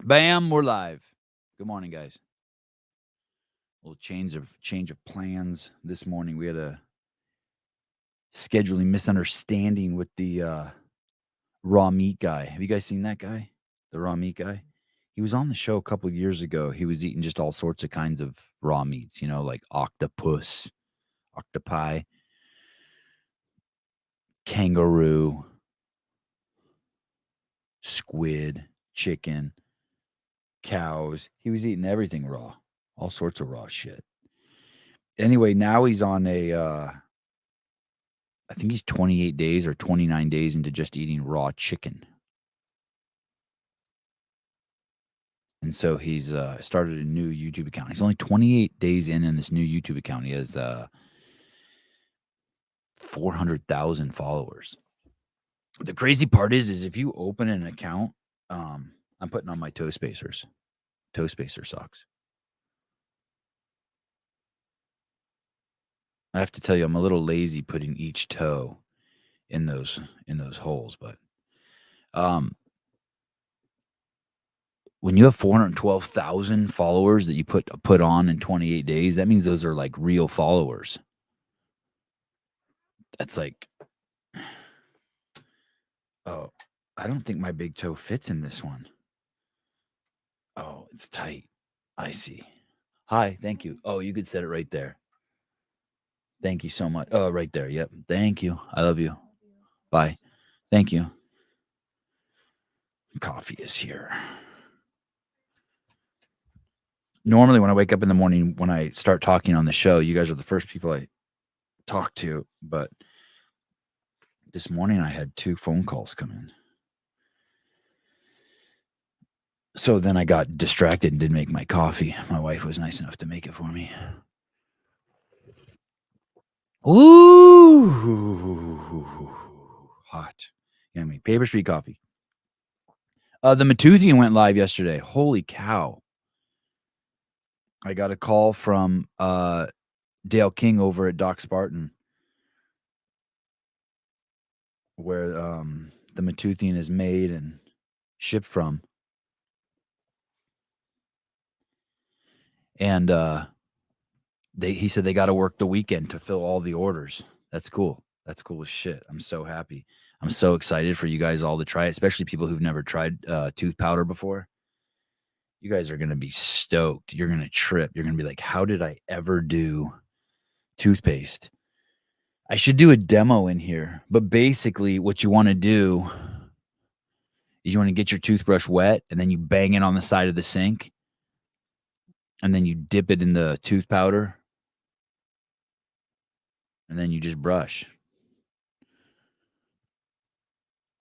Bam, we're live. Good morning, guys. A little change of plans this morning. We had a scheduling misunderstanding with the raw meat guy. Have you guys seen that guy? The raw meat guy? He was on the show a couple of years ago. He was eating just all sorts of kinds of raw meats, like octopus, octopi, kangaroo, squid, chicken, cows. He was eating everything raw, all sorts of raw shit. Anyway, now he's on I think he's 28 days or 29 days into just eating raw chicken. And so he's started a new YouTube account. He's only 28 days in this new YouTube account. He has 400,000 followers. The crazy part is if you open an account, I'm putting on my toe spacer socks. I have to tell you, I'm a little lazy putting each toe in those holes, but when you have 412,000 followers that you put on in 28 days, that means those are like real followers. That's like, oh, I don't think my big toe fits in this one. Oh, it's tight. I see. Hi, thank you. Oh, you could set it right there. Thank you so much. Oh, right there. Yep. Thank you. I love you. Bye. Thank you. Coffee is here. Normally, when I wake up in the morning, when I start talking on the show, you guys are the first people I talk to. But this morning, I had 2 phone calls come in. So then I got distracted and didn't make my coffee. My wife was nice enough to make it for me. Ooh, hot. Yummy. Paper Street coffee. The Matoothian went live yesterday. Holy cow. I got a call from Dale King over at Doc Spartan, where the Matoothian is made and shipped from. And he said they got to work the weekend to fill all the orders. That's cool. That's cool as shit. I'm so happy. I'm so excited for you guys all to try it, especially people who've never tried tooth powder before. You guys are going to be stoked. You're going to trip. You're going to be like, how did I ever do toothpaste? I should do a demo in here. But basically what you want to do is you want to get your toothbrush wet and then you bang it on the side of the sink. And then you dip it in the tooth powder. And then you just brush.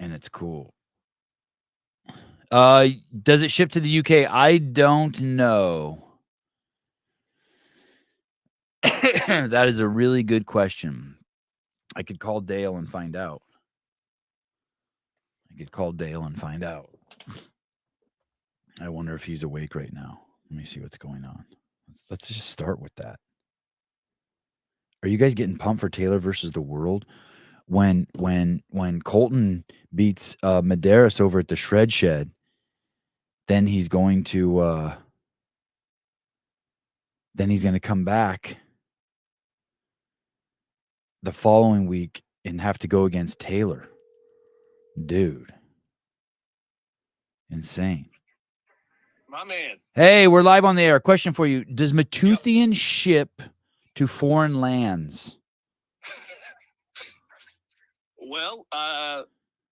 And it's cool. Does it ship to the UK? I don't know. That is a really good question. I could call Dale and find out. I wonder if he's awake right now. Let me see what's going on. Let's just start with that. Are you guys getting pumped for Taylor versus the World? When Colton beats Medeiros over at the Shred Shed, then he's going to come back the following week and have to go against Taylor. Dude. Insane. My man. Hey, we're live on the air. Question for you. Does Matoothian ship to foreign lands? Well,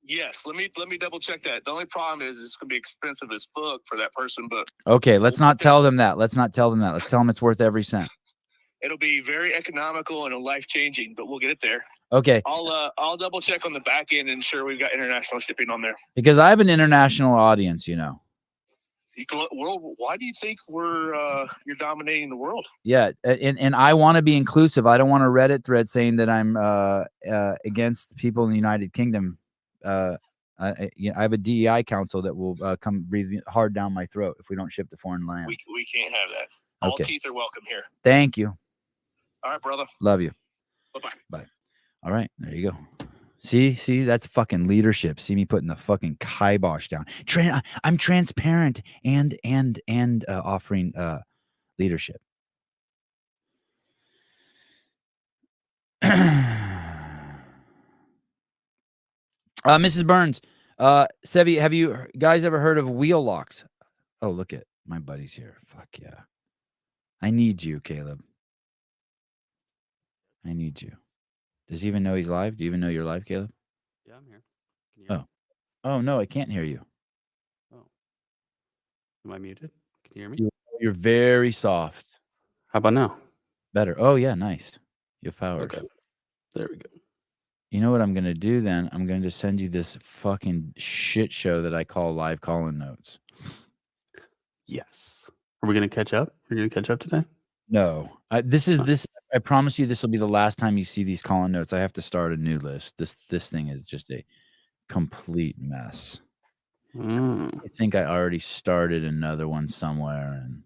yes. Let me double check that. The only problem is it's going to be expensive as fuck for that person, but okay, let's not tell them that. Let's tell them it's worth every cent. It'll be very economical and life changing, but we'll get it there. Okay. I'll double check on the back end and ensure we've got international shipping on there. Because I have an international audience, Why do you think you're dominating the world? Yeah, and I want to be inclusive. I don't want a Reddit thread saying that I'm against people in the United Kingdom. I have a DEI council that will come breathe hard down my throat if we don't ship to foreign land. We can't have that. All teeth are welcome here. Thank you. All right, brother. Love you. Bye-bye. Bye. All right, there you go. See, that's fucking leadership. See me putting the fucking kibosh down. I'm transparent and offering leadership. Mrs. Burns, Sevi, have you guys ever heard of wheel locks? Oh, look at my buddies here. Fuck yeah. I need you, Caleb. I need you. Does he even know he's live? Do you even know you're live, Caleb? Yeah, I'm here. Can you hear me? Oh, no, I can't hear you. Oh. Am I muted? Can you hear me? You're very soft. How about now? Better. Oh, yeah, nice. You have powers. Okay. There we go. You know what I'm going to do then? I'm going to send you this fucking shit show that I call live call-in notes. Yes. Are we going to catch up? Are you going to catch up today? No. I promise you this will be the last time you see these call-in notes. I have to start a new list. This thing is just a complete mess. I think I already started another one somewhere, and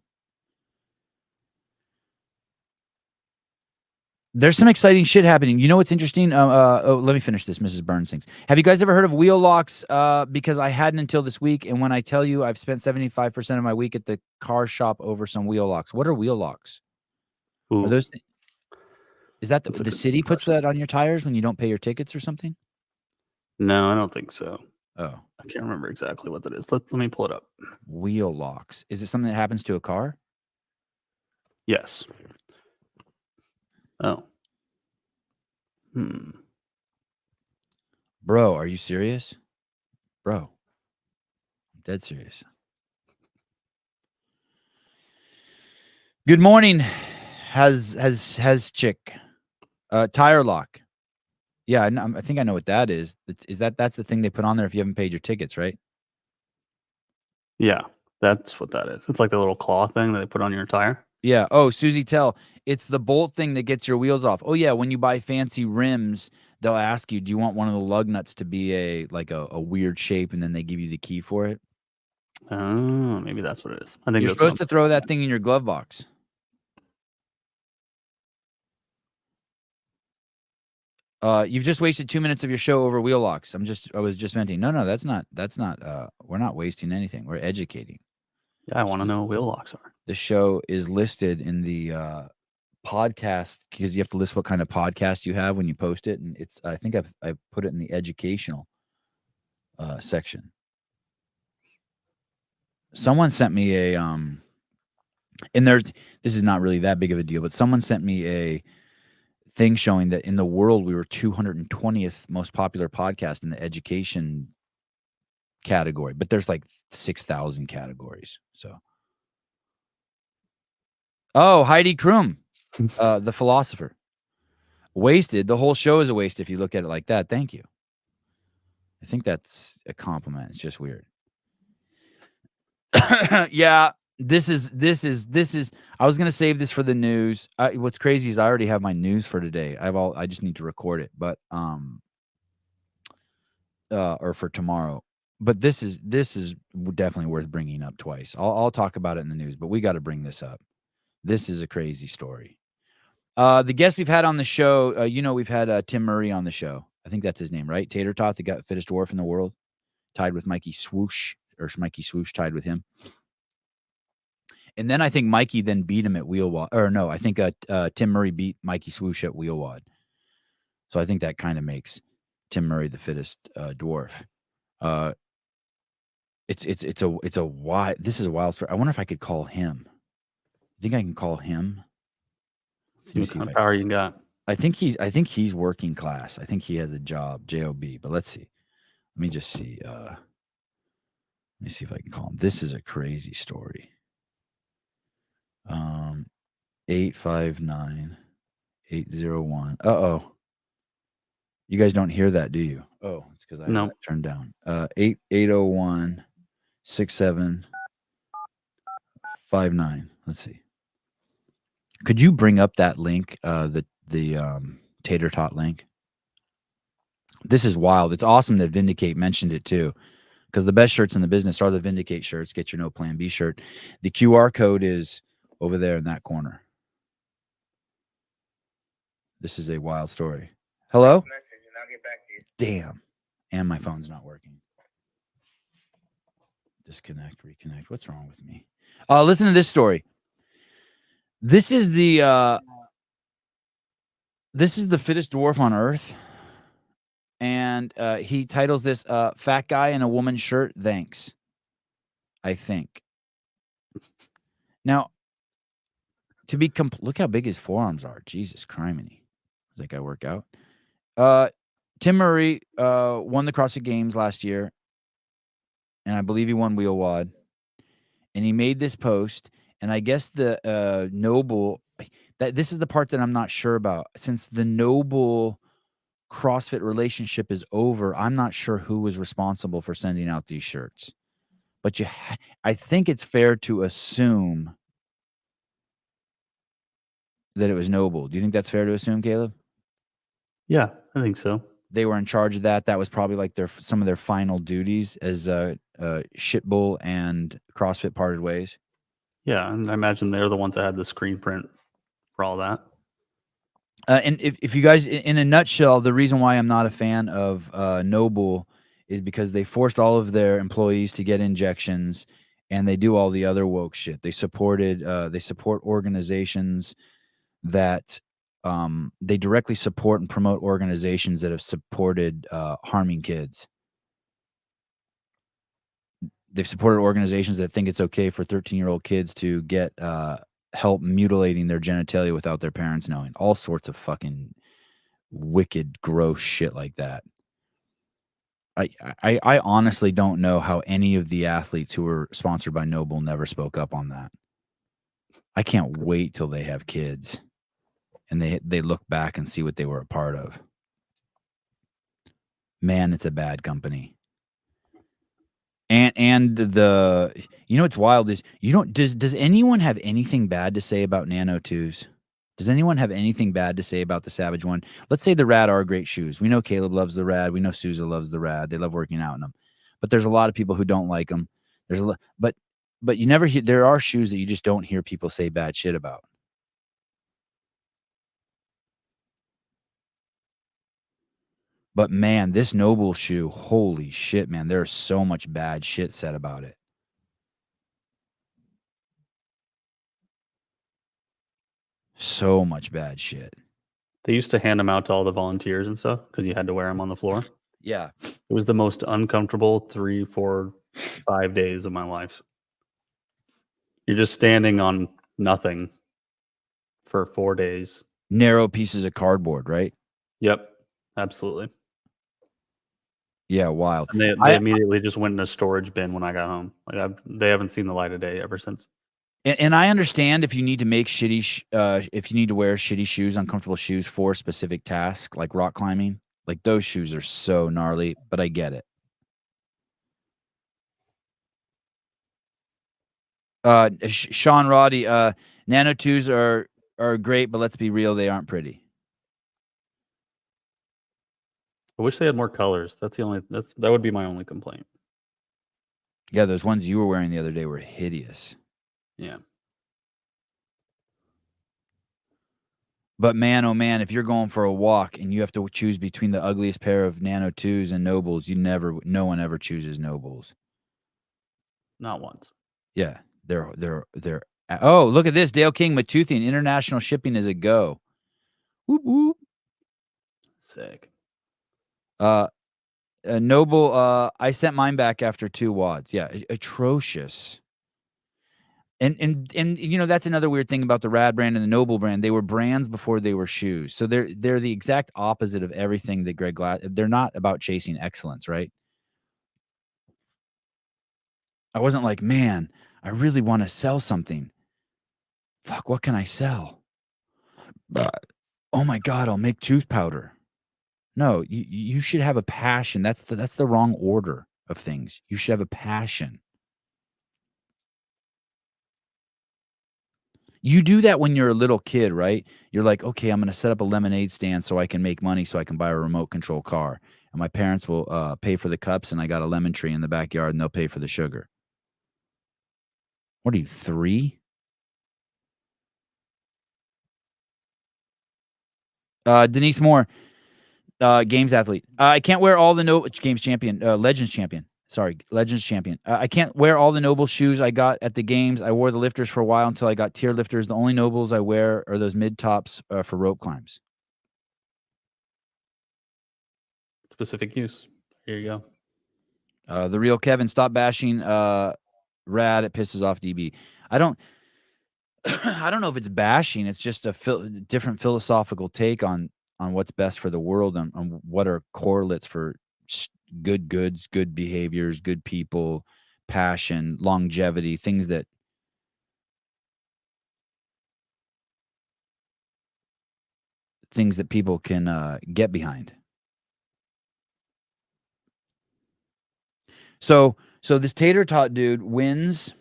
there's some exciting shit happening. You know what's interesting? Let me finish this, Mrs. Burns things. Have you guys ever heard of wheel locks? Because I hadn't until this week, and when I tell you I've spent 75% of my week at the car shop over some wheel locks. What are wheel locks? Ooh. Are those? Is that That's a the good city puts question. that on your tires when you don't pay your tickets or something? No, I don't think so. Oh, I can't remember exactly what that is. Let me pull it up. wheel locks. Is it something that happens to a car? Yes. Oh. Bro, are you serious? Bro, I'm dead serious. Good morning, has chick. Tire lock. Yeah, I think I know what that is. That's the thing they put on there if you haven't paid your tickets, right? Yeah, that's what that is. It's like the little claw thing that they put on your tire. Yeah. Oh, Susie Tell, it's the bolt thing that gets your wheels off. Oh yeah, when you buy fancy rims, they'll ask you, do you want one of the lug nuts to be a weird shape, and then they give you the key for it. Oh, maybe that's what it is. I think You're that's supposed to throw that thing in your glove box. You've just wasted 2 minutes of your show over wheel locks. I was just venting. No, that's not. We're not wasting anything. We're educating. Yeah, I want to know what wheel locks are. The show is listed in the podcast because you have to list what kind of podcast you have when you post it, and I think I've put it in the educational section. Someone sent me a and this is not really that big of a deal, but someone sent me a thing showing that in the world we were 220th most popular podcast in the education category, but there's like 6,000 categories. So, Heidi Krum, the philosopher, wasted. The whole show is a waste if you look at it like that. Thank you. I think that's a compliment. It's just weird. Yeah, this is. I was gonna save this for the news. What's crazy is I already have my news for today. I just need to record it, but or for tomorrow. But this is definitely worth bringing up twice. I'll talk about it in the news, but we got to bring this up. This is a crazy story. The guests we've had on the show, we've had Tim Murray on the show. I think that's his name, right? Tater Tot, the fittest dwarf in the world, tied with Mikey Swoosh, or Mikey Swoosh tied with him. And then I think Mikey then beat him at Wheelwad. Or no, I think Tim Murray beat Mikey Swoosh at Wheelwad. So I think that kind of makes Tim Murray the fittest dwarf. This is a wild story. I wonder if I could call him. You think I can call him? See what kind of power you got. I think he's working class. I think he has a job, job. But let's see. Let me just see. Let me see if I can call him. This is a crazy story. 859-801. Uh-oh. You guys don't hear that, do you? Oh, it's because I have that turned down. 801-6759. Let's see. Could you bring up that link, the Tater Tot link? This is wild. It's awesome that Vindicate mentioned it too, because the best shirts in the business are the Vindicate shirts. Get your No Plan B shirt. The QR code is over there in that corner. This is a wild story. Hello? Damn. And my phone's not working. Disconnect, reconnect. What's wrong with me? Listen to this story. This is the fittest dwarf on Earth. And he titles this Fat Guy in a Woman's Shirt, Thanks. I think. Now, to be look how big his forearms are. Jesus criminy. Does that guy work out? Tim Murray won the CrossFit Games last year. And I believe he won wheel wad. And he made this post. And I guess the Noble, this is the part that I'm not sure about. Since the Noble CrossFit relationship is over, I'm not sure who was responsible for sending out these shirts. But I think it's fair to assume that it was Noble. Do you think that's fair to assume, Caleb? Yeah, I think so. They were in charge of that. That was probably like some of their final duties as Shitbull and CrossFit parted ways. Yeah, and I imagine they're the ones that had the screen print for all that. And if you guys, in a nutshell, the reason why I'm not a fan of Noble is because they forced all of their employees to get injections, and they do all the other woke shit. They support organizations that they directly support and promote organizations that have supported harming kids. They've supported organizations that think it's okay for 13-year-old kids to get help mutilating their genitalia without their parents knowing. All sorts of fucking wicked, gross shit like that. I honestly don't know how any of the athletes who were sponsored by Noble never spoke up on that. I can't wait till they have kids and they look back and see what they were a part of. Man, it's a bad company. And what's wild is does anyone have anything bad to say about Nano 2s? Does anyone have anything bad to say about the Savage one? Let's say the Rad are great shoes. We know Caleb loves the Rad. We know Souza loves the Rad. They love working out in them. But there's a lot of people who don't like them. But you never hear. There are shoes that you just don't hear people say bad shit about. But man, this Noble shoe, holy shit, man. There's so much bad shit said about it. So much bad shit. They used to hand them out to all the volunteers and stuff because you had to wear them on the floor. Yeah. It was the most uncomfortable 3, 4, 5 days of my life. You're just standing on nothing for 4 days. Narrow pieces of cardboard, right? Yep, absolutely. Yeah, wild. And they immediately just went in a storage bin when I got home. Like they haven't seen the light of day ever since. And I understand if you need to make if you need to wear shitty shoes, uncomfortable shoes for a specific task, like rock climbing, like those shoes are so gnarly, but I get it. Sean Roddy, Nano 2s are great, but let's be real, they aren't pretty. I wish they had more colors. That would be my only complaint. Yeah, those ones you were wearing the other day were hideous. Yeah. But man, oh man, if you're going for a walk and you have to choose between the ugliest pair of Nano 2s and Nobles, no one ever chooses Nobles. Not once. Yeah, they're. Oh, look at this, Dale King Matuthian. International shipping is a go. Whoop whoop. Sick. Noble. I sent mine back after 2 wads. Yeah, atrocious. And that's another weird thing about the Rad brand and the Noble brand. They were brands before they were shoes. So they're the exact opposite of everything that Greg Glass. They're not about chasing excellence, right? I wasn't like, man, I really want to sell something. Fuck, what can I sell? Oh my God, I'll make tooth powder. No, you should have a passion. That's the wrong order of things. You should have a passion. You do that when you're a little kid, right? You're like, okay, I'm going to set up a lemonade stand so I can make money so I can buy a remote control car. And my parents will pay for the cups, and I got a lemon tree in the backyard, and they'll pay for the sugar. What are you, 3? Denise Moore, Games athlete. I can't wear all the Games champion. Legends champion. Sorry, Legends champion. I can't wear all the Noble shoes I got at the games. I wore the lifters for a while until I got tier lifters. The only Nobles I wear are those mid tops for rope climbs. Specific use. Here you go. The real Kevin, stop bashing Rad. It pisses off DB. I don't know if it's bashing. It's just a different philosophical take on what's best for the world and on what are correlates for good goods, good behaviors, good people, passion, longevity, things that people can get behind. So this tater tot dude wins,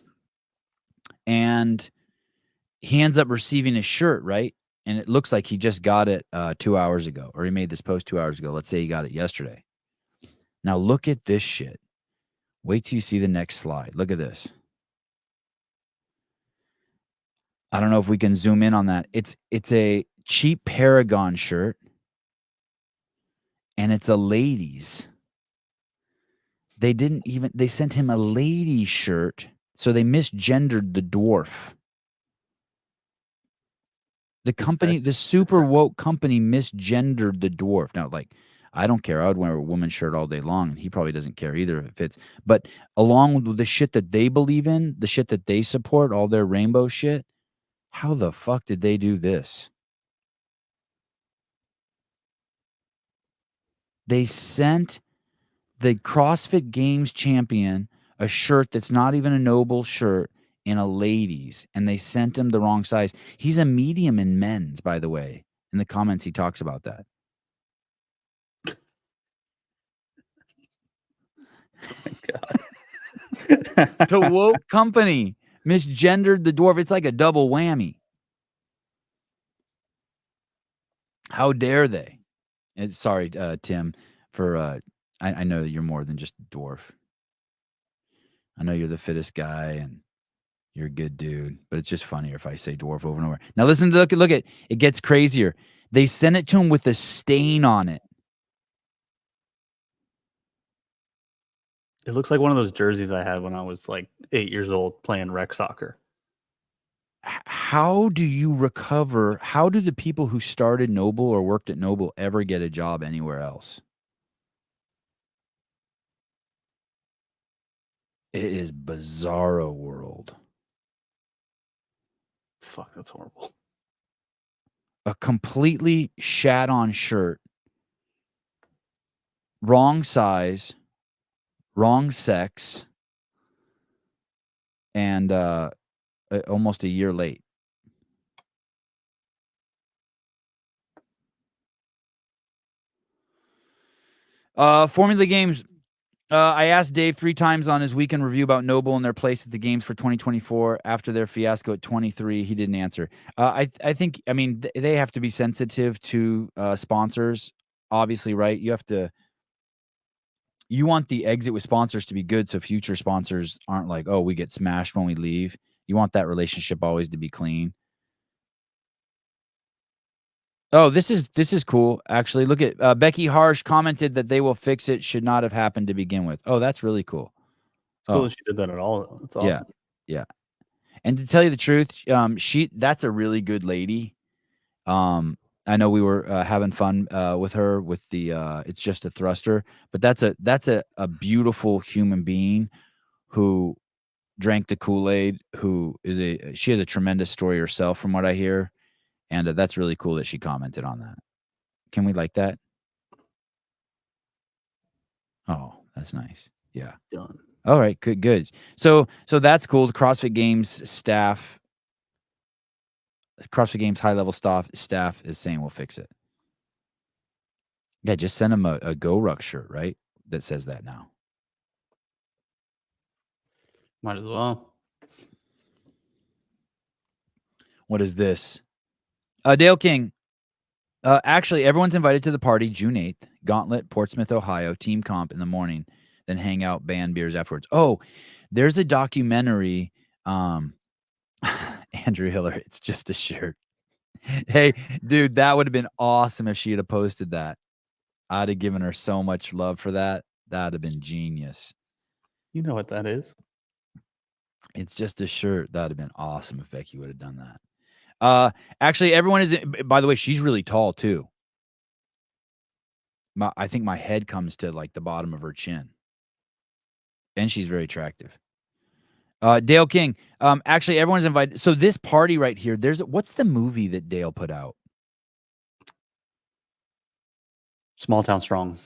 and he ends up receiving a shirt, right? And it looks like he just got it 2 hours ago, or he made this post 2 hours ago. Let's say he got it yesterday. Now look at this shit. Wait till you see the next slide. Look at this. I don't know if we can zoom in on that. It's a cheap Paragon shirt, and it's a ladies. They sent him a lady shirt, so they misgendered the dwarf. The company, the super woke company, misgendered the dwarf. Now, like, I don't care. I would wear a woman's shirt all day long, and he probably doesn't care either if it fits. But along with the shit that they believe in, the shit that they support, all their rainbow shit, how the fuck did they do this? They sent the CrossFit Games champion a shirt that's not even a Noble shirt in a ladies, and they sent him the wrong size. He's a medium in men's, by the way. In the comments, he talks about that. Oh my God. The woke company misgendered the dwarf. It's like a double whammy. How dare they? Sorry, Tim, for I know that you're more than just a dwarf. I know you're the fittest guy and you're a good dude, but it's just funnier if I say dwarf over and over. Now listen, look at it gets crazier. They sent it to him with a stain on it. It looks like one of those jerseys I had when I was like 8 years old playing rec soccer. How do you recover? How do the people who started Noble or worked at Noble ever get a job anywhere else? It is bizarro world. Fuck, that's horrible. A completely shat on shirt, wrong size, wrong sex, and almost a year late. Formula Games. I asked Dave 3 times on his weekend review about Noble and their place at the games for 2024 after their fiasco at 23. He didn't answer. I think, I mean, they have to be sensitive to sponsors, obviously, right? You want the exit with sponsors to be good so future sponsors aren't like, oh, we get smashed when we leave. You want that relationship always to be clean. Oh, this is cool. Actually, look at Becky Harsh commented that they will fix it. Should not have happened to begin with. Oh, that's really cool. It's cool that she did that at all. That's awesome. Yeah. And to tell you the truth, that's a really good lady. I know we were having fun with her with the it's just a thruster, but that's a beautiful human being who drank the Kool-Aid, she has a tremendous story herself from what I hear. And that's really cool that she commented on that. Can we like that? Oh, that's nice. Yeah. Done. All right. Good. So that's cool. The CrossFit Games staff, CrossFit Games high-level staff is saying we'll fix it. Yeah, just send them a Go Ruck shirt, right? That says that now. Might as well. What is this? Dale King. Actually, everyone's invited to the party June 8th. Gauntlet, Portsmouth, Ohio. Team comp in the morning. Then hang out, band beers afterwards. Oh, there's a documentary. Andrew Hiller, it's just a shirt. Hey, dude, that would have been awesome if she had posted that. I'd have given her so much love for that. That'd have been genius. You know what that is? It's just a shirt. That'd have been awesome if Becky would have done that. Actually, everyone is. By the way, she's really tall too. I think my head comes to like the bottom of her chin, and she's very attractive. Dale King. Actually, everyone's invited. So this party right here. What's the movie that Dale put out? Small Town Strong.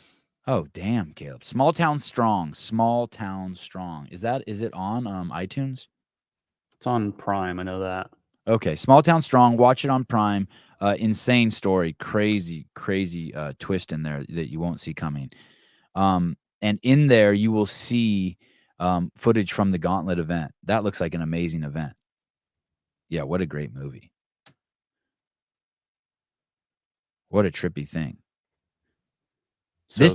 Oh damn, Caleb. Small Town Strong. Small Town Strong. Is it on iTunes? It's on Prime. I know that. Okay, Small Town Strong. Watch it on Prime. Insane story. Crazy twist in there that you won't see coming. And in there you will see footage from the Gauntlet event. That looks like an amazing event. Yeah, what a great movie. What a trippy thing. So This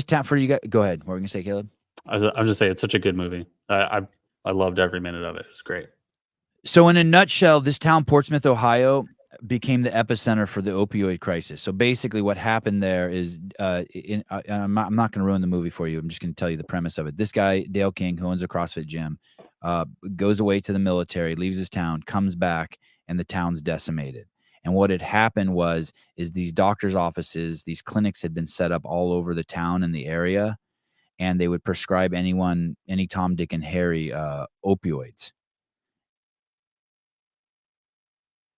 town for you guys. Go ahead. What were you gonna say, Caleb? I'm just saying it's such a good movie. I loved every minute of it. It was great. So in a nutshell, this town, Portsmouth, Ohio, became the epicenter for the opioid crisis. So basically what happened there is, I'm not going to ruin the movie for you. I'm just going to tell you the premise of it. This guy, Dale King, who owns a CrossFit gym, goes away to the military, leaves his town, comes back, and the town's decimated. And what had happened is these doctors' offices, these clinics had been set up all over the town and the area, and they would prescribe any Tom, Dick, and Harry opioids.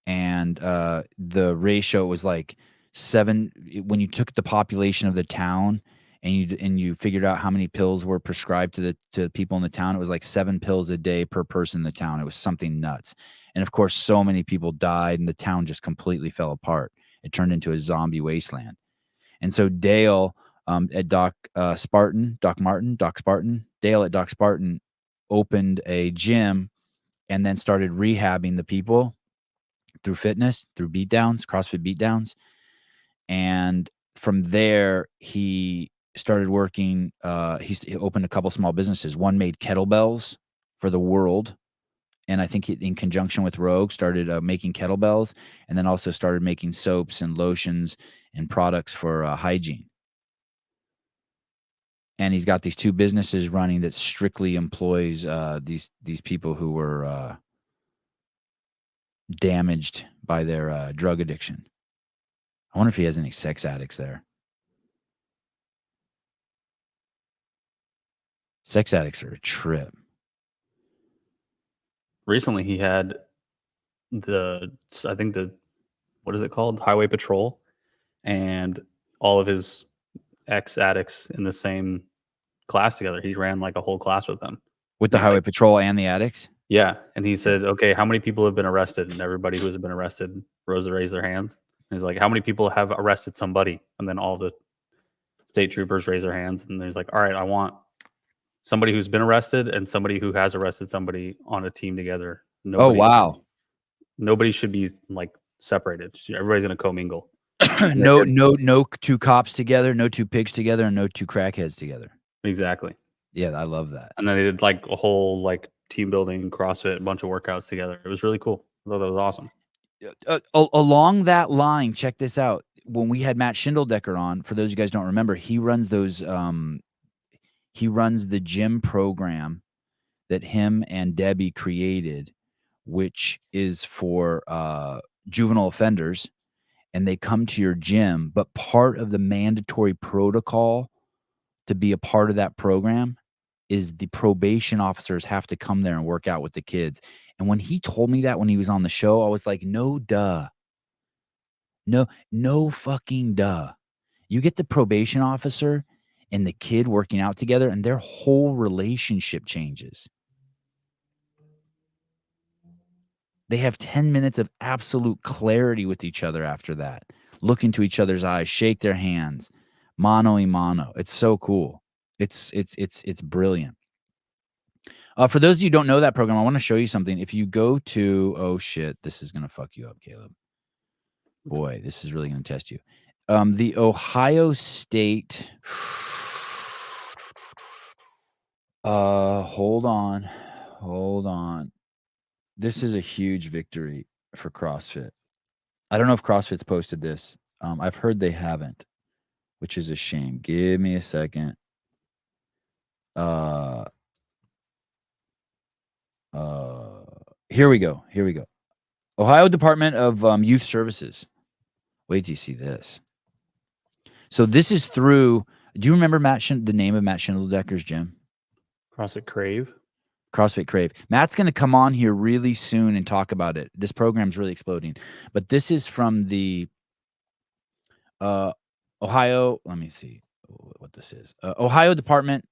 And the ratio was like 7 when you took the population of the town and you figured out how many pills were prescribed to people in the town. It was like 7 pills a day per person in the town. It was something nuts. And of course, so many people died and the town just completely fell apart. It turned into a zombie wasteland. And so Dale at Doc Spartan, Dale at Doc Spartan opened a gym and then started rehabbing the people through fitness, through beatdowns, CrossFit beatdowns. And from there, he started working. He opened a couple small businesses. One made kettlebells for the world. And I think in conjunction with Rogue, started making kettlebells, and then also started making soaps and lotions and products for hygiene. And he's got these 2 businesses running that strictly employs these people who were damaged by their drug addiction. I wonder if he has any sex addicts there. Sex addicts are a trip. Recently, he had what is it called? Highway Patrol, and all of his ex-addicts in the same class together. He ran like a whole class with them. With the Highway Patrol and the addicts? Yeah. And he said, okay, how many people have been arrested? And everybody who has been arrested rose to raise their hands. And he's like, how many people have arrested somebody? And then all the state troopers raise their hands. And he's like, all right, I want somebody who's been arrested and somebody who has arrested somebody on a team together. Nobody should be like separated. Everybody's going to commingle. No 2 cops together, no 2 pigs together, and no 2 crackheads together. Exactly. Yeah, I love that. And then they did like a whole like team building, CrossFit, a bunch of workouts together. It was really cool. I thought that was awesome. Along that line, check this out. When we had Matt Schindeldecker on, for those of you guys don't remember, he runs those. He runs the gym program that him and Debbie created, which is for juvenile offenders, and they come to your gym. But part of the mandatory protocol to be a part of that program is the probation officers have to come there and work out with the kids. And when he told me that when he was on the show, I was like, no, duh. No fucking duh. You get the probation officer and the kid working out together and their whole relationship changes. They have 10 minutes of absolute clarity with each other after that. Look into each other's eyes, shake their hands, mano a mano. It's so cool. It's brilliant. For those of you who don't know that program, I want to show you something. If you go to, oh shit, this is going to fuck you up, Caleb. Boy, this is really going to test you. The Ohio State. Hold on. This is a huge victory for CrossFit. I don't know if CrossFit's posted this. I've heard they haven't. which is a shame. Give me a second. Here we go. Ohio Department of Youth Services. Wait till you see this. So this is through. Do you remember the name of Matt Schindeldecker's gym? CrossFit Crave. CrossFit Crave. Matt's going to come on here really soon and talk about it. This program's really exploding. But this is from the Ohio. Let me see what this is. Ohio Department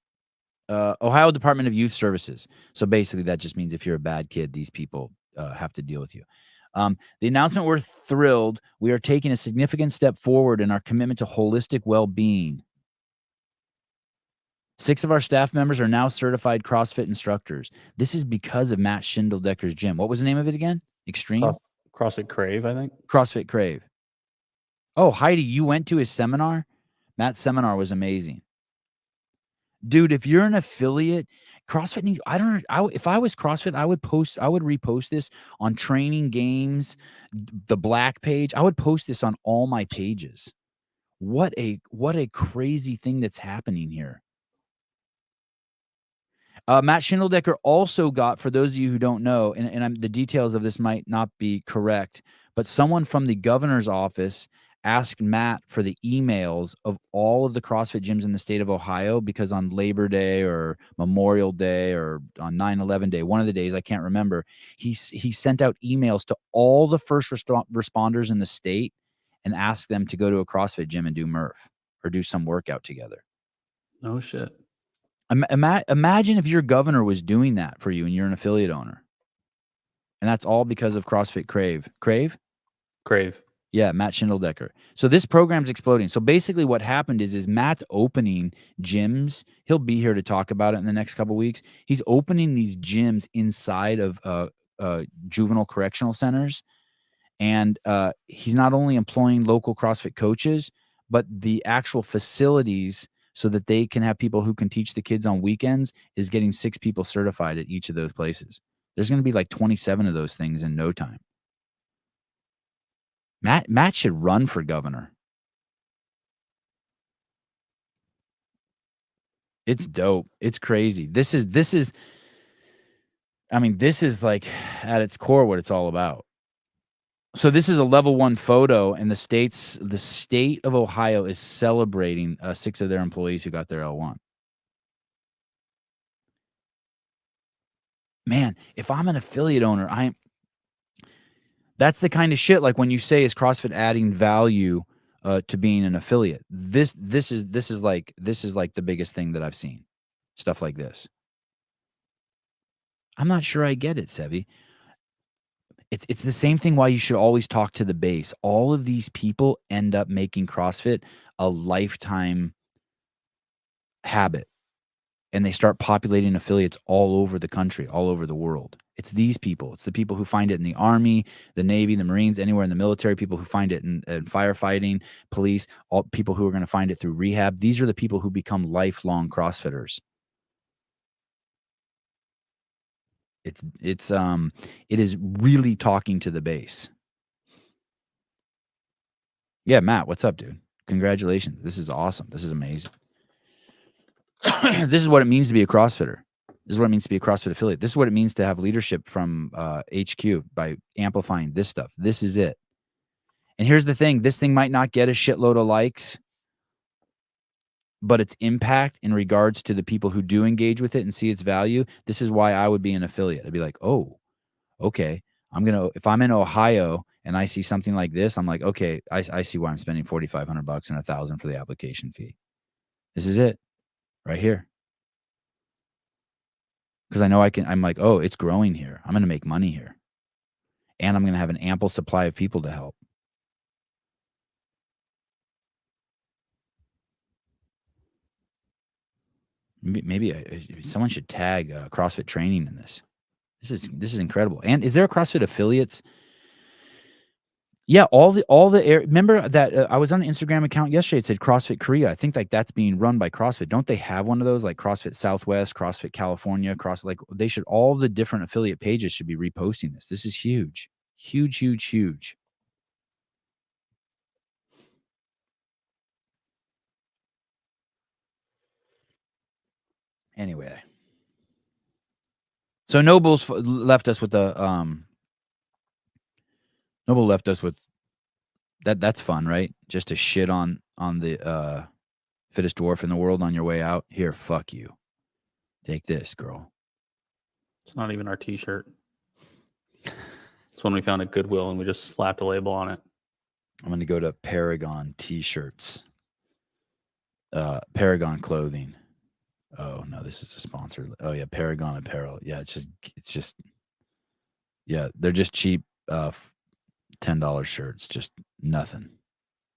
of Youth Services. So basically, that just means if you're a bad kid, these people have to deal with you. The announcement, we're thrilled. We are taking a significant step forward in our commitment to holistic well-being. 6 of our staff members are now certified CrossFit instructors. This is because of Matt Schindeldecker's gym. What was the name of it again? Extreme? CrossFit Crave, I think. CrossFit Crave. Oh, Heidi, you went to his seminar? Matt's seminar was amazing. Dude, if you're an affiliate, CrossFit needs, if I was CrossFit, I would repost this on Training Games, the Black page. I would post this on all my pages. What a crazy thing that's happening here. Matt Schindeldecker also got, for those of you who don't know, and the details of this might not be correct, but someone from the governor's office asked Matt for the emails of all of the CrossFit gyms in the state of Ohio, because on Labor Day or Memorial Day or on 9/11 day, one of the days, I can't remember, he sent out emails to all the first responders in the state and asked them to go to a CrossFit gym and do Murph or do some workout together. No shit. Imagine if your governor was doing that for you and you're an affiliate owner. And that's all because of CrossFit Crave. Crave? Yeah, Matt Schindeldecker. So this program's exploding. So basically what happened is Matt's opening gyms. He'll be here to talk about it in the next couple of weeks. He's opening these gyms inside of juvenile correctional centers. And he's not only employing local CrossFit coaches, but the actual facilities, so that they can have people who can teach the kids on weekends, is getting 6 people certified at each of those places. There's going to be like 27 of those things in no time. Matt should run for governor. It's dope. It's crazy. This is like at its core what it's all about. So this is a level 1 photo, and the state of Ohio is celebrating 6 of their employees who got their L1. Man, if I'm an affiliate owner, that's the kind of shit, like when you say, is CrossFit adding value to being an affiliate? This is like the biggest thing that I've seen. Stuff like this. I'm not sure I get it, Sevi. It's the same thing why you should always talk to the base. All of these people end up making CrossFit a lifetime habit, and they start populating affiliates all over the country, all over the world. It's these people. It's the people who find it in the Army, the Navy, the Marines, anywhere in the military, people who find it in firefighting, police, all people who are going to find it through rehab. These are the people who become lifelong CrossFitters. It is really talking to the base. Yeah, Matt, what's up, dude? Congratulations. This is awesome. This is amazing. This is what it means to be a CrossFitter. This is what it means to be a CrossFit affiliate. This is what it means to have leadership from HQ by amplifying this stuff. This is it. And here's the thing. This thing might not get a shitload of likes, but its impact in regards to the people who do engage with it and see its value, this is why I would be an affiliate. I'd be like, oh, okay, if I'm in Ohio and I see something like this, I'm like, okay, I see why I'm spending $4,500 and $1,000 for the application fee. This is it right here. Because I know I'm like, oh, it's growing here. I'm going to make money here. And I'm going to have an ample supply of people to help. Maybe someone should tag CrossFit training in this. This is incredible. And is there a CrossFit affiliates? Yeah, all the remember that I was on an Instagram account yesterday. It said CrossFit Korea. I think like that's being run by CrossFit. Don't they have one of those, like CrossFit Southwest, CrossFit California, they should, all the different affiliate pages should be reposting this. This is huge, huge, huge, huge. Anyway. So Noble's left us with the Noble left us with that. That's fun, right? Just to shit on the fittest dwarf in the world on your way out. Here, fuck you. Take this, girl. It's not even our T-shirt. It's one we found at Goodwill and we just slapped a label on it. I'm going to go to Paragon T-shirts. Paragon Clothing. Oh, no, this is a sponsor. Oh, yeah, Paragon Apparel. Yeah, it's just, yeah, they're just cheap $10 shirts. Just nothing.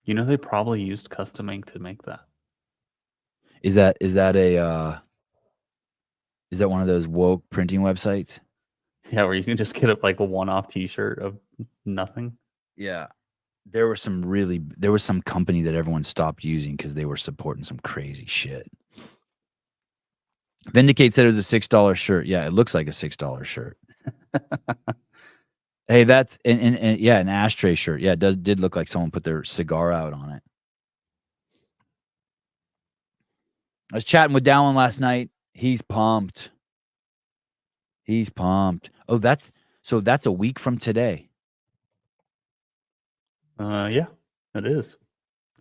You know, they probably used custom ink to make that. Is that one of those woke printing websites? Yeah, where you can just get like a one-off T-shirt of nothing. Yeah. There was some company that everyone stopped using because they were supporting some crazy shit. Vindicate said it was a $6 shirt. Yeah, it looks like a $6 shirt. Hey, that's and yeah, an ashtray shirt. Yeah, it did look like someone put their cigar out on it. I was chatting with Dallin last night. He's pumped. Oh, that's a week from today. Yeah, it is.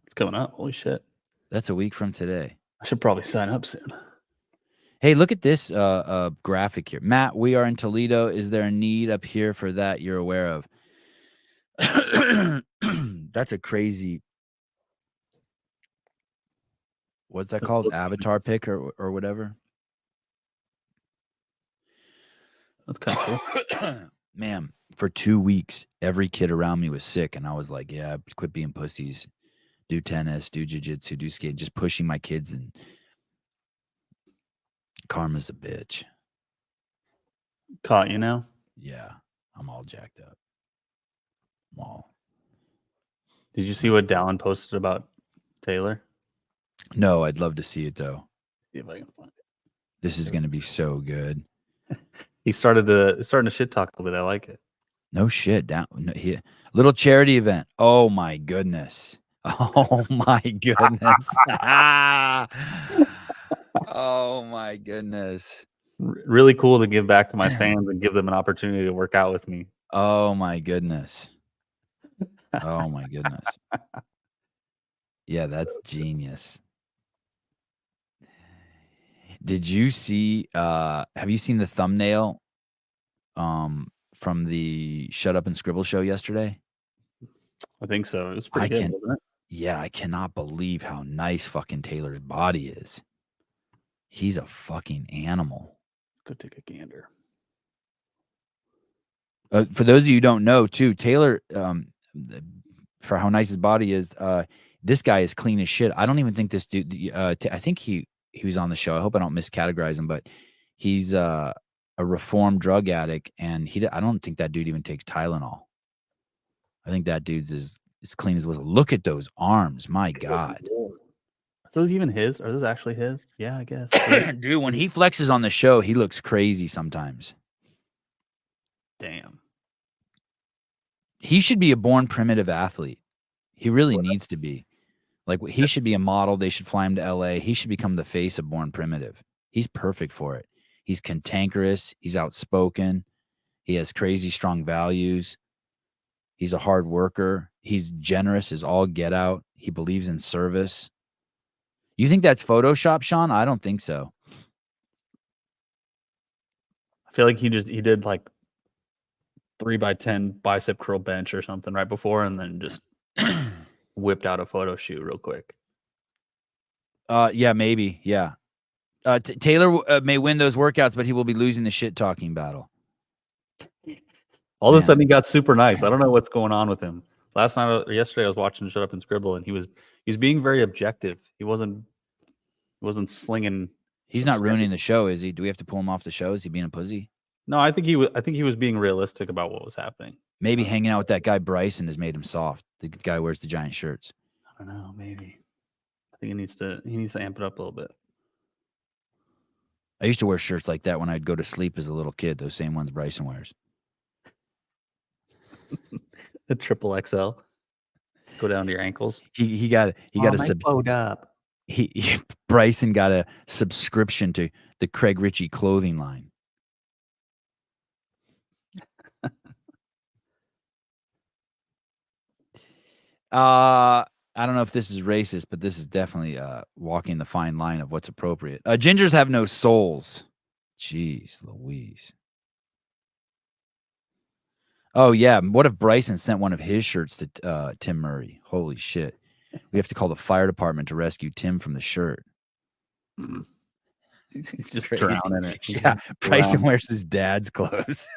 It's coming up. Holy shit. That's a week from today. I should probably sign up soon. Hey, look at this graphic here. Matt, we are in Toledo. Is there a need up here for that you're aware of? That's a crazy, what's that called? Avatar pic or whatever? That's kind of cool. Man, for 2 weeks, every kid around me was sick. And I was like, yeah, quit being pussies. Do tennis, do jiu-jitsu, do skate. Just pushing my kids, and karma's a bitch. Caught you now? Yeah, I'm all jacked up. Did you see what Dallin posted about Taylor? No, I'd love to see it, though. See if I can find it. This is going to be so good. He starting to shit talk a little bit. I like it. No shit. Little charity event. Oh, my goodness. Oh, my goodness. Oh, my goodness. Really cool to give back to my fans and give them an opportunity to work out with me. Oh, my goodness. Oh, my goodness. Yeah, that's genius. Did you see, have you seen the thumbnail from the Shut Up and Scribble show yesterday? I think so. It was pretty good, wasn't it? Yeah, I cannot believe how nice fucking Taylor's body is. He's a fucking animal. Go take a gander. For those of you who don't know, too, Taylor, for how nice his body is, this guy is clean as shit. I don't even think this dude, I think he was on the show. I hope I don't miscategorize him, but he's a reformed drug addict, and I don't think that dude even takes Tylenol. I think that dude's as clean as whistle. Look at those arms. My God. Are those even his? Are those actually his? Yeah, I guess. Dude, when he flexes on the show, he looks crazy sometimes. Damn. He should be a born primitive athlete. He really needs to be. Like, he should be a model. They should fly him to LA. He should become the face of Born Primitive. He's perfect for it. He's cantankerous. He's outspoken. He has crazy strong values. He's a hard worker. He's generous as all get out. He believes in service. You think that's Photoshop, Sean? I don't think so. I feel like he did like 3x10 bicep curl bench or something right before, and then just whipped out a photo shoot real quick. Yeah, maybe. Yeah. Taylor may win those workouts, but he will be losing the shit talking battle. All of a sudden, he got super nice. I don't know what's going on with him. Yesterday, I was watching Shut Up and Scribble, and he was being very objective. He wasn't slinging. He's not ruining the show, is he? Do we have to pull him off the show? Is he being a pussy? No, I think he was being realistic about what was happening. Maybe hanging out with that guy Bryson has made him soft. The guy who wears the giant shirts. I don't know. Maybe. I think he needs to amp it up a little bit. I used to wear shirts like that when I'd go to sleep as a little kid. Those same ones Bryson wears. The XXL. Go down to your ankles. He got a up. Bryson got a subscription to the Craig Ritchie clothing line. I don't know if this is racist, but this is definitely walking the fine line of what's appropriate. Gingers have no souls. Jeez Louise. Oh, yeah. What if Bryson sent one of his shirts to Tim Murray? Holy shit. We have to call the fire department to rescue Tim from the shirt. He's just drowning in it. Yeah. Bryson wears his dad's clothes.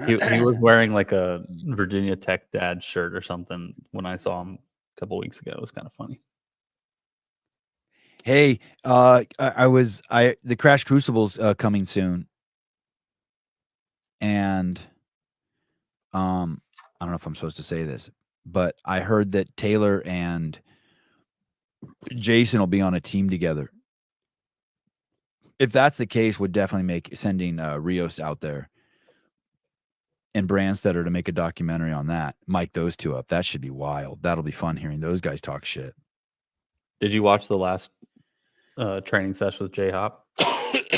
He was wearing like a Virginia Tech dad shirt or something when I saw him a couple weeks ago. It was kind of funny. Hey, the Crash Crucible's coming soon. And I don't know if I'm supposed to say this, but I heard that Taylor and Jason will be on a team together. If that's the case, would definitely make sending Rios out there and Brandstetter to make a documentary on that. Mic those two up. That should be wild. That'll be fun hearing those guys talk shit. Did you watch the last training session with J Hop?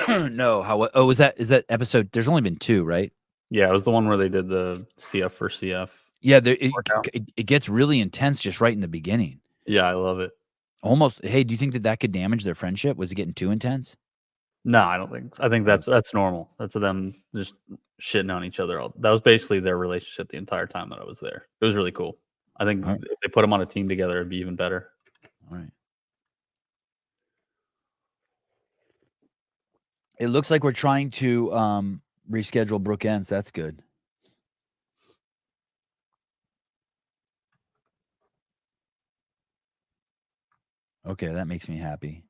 No. Is that episode? There's only been 2, right? Yeah, it was the one where they did the CF for CF. Yeah, it gets really intense just right in the beginning. Yeah, I love it. Almost. Hey, do you think that could damage their friendship? Was it getting too intense? No, I don't think. I think that's normal. That's them just shitting on each other. That was basically their relationship the entire time that I was there. It was really cool. I think if they put them on a team together, it'd be even better. All right. It looks like we're trying to reschedule Brooke Ends. That's good. Okay, that makes me happy.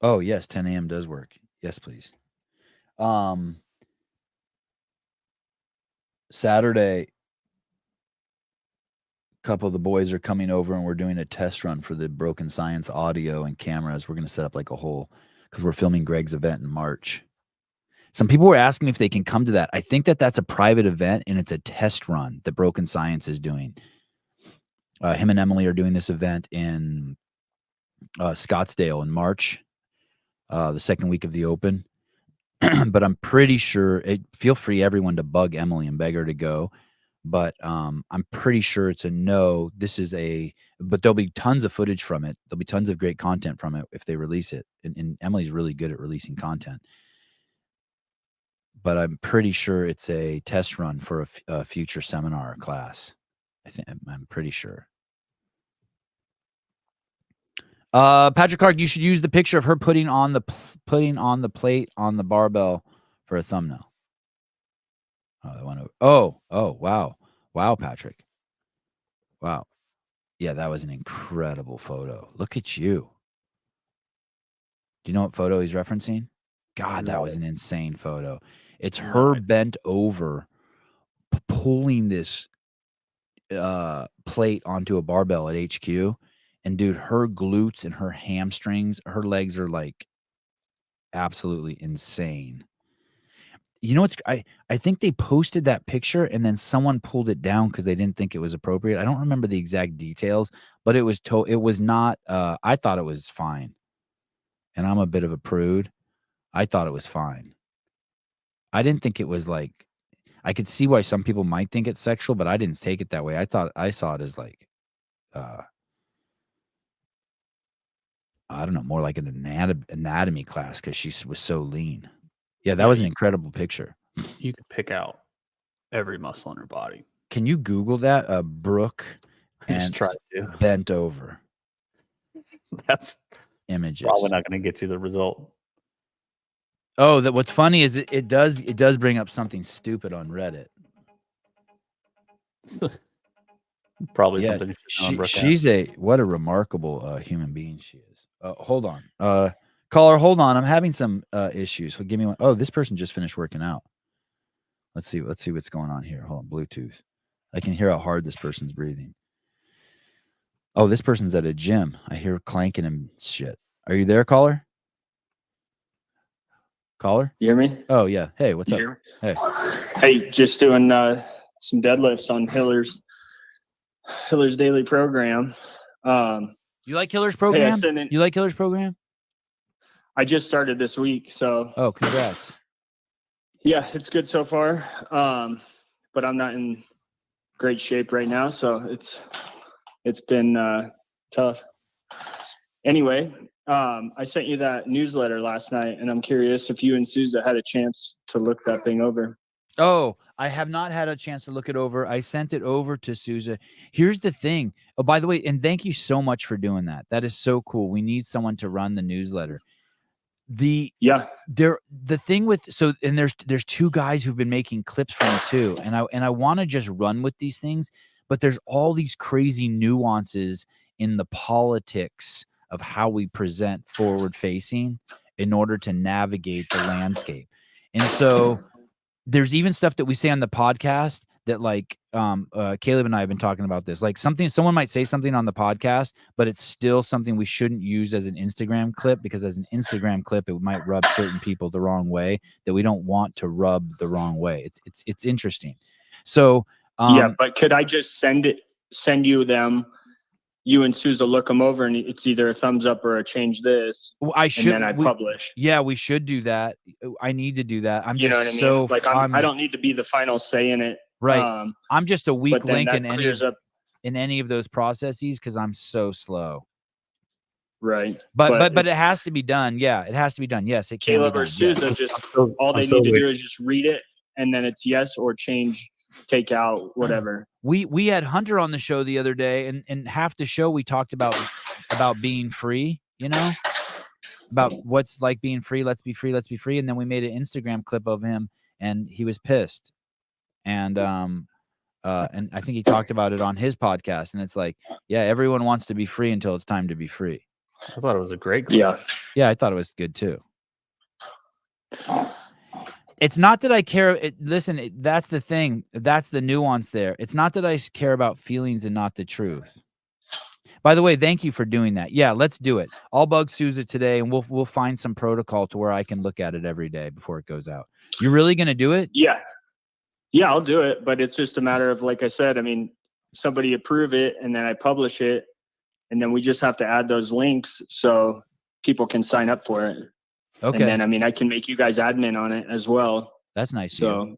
Oh, yes, 10 a.m. does work. Yes, please. Saturday, a couple of the boys are coming over and we're doing a test run for the Broken Science audio and cameras. We're going to set up like a whole, because we're filming Greg's event in March. Some people were asking if they can come to that. I think that's a private event and it's a test run that Broken Science is doing. Him and Emily are doing this event in Scottsdale in March, the second week of the Open. But I'm pretty sure feel free everyone to bug Emily and beg her to go. But I'm pretty sure it's a no. But there'll be tons of footage from it. There'll be tons of great content from it if they release it. And Emily's really good at releasing content. But I'm pretty sure it's a test run for a future seminar or class. I'm pretty sure. Patrick Clark, you should use the picture of her putting on the plate on the barbell for a thumbnail. Oh, wow, Patrick. Wow. Yeah, that was an incredible photo. Look at you. Do you know what photo he's referencing? God, that was an insane photo. It's her bent over, pulling this plate onto a barbell at HQ. And dude, her glutes and her hamstrings, her legs are like absolutely insane. You know what's I think they posted that picture and then someone pulled it down because they didn't think it was appropriate. I don't remember the exact details, but it was not I thought it was fine. And I'm a bit of a prude. I thought it was fine. I didn't think it was like, I could see why some people might think it's sexual, but I didn't take it that way. I saw it as like I don't know, more like an anatomy class because she was so lean. Yeah, that was an incredible picture. You could pick out every muscle in her body. Can you Google that? Brooke and bent over. That's images. Probably not going to get you the result. Oh, what's funny is it does bring up something stupid on Reddit. Probably something. What a remarkable human being she is. Hold on. Caller, hold on. I'm having some issues. Give me one. Oh, this person just finished working out. Let's see what's going on here. Hold on. Bluetooth. I can hear how hard this person's breathing. Oh, this person's at a gym. I hear clanking and shit. Are you there, caller? Caller? You hear me? Oh, yeah. Hey, what's up? Hey. Hey, just doing some deadlifts on pillars. Hiller's daily program. You like Hiller's Hey, program? You like Hiller's program? I just started this week, so Oh, congrats. yeah, it's good so far. But I'm not in great shape right now, so it's been tough. Anyway, I sent you that newsletter last night, and I'm curious if you and Souza had a chance to look that thing over. Oh, I have not had a chance to look it over. I sent it over to Souza. Here's the thing. Oh, by the way, and thank you so much for doing that. That is so cool. We need someone to run the newsletter. The thing with there's two guys who've been making clips for me too, and I want to just run with these things, but there's all these crazy nuances in the politics of how we present forward facing in order to navigate the landscape. And so there's even stuff that we say on the podcast that like Caleb and I have been talking about this. Like someone might say something on the podcast, but it's still something we shouldn't use as an Instagram clip, because as an Instagram clip, it might rub certain people the wrong way that we don't want to rub the wrong way. It's interesting. So yeah, but could I just send you them? You and Souza look them over, and it's either a thumbs up or a change this. I should, and then publish. Yeah, we should do that. I need to do that. You know what I mean? Like I don't need to be the final say in it. Right. I'm just a weak link in any of those processes because I'm so slow. Right. But it has to be done. Yeah, it has to be done. Yes, it can Caleb be done. or Souza just all they need to do is just read it, and then it's yes or change, take out, whatever. We had Hunter on the show the other day, and half the show we talked about being free, about what's like being free. Let's be free. Let's be free. And then we made an Instagram clip of him, and he was pissed. And I think he talked about it on his podcast, and it's like, yeah, everyone wants to be free until it's time to be free. I thought it was a great clip. Yeah, I thought it was good too. It's not that I care. Listen, that's the thing. That's the nuance there. It's not that I care about feelings and not the truth. By the way, thank you for doing that. Yeah, let's do it. I'll bug Souza today, and we'll find some protocol to where I can look at it every day before it goes out. You're really going to do it? Yeah, I'll do it. But it's just a matter of, like I said, I mean, somebody approve it, and then I publish it, and then we just have to add those links so people can sign up for it. Okay. And then, I mean, I can make you guys admin on it as well. That's nice. So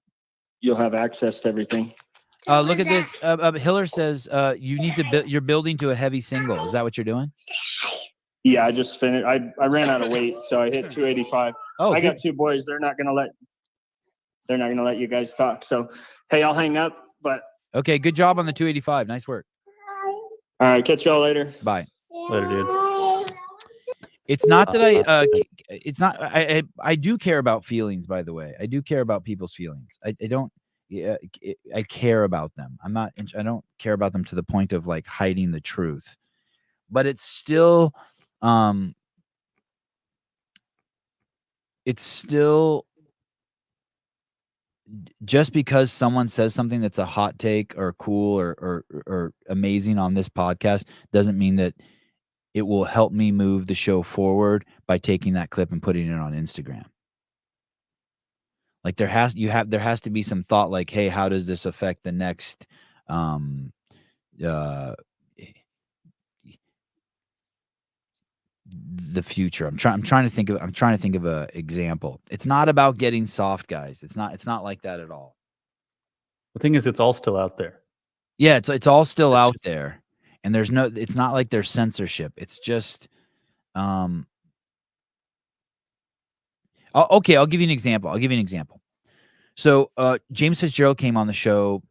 you'll have access to everything. Look at this. Hiller says you need to you're building to a heavy single. Is that what you're doing? Yeah, I just finished. I ran out of weight, so I hit 285. Oh, I got two boys. They're not gonna let you guys talk. So, hey, I'll hang up. But okay, good job on the 285. Nice work. All right, catch y'all later. Bye. Later, dude. It's not that I do care about feelings, by the way. I do care about people's feelings. I don't. Yeah, I care about them. I don't care about them to the point of like hiding the truth. But it's still just because someone says something that's a hot take or cool or amazing on this podcast doesn't mean that it will help me move the show forward by taking that clip and putting it on Instagram. Like there has to be some thought like, hey, how does this affect the next the future? I'm trying to think of a example. It's not about getting soft, guys. It's not like that at all. The thing is, it's all still out there. Yeah, it's all still out there. And it's not like there's censorship. It's just, okay, I'll give you an example. So James Fitzgerald came on the show,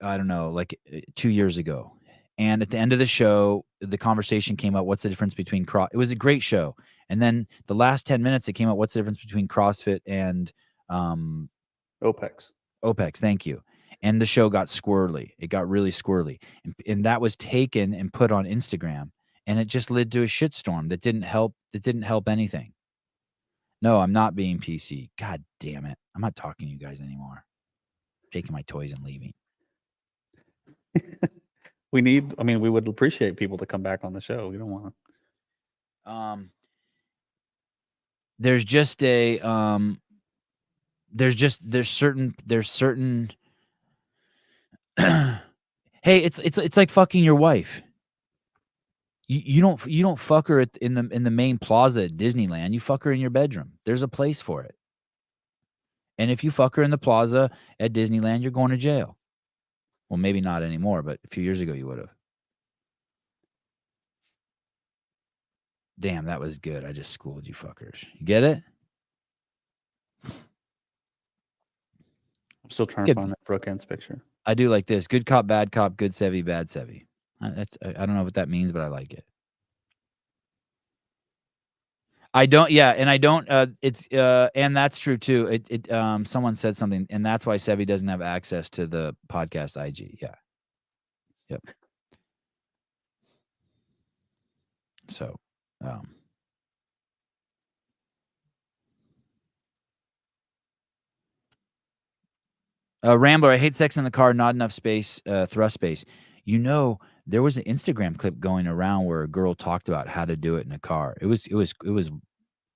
I don't know, like 2 years ago. And at the end of the show, the conversation came up, what's the difference between it was a great show. And then the last 10 minutes, it came up, what's the difference between CrossFit and OPEX. OPEX, thank you. And the show got squirrely. It got really squirrely. And that was taken and put on Instagram. And it just led to a shitstorm that didn't help anything. No, I'm not being PC. God damn it. I'm not talking to you guys anymore. Taking my toys and leaving. We would appreciate people to come back on the show. We don't want to. There's certain Hey, it's like fucking your wife. You don't fuck her in the main plaza at Disneyland. You fuck her in your bedroom. There's a place for it. And if you fuck her in the plaza at Disneyland, you're going to jail. Well, maybe not anymore, but a few years ago you would have. Damn, that was good. I just schooled you fuckers. You get it? I'm still trying Good. to find that Brookends picture. I do like this. Good cop, good Sevy, bad Sevy. I don't know what that means, but I like it. I don't, yeah, and I don't, and that's true too. Someone said something, and that's why Sevy doesn't have access to the podcast IG. Yeah. Yep. So, Rambler, I hate sex in the car, not enough space, thrust space. You know, there was an Instagram clip going around where a girl talked about how to do it in a car. It was,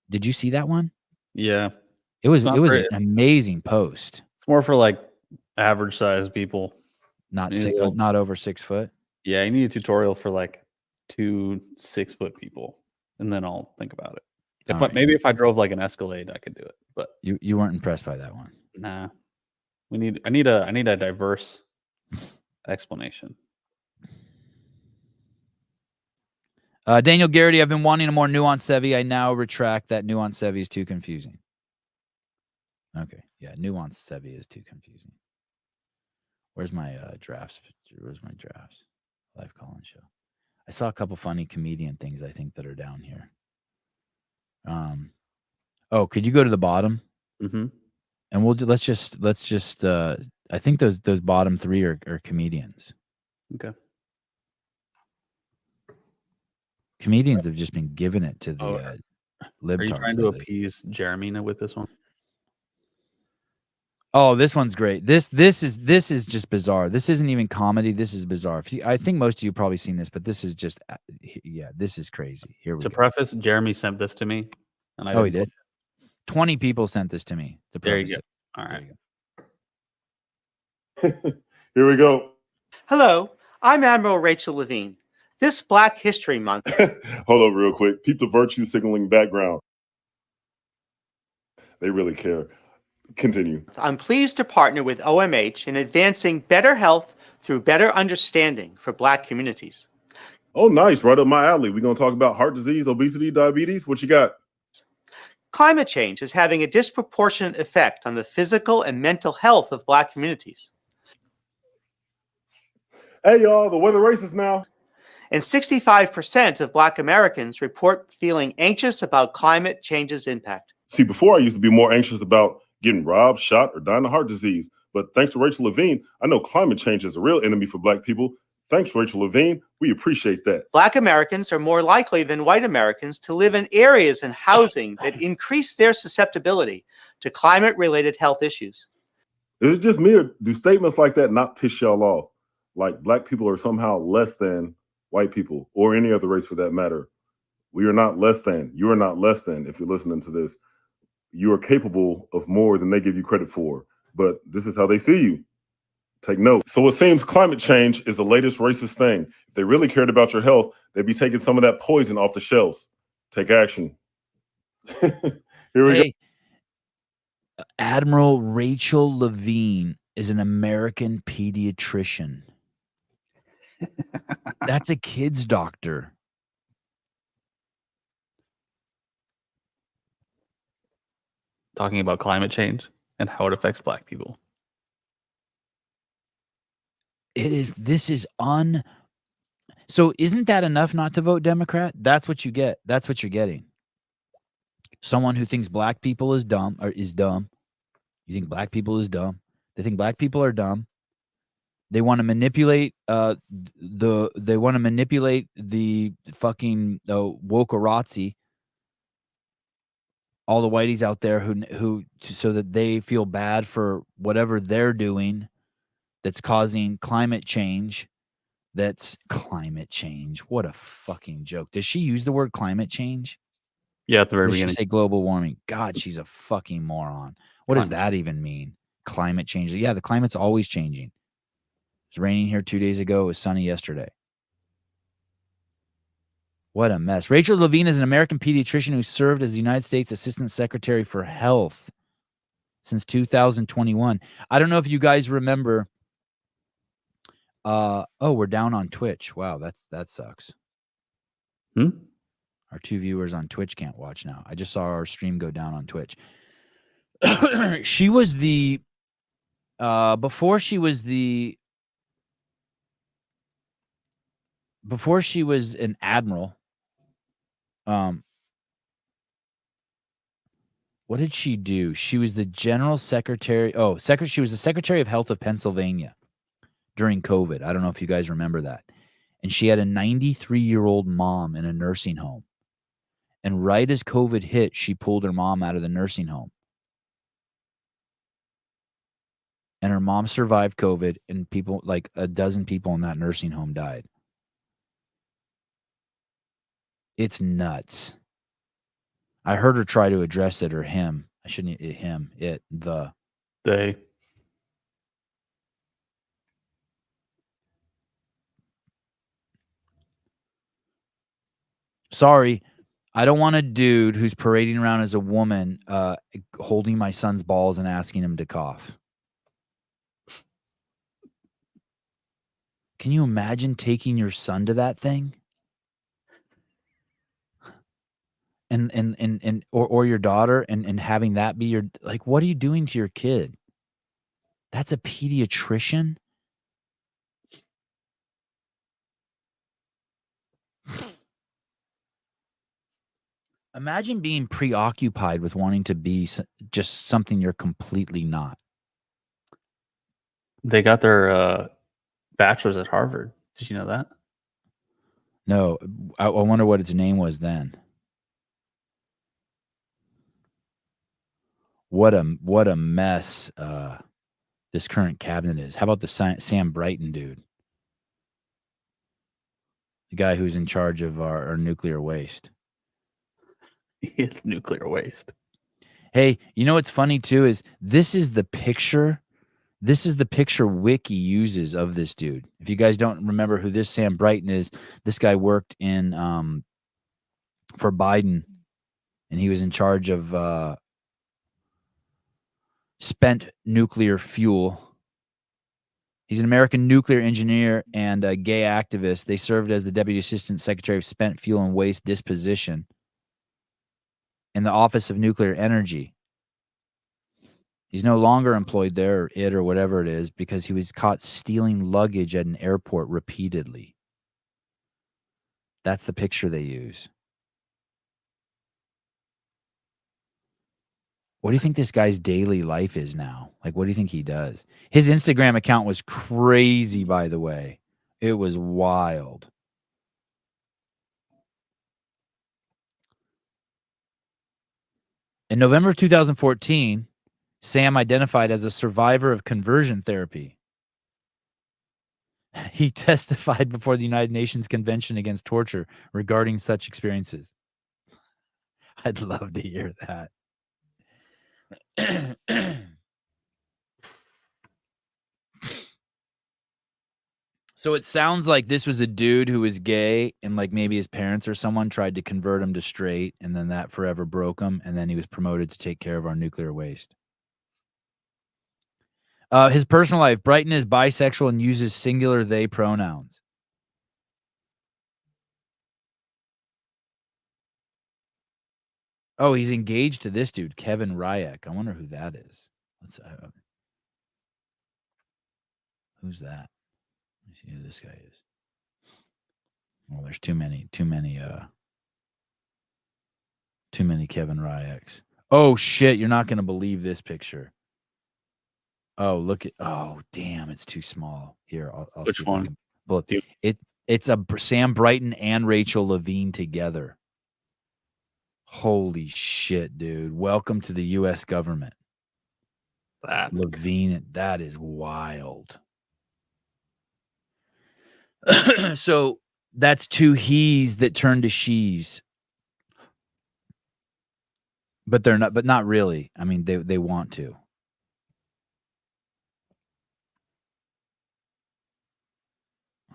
did you see that one? Yeah. It was Not an great. amazing post. It's more for like average sized people. Not Yeah. not over 6 foot. Yeah, you need a tutorial for like 2 6-foot people, and then I'll think about it. Maybe if I drove like an Escalade, I could do it. But you weren't impressed by that one. nah, I need a diverse explanation. Daniel Garrity, I've been wanting a more nuanced Sevy. I now retract that nuanced Sevy is too confusing. Okay, yeah, nuanced Sevy is too confusing. Where's my drafts? Where's my drafts? Live call-in show. I saw a couple funny comedian things I think that are down here. Oh, could you go to the bottom? Mm-hmm. And we'll do. Let's just. I think those bottom 3 are comedians. Okay. Comedians have just been giving it to the libtards. Are you trying to appease Jeremy with this one? Oh, this one's great. This is just bizarre. This isn't even comedy. This is bizarre. I think most of you have probably seen this, but this is just, this is crazy. Here we go. To preface, Jeremy sent this to me, and he did. 20 people sent this to me. There you go. All right. Here we go. Hello, I'm Admiral Rachel Levine. This Black History Month. Hold on real quick. Peep the virtue signaling background. They really care. Continue. I'm pleased to partner with OMH in advancing better health through better understanding for Black communities. Oh, nice. Right up my alley. We're going to talk about heart disease, obesity, diabetes. What you got? Climate change is having a disproportionate effect on the physical and mental health of Black communities. Hey, y'all, the weather racist now. And 65% of Black Americans report feeling anxious about climate change's impact. See, before I used to be more anxious about getting robbed, shot, or dying of heart disease. But thanks to Rachel Levine, I know climate change is a real enemy for Black people. Thanks, Rachel Levine. We appreciate that. Black Americans are more likely than white Americans to live in areas and housing that increase their susceptibility to climate-related health issues. Is it just me, or do statements like that not piss y'all off? Like Black people are somehow less than white people, or any other race for that matter. We are not less than. You are not less than. If you're listening to this, you are capable of more than they give you credit for. But this is how they see you. Take note. So it seems climate change is the latest racist thing. If they really cared about your health, they'd be taking some of that poison off the shelves. Take action. Here we go. Admiral Rachel Levine is an American pediatrician. That's a kid's doctor. Talking about climate change and how it affects Black people. So isn't that enough not to vote Democrat? That's what you get. That's what you're getting. Someone who thinks Black people is dumb or is dumb. You think Black people is dumb. They think Black people are dumb. They want to manipulate the fucking wokerazzi. All the whiteys out there who so that they feel bad for whatever they're doing that's causing climate change. That's climate change. What a fucking joke. Does she use the word climate change? Yeah, at the very Does she beginning. say global warming? God, she's a fucking moron. What does that even mean? Climate change. Yeah, the climate's always changing. was raining here 2 days ago. It was sunny yesterday. What a mess. Rachel Levine is an American pediatrician who served as the United States Assistant Secretary for Health since 2021. I don't know if you guys remember. We're down on Twitch. Wow, that sucks. Our 2 viewers on Twitch can't watch now. I just saw our stream go down on Twitch. She was the before she was an admiral. What did she do? She was the general secretary. She was the Secretary of Health of Pennsylvania during COVID. I don't know if you guys remember that. And she had a 93-year-old mom in a nursing home. And right as COVID hit, she pulled her mom out of the nursing home. And her mom survived COVID, and people, like a dozen people in that nursing home died. It's nuts. I heard her try to address it, or him. I shouldn't, They. Sorry, I don't want a dude who's parading around as a woman holding my son's balls and asking him to cough. Can you imagine taking your son to that thing? Or your daughter and having that be your, like, what are you doing to your kid? That's a pediatrician? Imagine being preoccupied with wanting to be just something you're completely not. They got their bachelor's at Harvard. Did you know that? No, I wonder what its name was then. What a mess this current cabinet is. How about the Sam Brighton dude? The guy who's in charge of our nuclear waste. It's nuclear waste. Hey, you know what's funny too is this is the picture Wiki uses of this dude. If you guys don't remember who this Sam Brighton is, this guy worked in for Biden, and he was in charge of spent nuclear fuel. He's an American nuclear engineer and a gay activist. They served as the Deputy Assistant Secretary of Spent Fuel and Waste Disposition in the Office of Nuclear Energy. He's no longer employed there, or whatever it is, because he was caught stealing luggage at an airport repeatedly. That's the picture they use. What do you think this guy's daily life is now? Like, what do you think he does? His Instagram account was crazy, by the way. It was wild. In November of 2014, Sam identified as a survivor of conversion therapy. He testified before the United Nations Convention Against Torture regarding such experiences. I'd love to hear that. So it sounds like this was a dude who was gay, and like maybe his parents or someone tried to convert him to straight, and then that forever broke him, and then he was promoted to take care of our nuclear waste. His personal life: Brighton is bisexual and uses singular they pronouns. Oh, he's engaged to this dude, Kevin Ryak. I wonder who that is. Who's that? Let's see who this guy is. Well, there's too many Kevin Ryaks. Oh shit, you're not gonna believe this picture. Oh, look at, oh damn, it's too small. Here, I'll Which one? It's a Sam Brighton and Rachel Levine together. Holy shit, dude. Welcome to the US government. Levine, that is wild. So that's two he's that turn to she's. But they're not, but not really. I mean, they want to.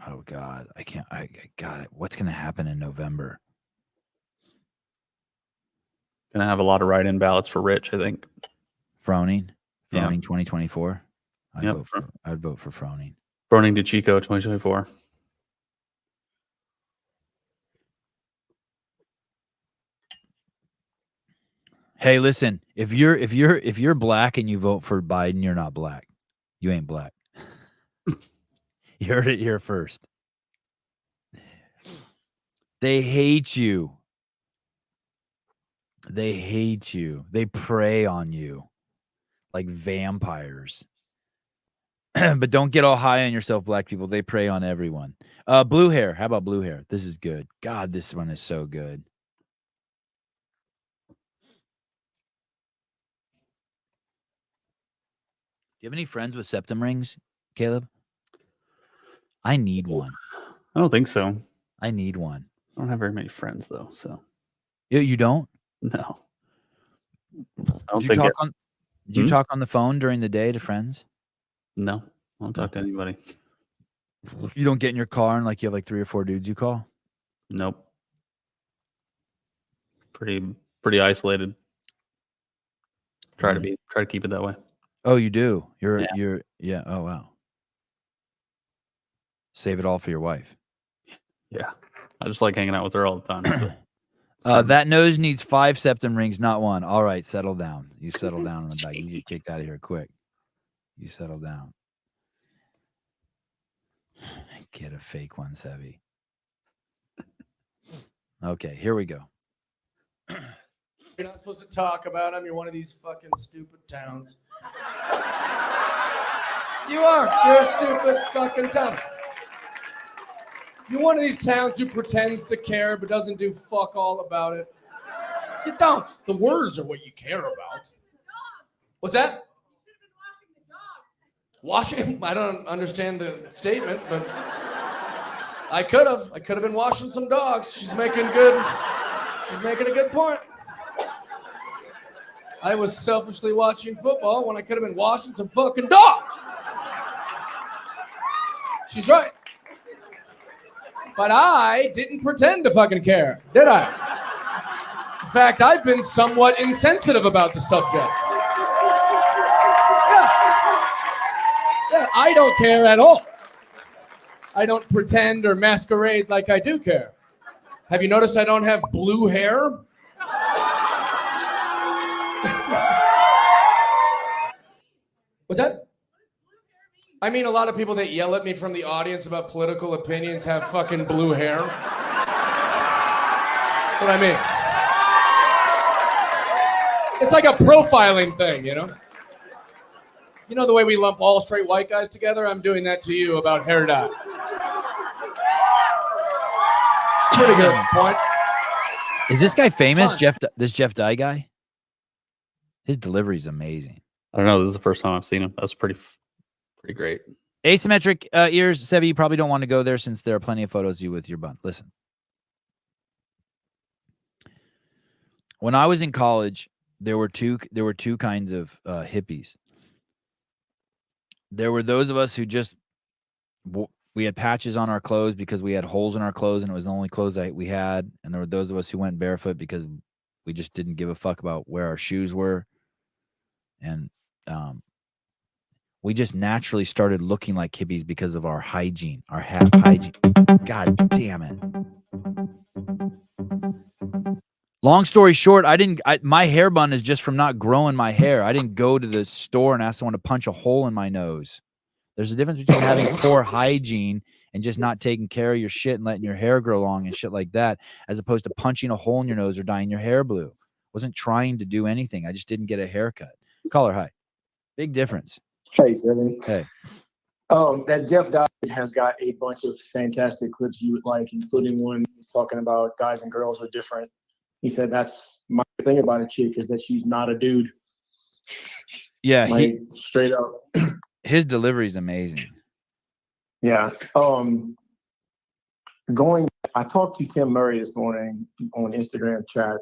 Oh God, I can't. I got it. What's going to happen in November? Gonna have a lot of write-in ballots for Rich, I think. Froning, Yeah. 2024. Yep. I'd vote for Froning. Froning to Chico 2024. Hey, listen, if you're black and you vote for Biden, you're not black. You ain't black. You heard it here first. They hate you. They hate you. They prey on you like vampires. But don't get all high on yourself, black people. They prey on everyone. Blue hair. How about blue hair? This is good. God, this one is so good. Do you have any friends with septum rings, Caleb? I need one. I don't think so. I need one. I don't have very many friends though, so You don't? no. I don't Did you think talk it, on? Did you talk on the phone during the day to friends? no. I don't talk to anybody. You don't get in your car and like you have like 3 or 4 dudes you call? Nope. Pretty isolated. Try to keep it that way. Oh, you do. Yeah. Oh wow. Save it all for your wife. Yeah. I just like hanging out with her all the time. So. That nose needs 5 septum rings, not 1. All right, settle down. You settle down on the back. You get kicked out of here quick. You settle down. Get a fake one, Sevy. Okay, here we go. You're not supposed to talk about them. You're one of these fucking stupid towns. You are. You're a stupid fucking town. You're one of these towns who pretends to care but doesn't do fuck all about it. You don't. The words are what you care about. What's that? Washing? I don't understand the statement, but I could have. I could have been washing some dogs. She's making a good point. I was selfishly watching football when I could have been washing some fucking dogs. She's right. But I didn't pretend to fucking care, did I? In fact, I've been somewhat insensitive about the subject. Yeah, I don't care at all. I don't pretend or masquerade like I do care. Have you noticed I don't have blue hair? What's that? I mean, a lot of people that yell at me from the audience about political opinions have fucking blue hair. That's what I mean. It's like a profiling thing, you know? You know the way we lump all straight white guys together? I'm doing that to you about hair dye. Pretty good point. Is this guy famous? This Jeff Dye guy? His delivery is amazing. I don't know. This is the first time I've seen him. That's pretty great. Asymmetric ears, Sebi, you probably don't want to go there since there are plenty of photos of you with your bun. Listen. When I was in college, there were two kinds of hippies. There were those of us who just we had patches on our clothes because we had holes in our clothes and it was the only clothes we had. And there were those of us who went barefoot because we just didn't give a fuck about where our shoes were. And we just naturally started looking like hippies because of our hygiene, our hygiene. God damn it. Long story short, my hair bun is just from not growing my hair. I didn't go to the store and ask someone to punch a hole in my nose. There's a difference between having poor hygiene and just not taking care of your shit and letting your hair grow long and shit like that, as opposed to punching a hole in your nose or dyeing your hair blue. Wasn't trying to do anything. I just didn't get a haircut. Caller, hi. Big difference. Hey, Sevan. Hey. That Jeff Dye has got a bunch of fantastic clips you would like, including one he's talking about guys and girls are different. He said that's my thing about a chick is that she's not a dude. Yeah, like, straight up. His delivery is amazing. Yeah. I talked to Tim Murray this morning on Instagram chat,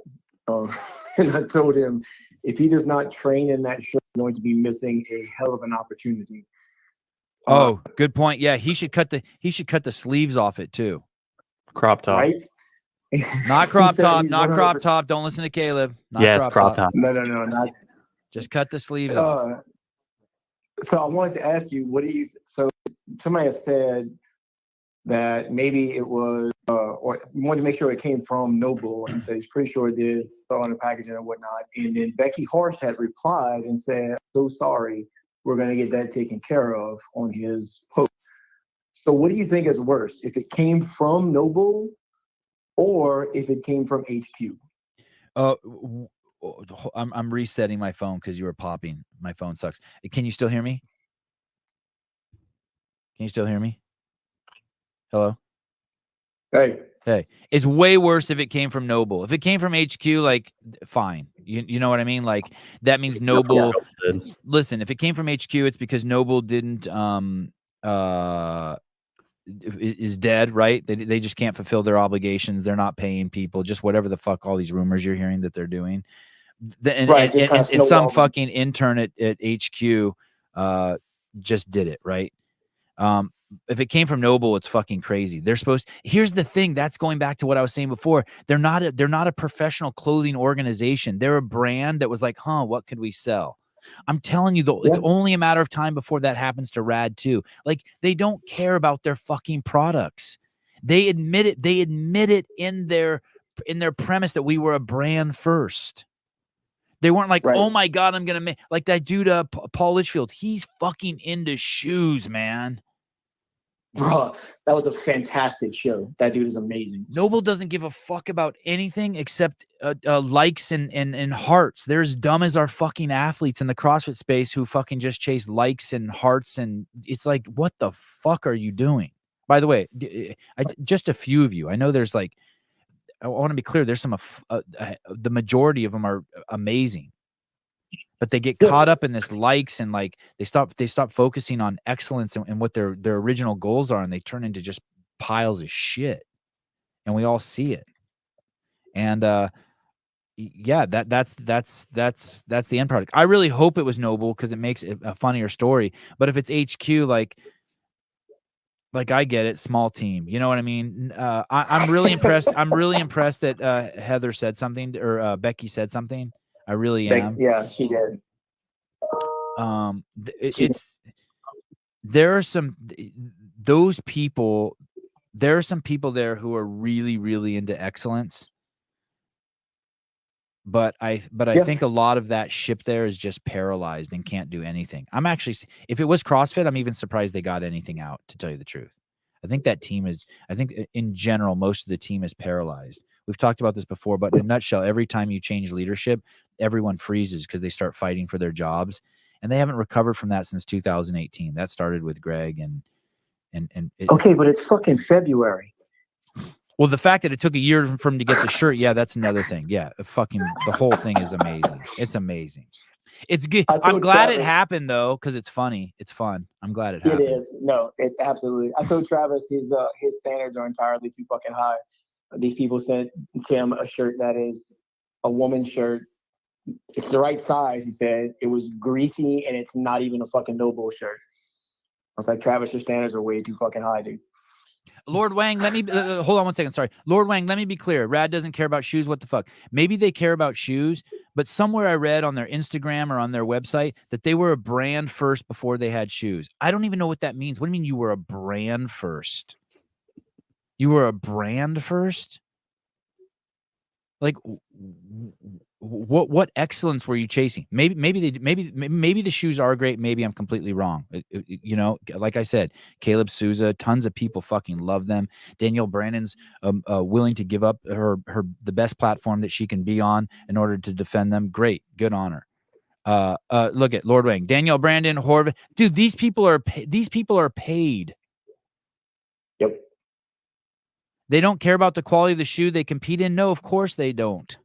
and I told him if he does not train in that show, he's going to be missing a hell of an opportunity. Oh, good point. Yeah, he should cut the sleeves off it too. Crop top. Right? Not He crop said top, he's not crop 100%. top. Don't listen to Caleb. Not Yes, crop top. No, not. Just cut the sleeves off. So I wanted to ask you, what do you? So somebody has said that maybe it was, or you wanted to make sure it came from Noble, and said he's pretty sure it did, on the packaging and whatnot. And then Becky Horst had replied and said, "So sorry, we're going to get that taken care of," on his post. So what do you think is worse, if it came from Noble, or if it came from HQ? I'm resetting my phone because you were popping. My phone sucks. Can you still hear me? Can you still hear me? Hello? Hey. It's way worse if it came from Noble. If it came from HQ, like, fine. You know what I mean? Like, that means Noble. Listen, if it came from HQ, it's because Noble didn't is dead, right? They just can't fulfill their obligations. They're not paying people, just whatever the fuck all these rumors you're hearing that they're doing. And some fucking intern at HQ just did it, right? If it came from Noble, it's fucking crazy. They're supposed. Here's the thing. That's going back to what I was saying before. They're not a professional clothing organization. They're a brand that was like, what could we sell? I'm telling you, though, it's only a matter of time before that happens to Rad too. Like, they don't care about their fucking products. They admit it. They admit it in their premise that we were a brand first. They weren't like, oh my God, I'm gonna make like that dude, Paul Litchfield. He's fucking into shoes, man. Bro, that was a fantastic show. That dude is amazing. Noble doesn't give a fuck about anything except likes and hearts. They're as dumb as our fucking athletes in the CrossFit space who fucking just chase likes and hearts. And it's like, what the fuck are you doing? By the way, just a few of you. I know there's like, I want to be clear. There's some, the majority of them are amazing. But they get caught up in this likes and like they stop focusing on excellence and what their original goals are, and they turn into just piles of shit. And we all see it. And yeah, that's the end product. I really hope it was Noble because it makes it a funnier story. But if it's HQ, like I get it, small team. You know what I mean? I'm really impressed. I'm really impressed that Heather said something or Becky said something. I really am. Yeah, she did. There are some people there who are really, really into excellence. But I think a lot of that ship there is just paralyzed and can't do anything. I'm actually, if it was CrossFit, I'm even surprised they got anything out, to tell you the truth. I think that team is, in general, most of the team is paralyzed. We've talked about this before, but in a nutshell, every time you change leadership, everyone freezes because they start fighting for their jobs. And they haven't recovered from that since 2018. That started with Greg okay, but it's fucking February. Well, the fact that it took a year for him to get the shirt, yeah, that's another thing. Yeah, the whole thing is amazing. It's amazing. It's good. I'm glad it happened though, because it's funny. It's fun. I'm glad it happened. It is. No, it absolutely. I told Travis his standards are entirely too fucking high. These people sent him a shirt that is a woman's shirt. It's the right size, he said. It was greasy and it's not even a fucking Noble shirt. I was like, Travis, your standards are way too fucking high, dude. Lord Wang, let me hold on one second. Sorry. Lord Wang, let me be clear. Rad doesn't care about shoes. What the fuck? Maybe they care about shoes, but somewhere I read on their Instagram or on their website that they were a brand first before they had shoes. I don't even know what that means. What do you mean you were a brand first? You were a brand first? Like, what excellence were you chasing? Maybe the shoes are great. Maybe I'm completely wrong. You know, like I said, Caleb Souza, tons of people fucking love them. Danielle Brandon's willing to give up the best platform that she can be on in order to defend them. Great, good on her. Look at Lord Wang, Danielle Brandon, Horvath. Dude, these people are paid. Yep. They don't care about the quality of the shoe they compete in. No, of course they don't.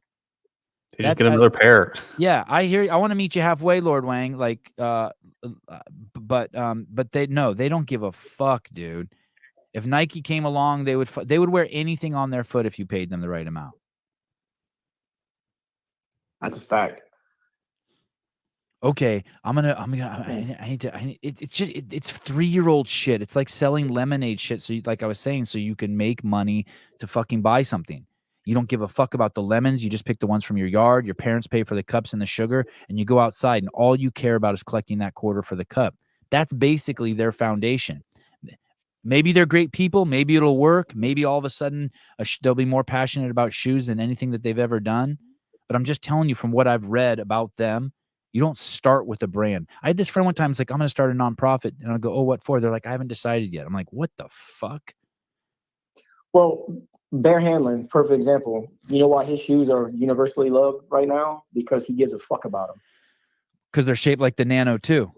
They just get another pair. Yeah, I hear you. I want to meet you halfway, Lord Wang. Like, but they don't give a fuck, dude. If Nike came along, they would wear anything on their foot if you paid them the right amount. That's a fact. okay, I need to, it's just, it's 3-year-old shit. It's like selling lemonade shit. So like I was saying, so you can make money to fucking buy something. You don't give a fuck about the lemons. You just pick the ones from your yard. Your parents pay for the cups and the sugar, and you go outside and all you care about is collecting that quarter for the cup. That's basically their foundation. Maybe they're great people. Maybe it'll work. Maybe all of a sudden they'll be more passionate about shoes than anything that they've ever done. But I'm just telling you from what I've read about them, you don't start with a brand. I had this friend one time. It's like, I'm going to start a nonprofit. And I'll go, oh, what for? They're like, I haven't decided yet. I'm like, what the fuck? Well, Bear Hanlon, perfect example. You know why his shoes are universally loved right now? Because he gives a fuck about them. Because they're shaped like the Nano too.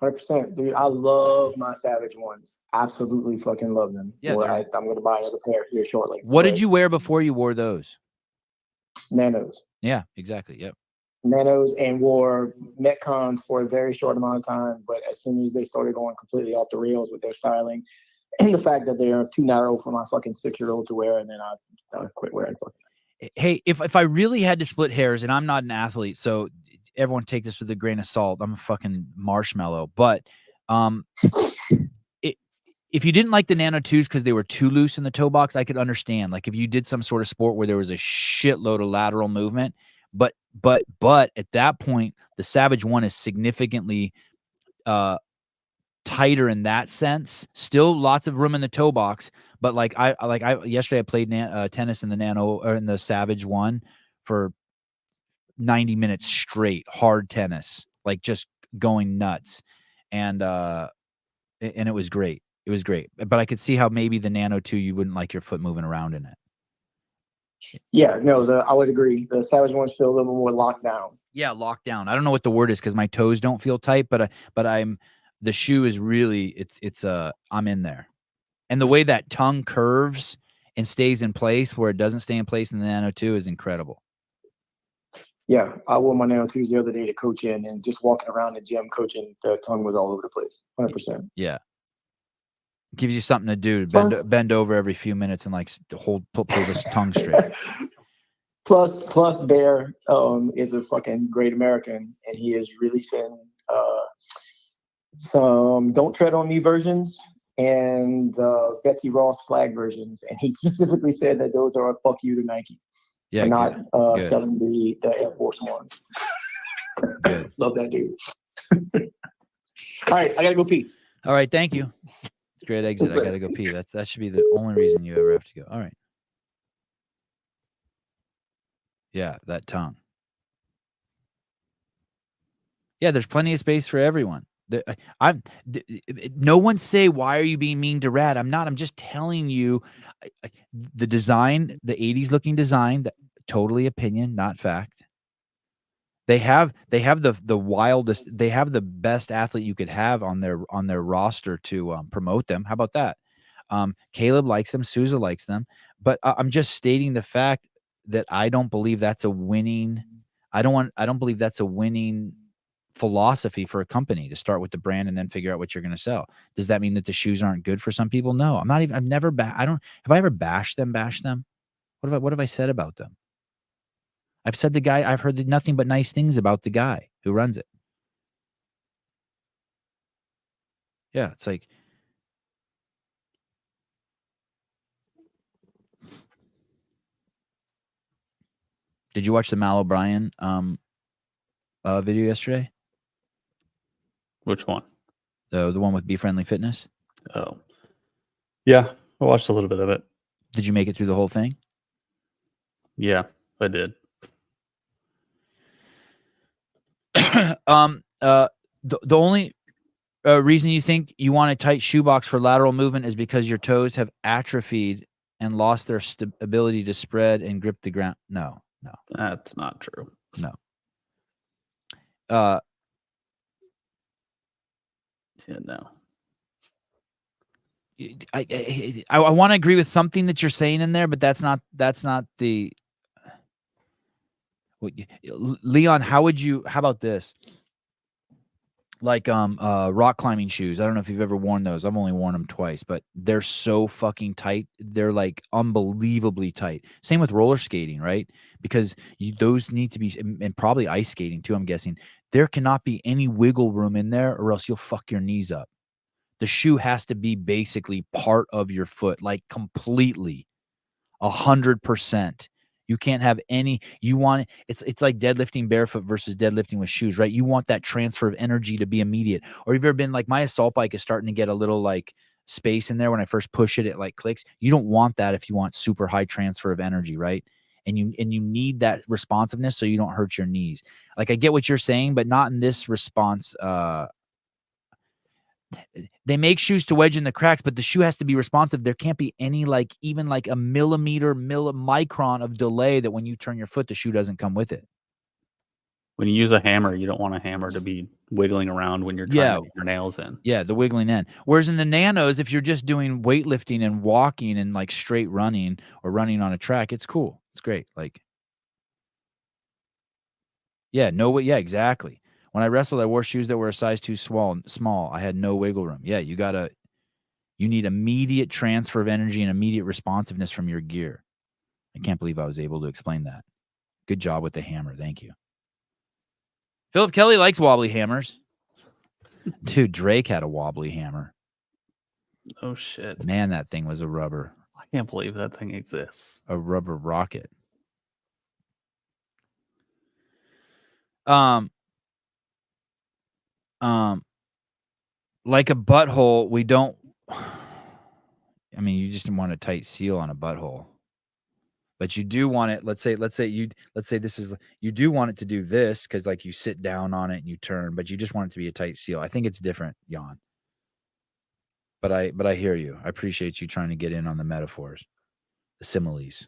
100%. Dude, I love my Savage ones. Absolutely fucking love them. Yeah, Well, I'm going to buy another pair here shortly. What did you wear before you wore those? Nanos. Yeah, exactly. Yep. Nanos, and wore Metcons for a very short amount of time. But as soon as they started going completely off the rails with their styling and the fact that they are too narrow for my fucking 6-year-old to wear, and then I quit wearing fucking. Hey, if I really had to split hairs, and I'm not an athlete, so everyone take this with a grain of salt. I'm a fucking marshmallow. But if you didn't like the Nano 2s because they were too loose in the toe box, I could understand. Like if you did some sort of sport where there was a shitload of lateral movement, but at that point, the Savage 1 is significantly tighter in that sense. Still lots of room in the toe box, but yesterday I played tennis in the Nano or in the Savage 1 for 90 minutes straight, hard tennis, like just going nuts, and it was great. It was great, but I could see how maybe the Nano 2 you wouldn't like your foot moving around in it. Yeah, no, I would agree. The Savage ones feel a little more locked down. Yeah, locked down. I don't know what the word is because my toes don't feel tight, but the shoe is really I'm in there, and the way that tongue curves and stays in place where it doesn't stay in place in the Nano 2 is incredible. Yeah, I wore my Nano 2s the other day to coach in, and just walking around the gym coaching, the tongue was all over the place. 100%. Yeah. Gives you something to do. Bend over every few minutes and like pull this tongue straight. Plus Bear is a fucking great American, and he is releasing some "Don't Tread on Me" versions and Betsy Ross flag versions, and he specifically said that those are a fuck you to Nike. Yeah, not selling the Air Force Ones. Good. Love that dude. All right, I gotta go pee. All right, thank you. Great exit. I gotta go pee. That should be the only reason you ever have to go. All right. Yeah, that tongue. Yeah, there's plenty of space for everyone. No one say, why are you being mean to Rad? I'm not. I'm just telling you the design, the 80s looking design, totally opinion, not fact. They have the wildest, they have the best athlete you could have on their roster to promote them. How about that? Caleb likes them, Souza likes them, but I'm just stating the fact that I don't believe that's a winning. I don't believe that's a winning philosophy for a company to start with the brand and then figure out what you're going to sell. Does that mean that the shoes aren't good for some people? No, I've never have I ever bashed them? What have I said about them? I've said I've heard nothing but nice things about the guy who runs it. Yeah, it's like, did you watch the Mal O'Brien video yesterday? Which one? The one with Be Friendly Fitness? Oh. Yeah, I watched a little bit of it. Did you make it through the whole thing? Yeah, I did. The only reason you think you want a tight shoebox for lateral movement is because your toes have atrophied and lost their ability to spread and grip the ground. No. That's not true. No. Yeah, no. I want to agree with something that you're saying in there, but that's not the. Leon, how about this? like rock climbing shoes. I don't know if you've ever worn those. I've only worn them twice, but they're so fucking tight. They're like unbelievably tight. Same with roller skating, right? Because those need to be, and probably ice skating too, I'm guessing. There cannot be any wiggle room in there or else you'll fuck your knees up. The shoe has to be basically part of your foot, like completely, 100%. You can't have any, you want it's like deadlifting barefoot versus deadlifting with shoes, right? You want that transfer of energy to be immediate. Or you've ever been like, my assault bike is starting to get a little like space in there. When I first push it, it like clicks. You don't want that if you want super high transfer of energy, right? And you need that responsiveness so you don't hurt your knees. Like I get what you're saying, but not in this response. They make shoes to wedge in the cracks, but the shoe has to be responsive. There can't be any like even like a millimicron of delay that when you turn your foot, the shoe doesn't come with it. When you use a hammer, you don't want a hammer to be wiggling around when you're trying to get your nails in. Yeah, the wiggling end. Whereas in the nanos, if you're just doing weightlifting and walking and like straight running or running on a track, it's cool. It's great. Like, yeah, exactly. When I wrestled, I wore shoes that were a size too small. I had no wiggle room. Yeah, you need immediate transfer of energy and immediate responsiveness from your gear. I can't believe I was able to explain that. Good job with the hammer. Thank you. Philip Kelly likes wobbly hammers. Dude, Drake had a wobbly hammer. Oh, shit. Man, that thing was a rubber. I can't believe that thing exists. A rubber rocket. Like a butthole, we don't. I mean, you just want a tight seal on a butthole, but you do want it. Let's say you do want it to do this because like you sit down on it and you turn, but you just want it to be a tight seal. I think it's different, Jan. But I hear you. I appreciate you trying to get in on the metaphors, the similes.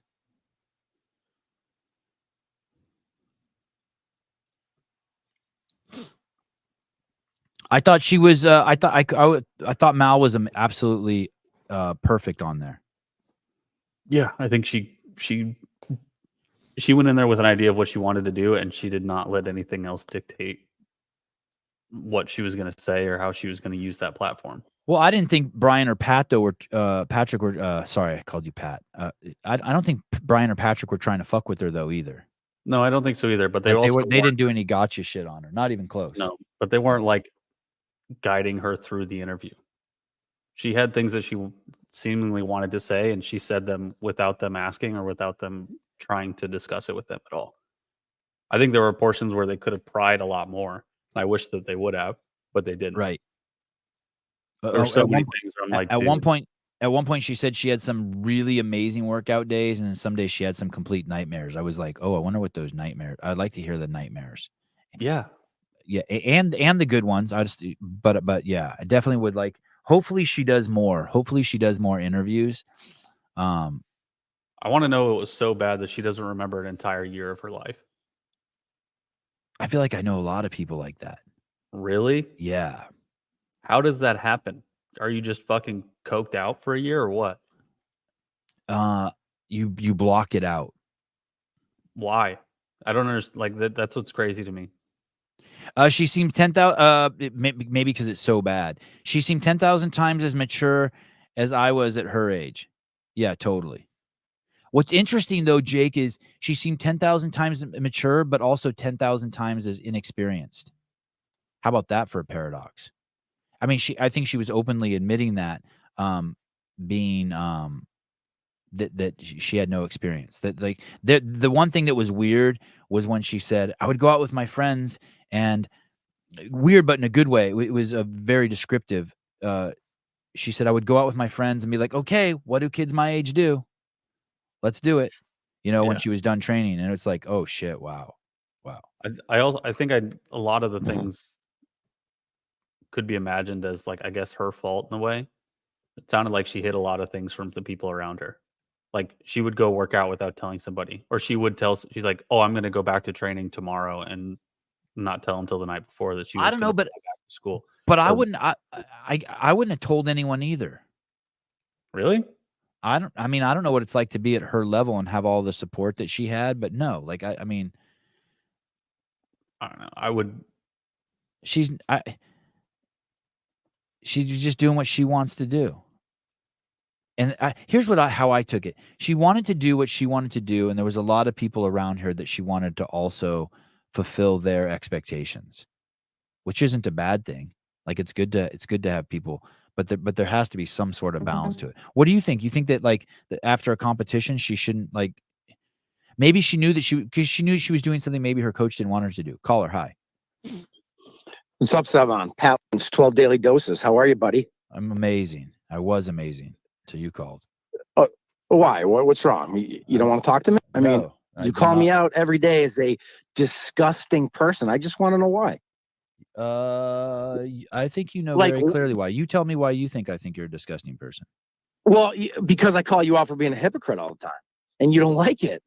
I thought she was. I thought Mal was absolutely perfect on there. Yeah, I think she went in there with an idea of what she wanted to do, and she did not let anything else dictate what she was going to say or how she was going to use that platform. Well, I didn't think Brian or Pat though Patrick were. Sorry, I called you Pat. I don't think Brian or Patrick were trying to fuck with her though either. No, I don't think so either. But they didn't do any gotcha shit on her. Not even close. No, but they weren't like guiding her through the interview. She had things that she seemingly wanted to say, and she said them without them asking or without them trying to discuss it with them at all. I think there were portions where they could have pried a lot more. I wish that they would have, but they didn't. Right. There's so many things where I'm like, at one point she said she had some really amazing workout days, and then some days she had some complete nightmares. I was like, oh, I wonder what those nightmares. I'd like to hear the nightmares. Yeah. Yeah, and the good ones. But yeah, I definitely would like. Hopefully she does more. Hopefully she does more interviews. I want to know it was so bad that she doesn't remember an entire year of her life. I feel like I know a lot of people like that. Really? Yeah. How does that happen? Are you just fucking coked out for a year or what? You block it out. Why? I don't understand. Like that's what's crazy to me. She seemed 10,000. Maybe because it's so bad. She seemed 10,000 times as mature as I was at her age. Yeah, totally. What's interesting though, Jake, is she seemed 10,000 times mature, but also 10,000 times as inexperienced. How about that for a paradox? I mean, I think she was openly admitting that, being that she had no experience. That like the one thing that was weird was when she said, I would go out with my friends, and weird, but in a good way. It was a very descriptive. She said, I would go out with my friends and be like, okay, what do kids my age do? Let's do it. When she was done training, and it's like, oh shit, wow. I think a lot of the things could be imagined as like, I guess, her fault in a way. It sounded like she hid a lot of things from the people around her. Like she would go work out without telling somebody, or she's like, oh, I'm going to go back to training tomorrow, and not tell until the night before that she was. I don't know, but go back to school. But I wouldn't have told anyone either. Really? I don't know what it's like to be at her level and have all the support that she had, but no, like I mean, I don't know. I would. she's just doing what she wants to do. And here's how I took it. She wanted to do what she wanted to do, and there was a lot of people around her that she wanted to also fulfill their expectations, which isn't a bad thing. Like it's good to have people, but there has to be some sort of balance to it. What do you think? You think that like after a competition, she shouldn't like? Maybe she knew that because she knew she was doing something maybe her coach didn't want her to do. Call her. Hi. What's up, Sevan? Pat, 12 daily doses. How are you, buddy? I'm amazing. I was amazing till you called. Why? What's wrong? You don't want to talk to me? I mean, No, I you do call me not. out every day as a disgusting person. I just want to know why. I think you know Like, very clearly why. You tell me why you think I think you're a disgusting person. Well, because I call you out for being a hypocrite all the time, and you don't like it.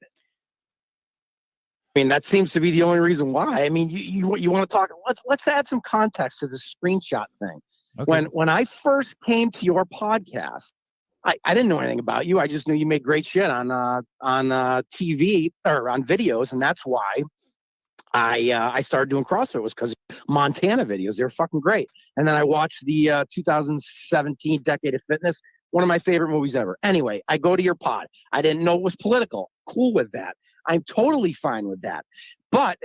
I mean, that seems to be the only reason why. I mean, you want to talk? Let's add some context to the screenshot thing. Okay. When I first came to your podcast, I didn't know anything about you. I just knew you made great shit on TV or on videos, and that's why I started doing crossovers, because Montana videos, they're fucking great. And then I watched the 2017 Decade of Fitness, one of my favorite movies ever. Anyway, I go to your pod. I didn't know it was political. Cool with that. I'm totally fine with that. But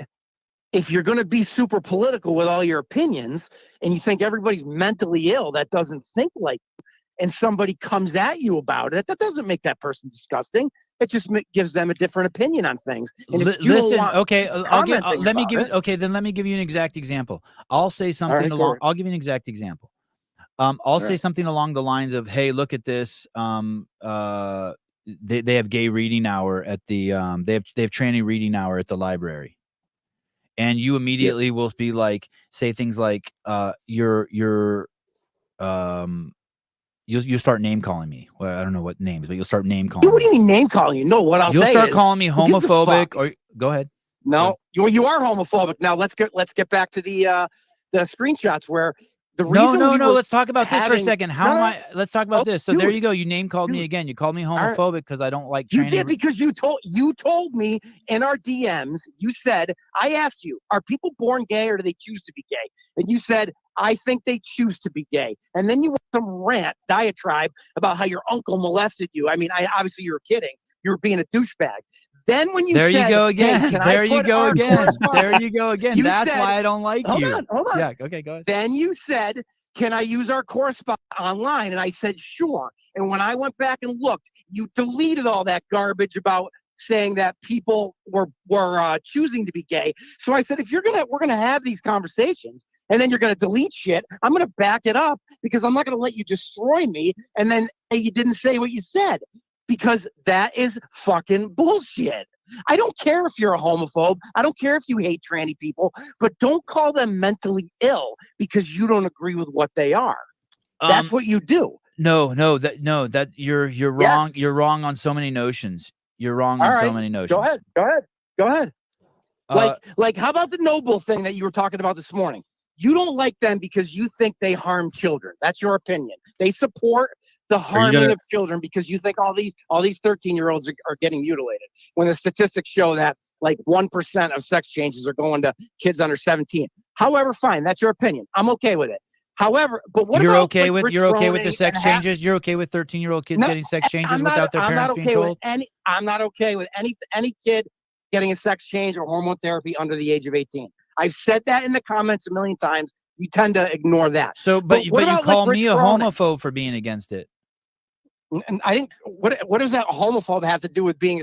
if you're going to be super political with all your opinions and you think everybody's mentally ill that doesn't think like you, and somebody comes at you about it, that doesn't make that person disgusting. It just gives them a different opinion on things. And if you Listen, don't want okay, let me give it. okay, then let me give you an exact example. I'll say something right, go along. ahead. I'll give you an exact example. I'll say right. something along the lines of, "Hey, look at this. They have gay reading hour at the they have tranny reading hour at the library," and you immediately will be like, say things like, you'll start name calling me. Well, I don't know what names, but you'll start name calling. What do me. you mean name calling you? No, what I'll You'll say start is, calling me who gives a homophobic. fuck? Or go ahead. No, you are homophobic. Now let's get back to the screenshots where the No, reason no, we no. were Let's talk about this for a having- second. No, How am no, I? Let's talk about Oh, this. So there dude, you go. You name called me dude. again. You called me right. homophobic because I don't like You tranny. did, because you told me in our DMs, you said, I asked you, are people born gay or do they choose to be gay? And you said, I think they choose to be gay. And then you went some rant, diatribe about how your uncle molested you. I mean, obviously you were kidding. You were being a douchebag. Then when you There said, you go hey, again. can There I you put go our again. correspondence- There you go again. You That's said- why I don't like hold you. on. Yeah. Okay. Go ahead. Then you said, can I use our correspondence online? And I said, sure. And when I went back and looked, you deleted all that garbage about saying that people were choosing to be gay. So I said, if we're gonna have these conversations and then you're gonna delete shit, I'm gonna back it up, because I'm not gonna let you destroy me and then you didn't say what you said, because that is fucking bullshit. I don't care if you're a homophobe. I don't care if you hate tranny people, but don't call them mentally ill because you don't agree with what they are. That's what you do. No, that you're wrong. Yes. You're wrong on so many notions. You're wrong All on so right. many notions. Go ahead. Like how about the Noble thing that you were talking about this morning? You don't like them because you think they harm children. That's your opinion. They support the harming of children because you think all these 13-year-olds are getting mutilated, when the statistics show that like 1% of sex changes are going to kids under 17. However, fine, that's your opinion. I'm okay with it. However, but what you're about okay with Rich you're okay with the Froning sex and changes? You're okay with 13-year-old kids No, getting sex changes I'm not- without their I'm parents not being okay told? I'm not okay with any kid getting a sex change or hormone therapy under the age of 18. I've said that in the comments a million times. You tend to ignore that. So, but you what about, call like, me Rich a Froning? homophobe for being against it. And I think what does that homophobe have to do with getting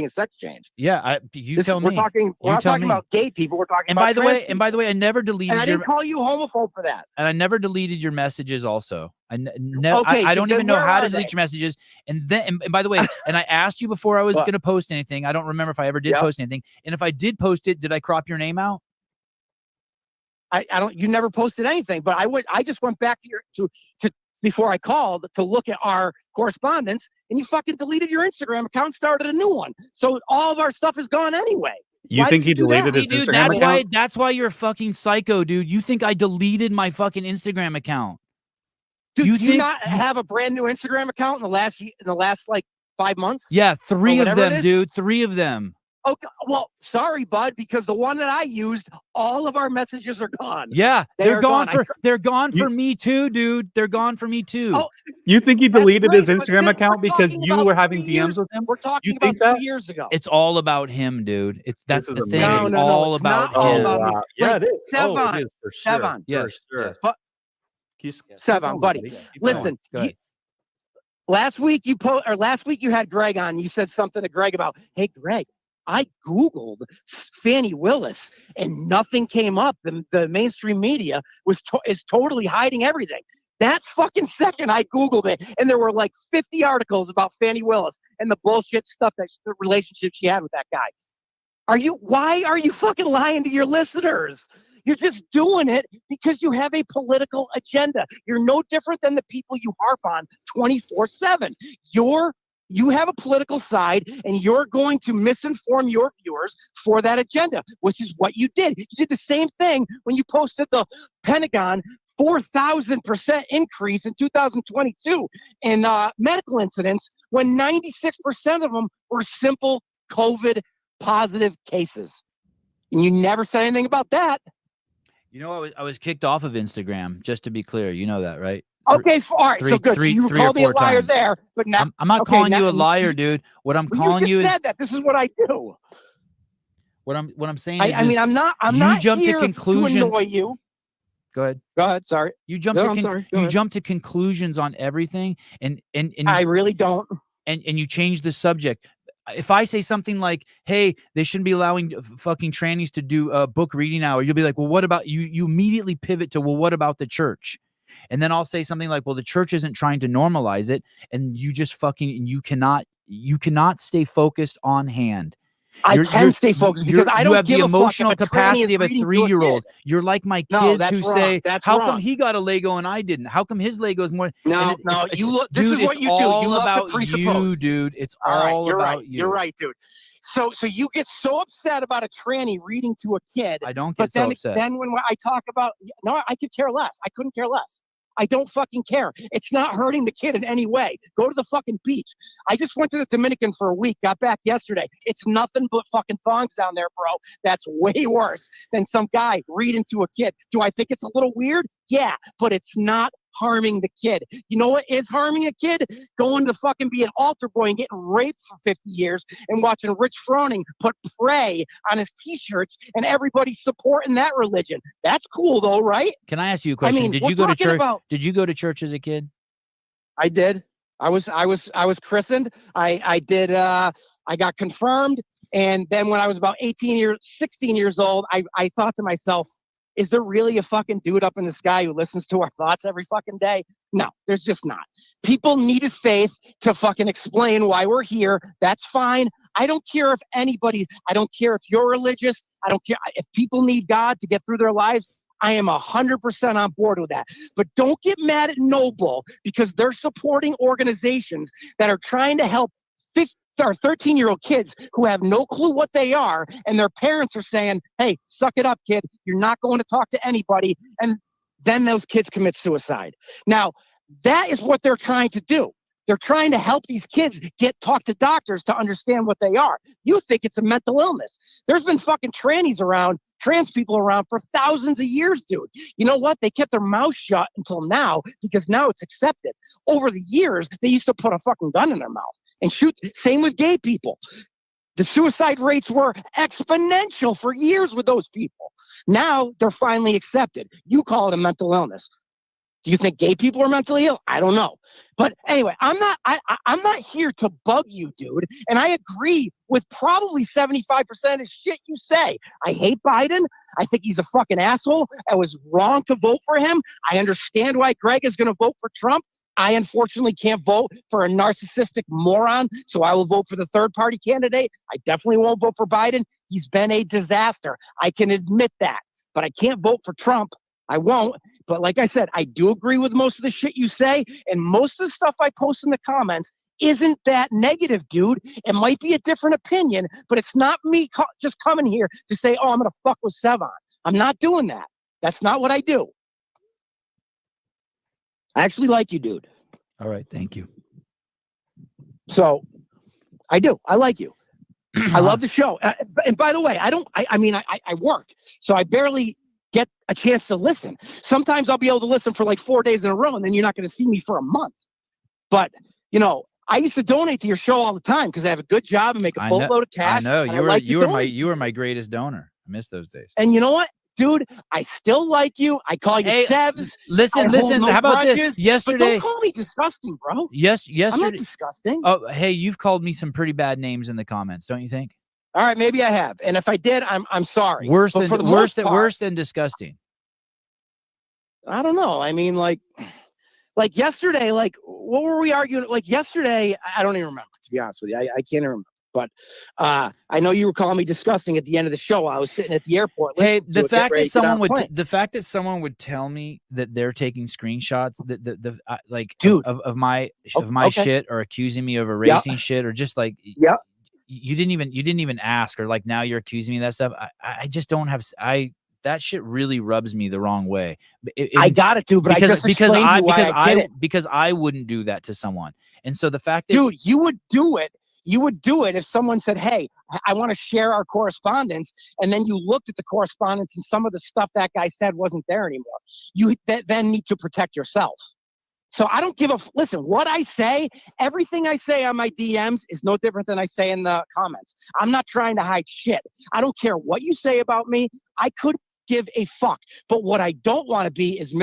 a sex change? Yeah, you tell me. We're not talking about gay people. We're talking And about by the trans way, people. and by the way, I never deleted And I your didn't call you homophobe for that. and I never deleted your messages. Also, I Okay, don't then even know where how to are delete they? your messages. And then, and by the way, and I asked you before I was What? going to post anything. I don't remember if I ever did Yep. post anything. And if I did post it, did I crop your name out? I don't. You never posted anything, but I just went back to before I called to look at our correspondence, and you fucking deleted your Instagram account, started a new one. So all of our stuff is gone anyway. You Why think did he you do that? deleted his See, dude, Instagram account? that's why you're a fucking psycho, dude. You think I deleted my fucking Instagram account? Dude, You do you think not have a brand new Instagram account in the last like 5 months? Yeah, 3 Or of whatever it them, is? dude. 3 of them. Okay, well, sorry, bud, because the one that I used, all of our messages are gone. Yeah, They they're are gone gone. they're gone for me too, dude. They're gone for me too. Oh, You think he That's deleted great, his but Instagram this- account we're because talking you about were having 3 DMs years- with him? We're talking You about think that? 3 years ago. It's all about him, dude. That's This the is thing. amazing. It's No, all it's about not all him. about me. Yeah, Like, it is. Oh, Sevan, it is for sure. Sevan. Yes, For sure. yes. But Keep Sevan, going, buddy, Keep going. listen, Go ahead. last week you had Greg on. You said something to Greg about, hey, Greg, I Googled Fannie Willis and nothing came up. The mainstream media is totally hiding everything. That fucking second I Googled it, and there were like 50 articles about Fannie Willis and the bullshit stuff, the relationship she had with that guy. Why are you fucking lying to your listeners? You're just doing it because you have a political agenda. You're no different than the people you harp on 24/7. You have a political side, and you're going to misinform your viewers for that agenda, which is what you did. You did the same thing when you posted the Pentagon 4,000% increase in 2022 in medical incidents, when 96% of them were simple COVID positive cases. And you never said anything about that. You know, I was kicked off of Instagram, just to be clear. You know that, right? Okay, all right, so good. You three called or me a four liar times. there, but now I'm not okay, calling now- you a liar, dude. What I'm calling you you just is said that. This is what I do. what I'm saying is I mean, I'm not jump to here conclusion. to annoy you. Go ahead. Go ahead. Sorry. You jump No, to I'm sorry. Go you ahead. jump to conclusions on everything, and I really don't. and you change the subject. If I say something like, "Hey, they shouldn't be allowing fucking trannies to do a book reading hour," you'll be like, "Well, what about you?" You immediately pivot to, "Well, what about the church?" And then I'll say something like, "Well, the church isn't trying to normalize it," and you just fucking you cannot stay focused on hand. I can stay focused because I don't you have give the a fuck emotional if a tranny capacity is of a reading to a 3-year-old. kid. You're like my No, kids that's who wrong. say, That's "How wrong. come he got a Lego and I didn't? How come his Lego is more?" No, this dude, is what it's you do. all You love about to presuppose. you, dude. It's All right, all you're about right. you. You're right, dude. So you get so upset about a tranny reading to a kid. I don't But get so upset. then when I talk about, no, I could care less. I couldn't care less. I don't fucking care. It's not hurting the kid in any way. Go to the fucking beach. I just went to the Dominican for a week, got back yesterday. It's nothing but fucking thongs down there, bro. That's way worse than some guy reading to a kid. Do I think it's a little weird? Yeah, but it's not harming the kid. You know what is harming a kid? Going to fucking be an altar boy and getting raped for 50 years and watching Rich Froning put "pray" on his t-shirts and everybody supporting that religion. That's cool though, right? Can I ask you a question? mean, Did we're you go to talking church? about- Did you go to church as a kid? I did. I was christened. I did. I got confirmed. And then when I was about 16 years old, I thought to myself, is there really a fucking dude up in the sky who listens to our thoughts every fucking day? No, there's just not. People needed faith to fucking explain why we're here. That's fine. I don't care if you're religious. I don't care if people need God to get through their lives. I am 100% on board with that. But don't get mad at Noble because they're supporting organizations that are trying to help 13-year-old kids who have no clue what they are, and their parents are saying, "Hey, suck it up, kid. You're not going to talk to anybody." And then those kids commit suicide. Now, that is what they're trying to do. They're trying to help these kids talk to doctors to understand what they are. You think it's a mental illness. There's been fucking trans people around for thousands of years, dude. You know what? They kept their mouth shut until now because now it's accepted. Over the years, they used to put a fucking gun in their mouth and shoot. Same with gay people. The suicide rates were exponential for years with those people. Now they're finally accepted. You call it a mental illness. Do you think gay people are mentally ill? I don't know. But anyway, I'm not here to bug you, dude. And I agree with probably 75% of the shit you say. I hate Biden. I think he's a fucking asshole. I was wrong to vote for him. I understand why Greg is going to vote for Trump. I unfortunately can't vote for a narcissistic moron, so I will vote for the third party candidate. I definitely won't vote for Biden. He's been a disaster. I can admit that. But I can't vote for Trump. I won't. But like I said, I do agree with most of the shit you say. And most of the stuff I post in the comments isn't that negative, dude. It might be a different opinion, but it's not me just coming here to say, "Oh, I'm going to fuck with Sevan." I'm not doing that. That's not what I do. I actually like you, dude. All right. Thank you. So I do. I like you. I love the show. And by the way, I mean, I work, so I barely get a chance to listen. Sometimes I'll be able to listen for like 4 days in a row, and then you're not going to see me for a month. But, you know, I used to donate to your show all the time because I have a good job and make a boatload of cash. I know. You were my greatest donor. I miss those days. And you know what? Dude, I still like you. I call you Sevs. Listen. How about this? Yesterday, but don't call me disgusting, bro. Yesterday, I'm not disgusting. Oh, hey, you've called me some pretty bad names in the comments, don't you think? All right, maybe I have, and if I did, I'm sorry. Worse than disgusting. I don't know. I mean, like yesterday, like what were we arguing? Like yesterday, I don't even remember. To be honest with you, I can't remember. But I know you were calling me disgusting at the end of the show. I was sitting at the airport. Hey, the fact that someone would tell me that they're taking screenshots dude of my shit, or accusing me of erasing shit, or just like you didn't even ask, or like now you're accusing me of that stuff. I just don't have that shit really rubs me the wrong way. I got it, dude, but because I wouldn't do that to someone, and so the fact that dude, you would do it. You would do it if someone said, hey, I want to share our correspondence. And then you looked at the correspondence and some of the stuff that guy said wasn't there anymore. You then need to protect yourself. So I don't give a listen, what I say, everything I say on my DMs is no different than I say in the comments. I'm not trying to hide shit. I don't care what you say about me. I could give a fuck. But what I don't want to be is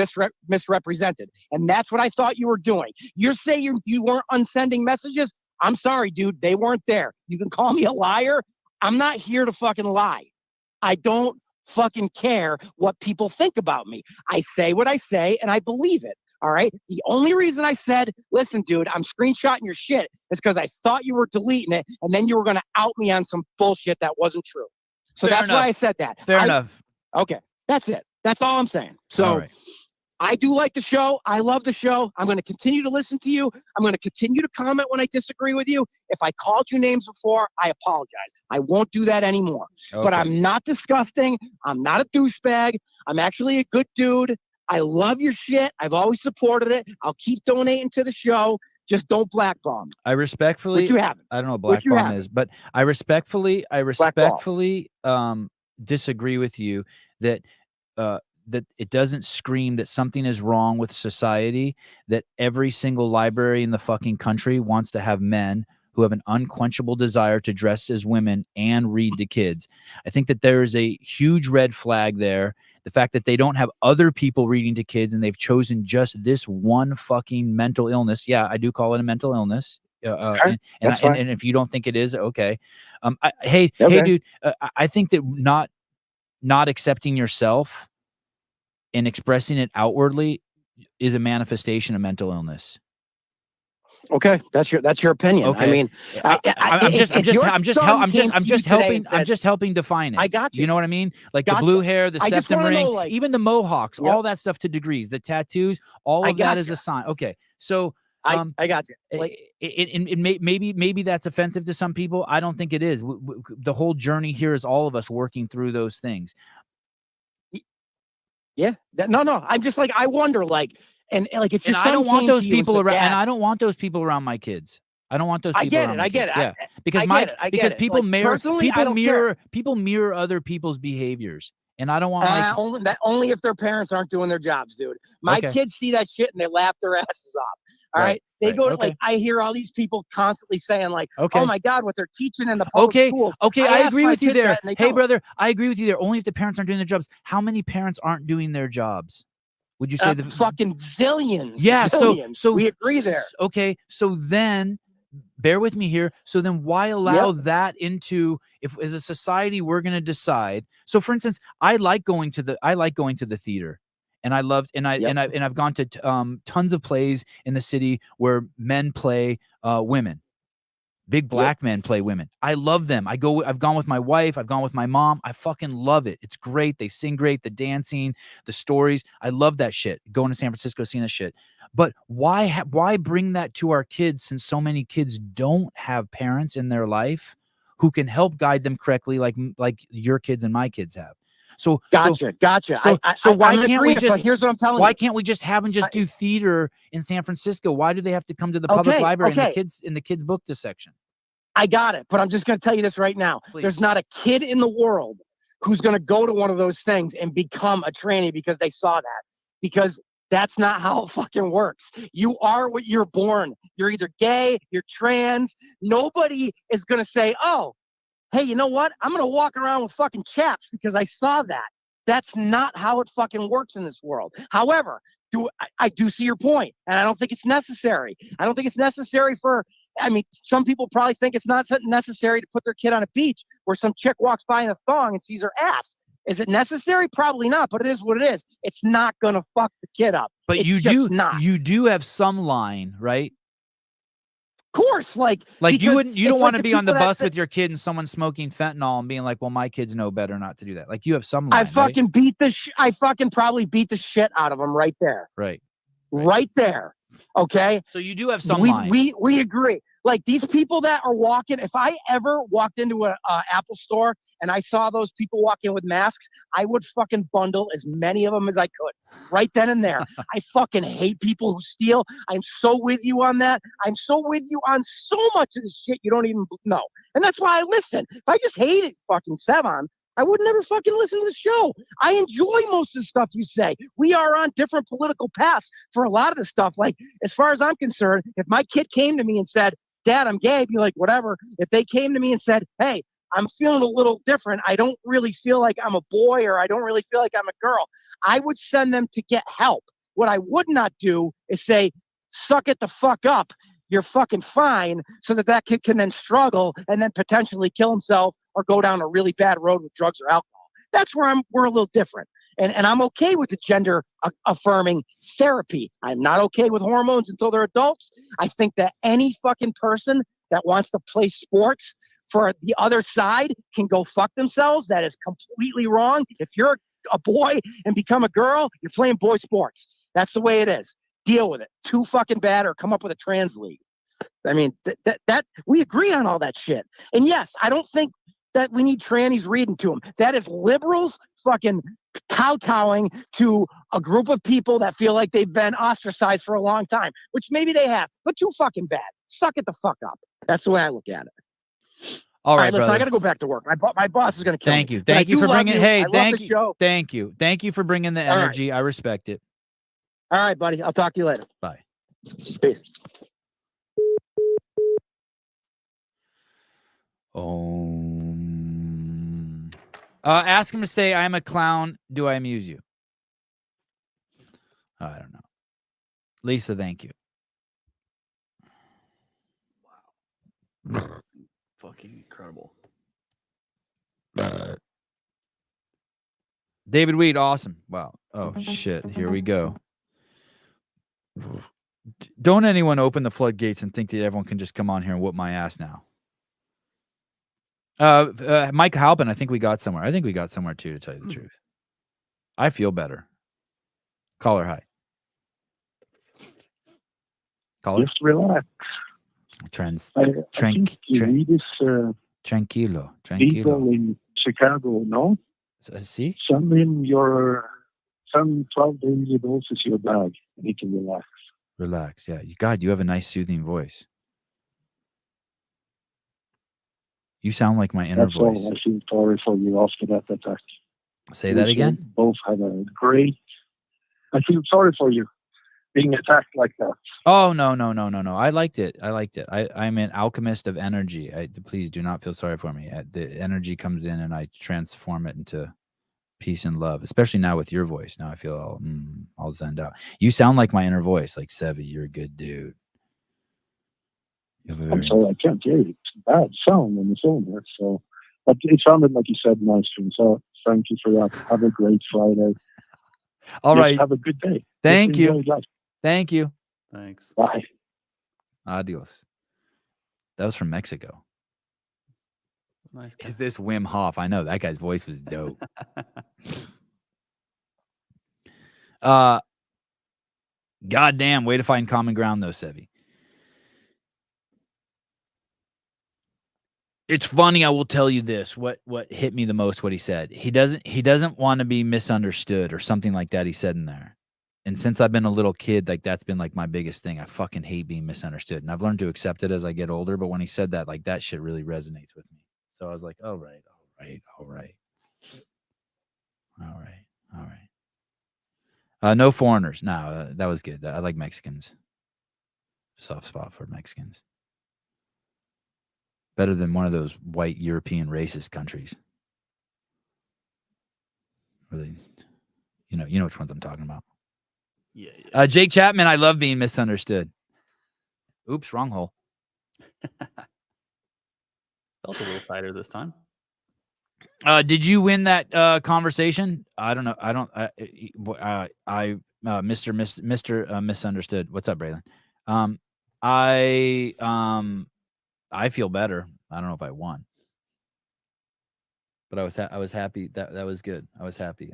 misrepresented. And that's what I thought you were doing. You're saying you weren't unsending messages. I'm sorry, dude. They weren't there. You can call me a liar. I'm not here to fucking lie. I don't fucking care what people think about me. I say what I say and I believe it. All right. The only reason I said, listen, dude, I'm screenshotting your shit is because I thought you were deleting it and then you were going to out me on some bullshit that wasn't true. So that's why I said that. Fair enough. Okay. That's it. That's all I'm saying. So I do like the show. I love the show. I'm going to continue to listen to you. I'm going to continue to comment when I disagree with you. If I called you names before, I apologize. I won't do that anymore. Okay. But I'm not disgusting. I'm not a douchebag. I'm actually a good dude. I love your shit. I've always supported it. I'll keep donating to the show. Just don't blackball me. I respectfully, you haven't. I don't know what blackball is, but I respectfully disagree with you that that it doesn't scream that something is wrong with society, that every single library in the fucking country wants to have men who have an unquenchable desire to dress as women and read to kids. I think that there is a huge red flag there. The fact that they don't have other people reading to kids and they've chosen just this one fucking mental illness. Yeah, I do call it a mental illness. And if you don't think it is, okay. Hey, dude, I think that not accepting yourself and expressing it outwardly is a manifestation of mental illness. Okay, that's your opinion. Okay. I mean, I'm just helping define it. I got you. You know what I mean? Like the blue hair, the septum ring, even the mohawks, all that stuff to degrees, the tattoos, all of that is a sign. Okay, so I got you. Like, maybe that's offensive to some people. I don't think it is. The whole journey here is all of us working through those things. Yeah. No. I'm just like, I wonder, like, and like if I don't want those people around, and I don't want those people around my kids. I don't want those people. I get it. Yeah, because people mirror other people's behaviors, and I don't want only if their parents aren't doing their jobs, dude. My kids see that shit and they laugh their asses off. All right. They go to like, I hear all these people constantly saying like, oh my God, what they're teaching in the public schools. Okay. I agree with you there. Hey, brother, I agree with you there. Only if the parents aren't doing their jobs. How many parents aren't doing their jobs? Would you say the fucking zillions? Yeah. Zillions. So we agree there. Okay. So then bear with me here. So then why allow that into, if as a society, we're going to decide. So for instance, I like going to the theater. And I loved, and I've gone to tons of plays in the city where men play women, big black men play women. I love them. I've gone with my wife. I've gone with my mom. I fucking love it. It's great. They sing great. The dancing, the stories. I love that shit. Going to San Francisco, seeing that shit. But why bring that to our kids, since so many kids don't have parents in their life who can help guide them correctly, like your kids and my kids have. So gotcha. So why can't we just? Here's what I'm telling you. Why can't we just have them just do theater in San Francisco? Why do they have to come to the public library in the kids' book section? I got it, but I'm just going to tell you this right now. Please. There's not a kid in the world who's going to go to one of those things and become a tranny because they saw that. Because that's not how it fucking works. You are what you're born. You're either gay, you're trans. Nobody is going to say, oh, hey, you know what? I'm going to walk around with fucking chaps because I saw that. That's not how it fucking works in this world. However, I do see your point, and I don't think it's necessary. I don't think it's necessary some people probably think it's not necessary to put their kid on a beach where some chick walks by in a thong and sees her ass. Is it necessary? Probably not, but it is what it is. It's not going to fuck the kid up. But It's you just not. you do have some line, right? Of course, like you don't it's want like to be on the people that bus say- with your kid and someone smoking fentanyl and being like, well, my kids know better not to do that. Like, you have some line, I fucking I fucking probably beat the shit out of them right there. right? Right there. Okay. So you do have some we, line. we agree. Like these people that are walking, if I ever walked into a Apple store and I saw those people walking with masks, I would fucking bundle as many of them as I could right then and there. I fucking hate people who steal. I'm so with you on that. I'm so with you on so much of this shit you don't even know. And that's why I listen. If I just hated fucking Sevan, I would never fucking listen to the show. I enjoy most of the stuff you say. We are on different political paths for a lot of the stuff. Like, as far as I'm concerned, if my kid came to me and said, Dad, I'm gay, I'd be like, whatever. If they came to me and said, hey, I'm feeling a little different, I don't really feel like I'm a boy or I don't really feel like I'm a girl, I would send them to get help. What I would not do is say, suck it the fuck up, you're fucking fine, so that kid can then struggle and then potentially kill himself or go down a really bad road with drugs or alcohol. That's where we're a little different. And I'm okay with the gender affirming therapy. I'm not okay with hormones until they're adults. I think that any fucking person that wants to play sports for the other side can go fuck themselves. That is completely wrong. If you're a boy and become a girl, you're playing boy sports. That's the way it is. Deal with it. Too fucking bad, or come up with a trans league. I mean, that we agree on all that shit. And yes, I don't think that we need trannies reading to them. That is liberals fucking kowtowing to a group of people that feel like they've been ostracized for a long time, which maybe they have, but too fucking bad. Suck it the fuck up. That's the way I look at it. All right, listen, brother. I got to go back to work. My boss is going to kill Thank me. you. But I Thank you do for love bringing. you. Hey, I love thank the you. show. Thank you. Thank you for bringing the All right. energy. I respect it. All right, buddy. I'll talk to you later. Bye. Peace. Ask him to say, I'm a clown. Do I amuse you? I don't know. Lisa, thank you. Wow. Fucking incredible. David Weed, awesome. Wow. Oh, shit. Here we go. Don't anyone open the floodgates and think that everyone can just come on here and whoop my ass now. Mike Halpin, I think we got somewhere. I think we got somewhere too, to tell you the truth. I feel better. Caller, hi. Caller? Just relax. Tranquilo. People Tranquilo. in Chicago, no? See? Send in some 12 daily doses your bag. You need to relax. Relax. Yeah. God, you have a nice soothing voice. You sound like my inner That's voice. all. I feel sorry for you after that attack. Say that again? Both had a great... I feel sorry for you being attacked like that. Oh, no. I liked it. I'm an alchemist of energy. Please do not feel sorry for me. The energy comes in and I transform it into peace and love, especially now with your voice. Now I feel all zened out. You sound like my inner voice, like Sevi. You're a good dude. I'm sorry, I can't hear you. It's a bad sound on the phone here. So, but it sounded like you said nice things. So thank you for that. Have a great Friday. All right. Have a good day. Thank you. Enjoy life. Thank you. Thanks. Bye. Adios. That was from Mexico. Nice guy. Is this Wim Hof? I know that guy's voice was dope. Goddamn, way to find common ground though, Sevi. It's funny, I will tell you this. What hit me the most, what he said. He doesn't want to be misunderstood or something like that he said in there. And since I've been a little kid, like that's been like my biggest thing. I fucking hate being misunderstood. And I've learned to accept it as I get older. But when he said that, like that shit really resonates with me. So I was like, all right. No foreigners. No, that was good. I like Mexicans. Soft spot for Mexicans. Better than one of those white European racist countries. Really, you know which ones I'm talking about. Yeah. Jake Chapman, I love being misunderstood. Oops, wrong hole. Felt a little tighter this time. Did you win that conversation? I don't know. I don't. Mr. Misunderstood. What's up, Braylon? I feel better. I don't know if I won, but I was happy. That was good. I was happy.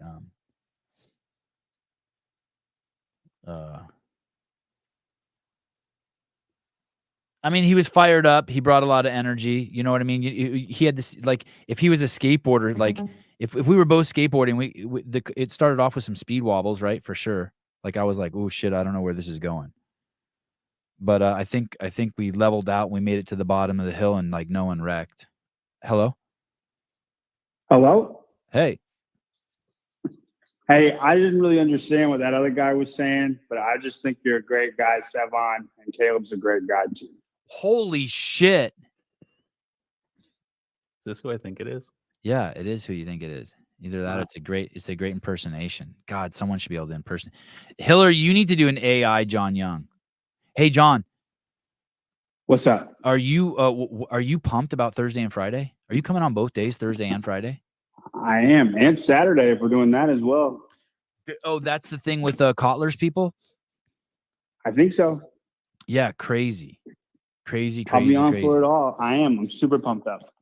I mean, he was fired up. He brought a lot of energy. You know what I mean? He had this, like, if he was a skateboarder, like, if we were both skateboarding, it started off with some speed wobbles, right? For sure. Like, I was like, oh shit, I don't know where this is going. But I think we leveled out. And we made it to the bottom of the hill, and like no one wrecked. Hello. Hey. Hey, I didn't really understand what that other guy was saying, but I just think you're a great guy, Sevan, and Caleb's a great guy too. Holy shit. Is this who I think it is? Yeah, it is who you think it is. Either that or it's a great impersonation. God, someone should be able to impersonate. Hiller, you need to do an AI John Young. Hey, John. What's up? Are you pumped about Thursday and Friday? Are you coming on both days, Thursday and Friday? I am. And Saturday, if we're doing that as well. Oh, that's the thing with Kotler's people? I think so. Yeah, crazy. I'll be on for it all. I am. I'm super pumped up.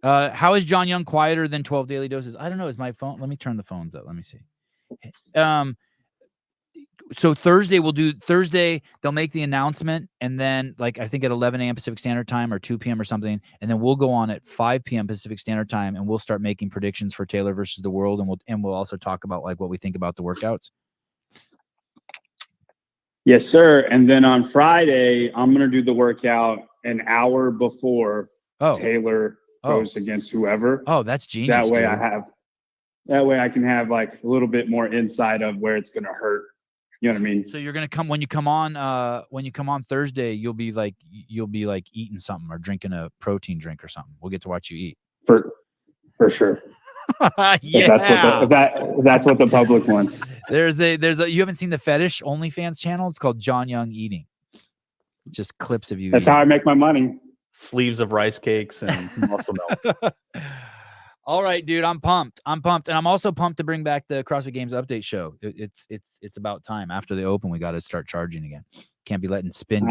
How is John Young quieter than 12 Daily Doses? I don't know. Is my phone? Let me turn the phones up. Let me see. So Thursday, they'll make the announcement, and then like I think at 11 a.m. Pacific Standard Time or 2 p.m. or something, and then we'll go on at 5 p.m. Pacific Standard Time, and we'll start making predictions for Taylor versus the world, and we'll also talk about like what we think about the workouts. Yes, sir. And then on Friday, I'm gonna do the workout an hour before Taylor goes against whoever. Oh, that's genius. That way I can have like a little bit more insight of where it's gonna hurt. You know what I mean? So you're gonna come when you come on Thursday, you'll be like eating something or drinking a protein drink or something. We'll get to watch you eat. For sure. Yeah. That's what the public wants. There's a you haven't seen the Fetish OnlyFans channel? It's called John Young Eating. Just clips of you. That's how I make my money. Sleeves of rice cakes and muscle milk. All right, dude. I'm pumped. And I'm also pumped to bring back the CrossFit Games update show. It's about time. After the Open, we got to start charging again. Can't be letting Spin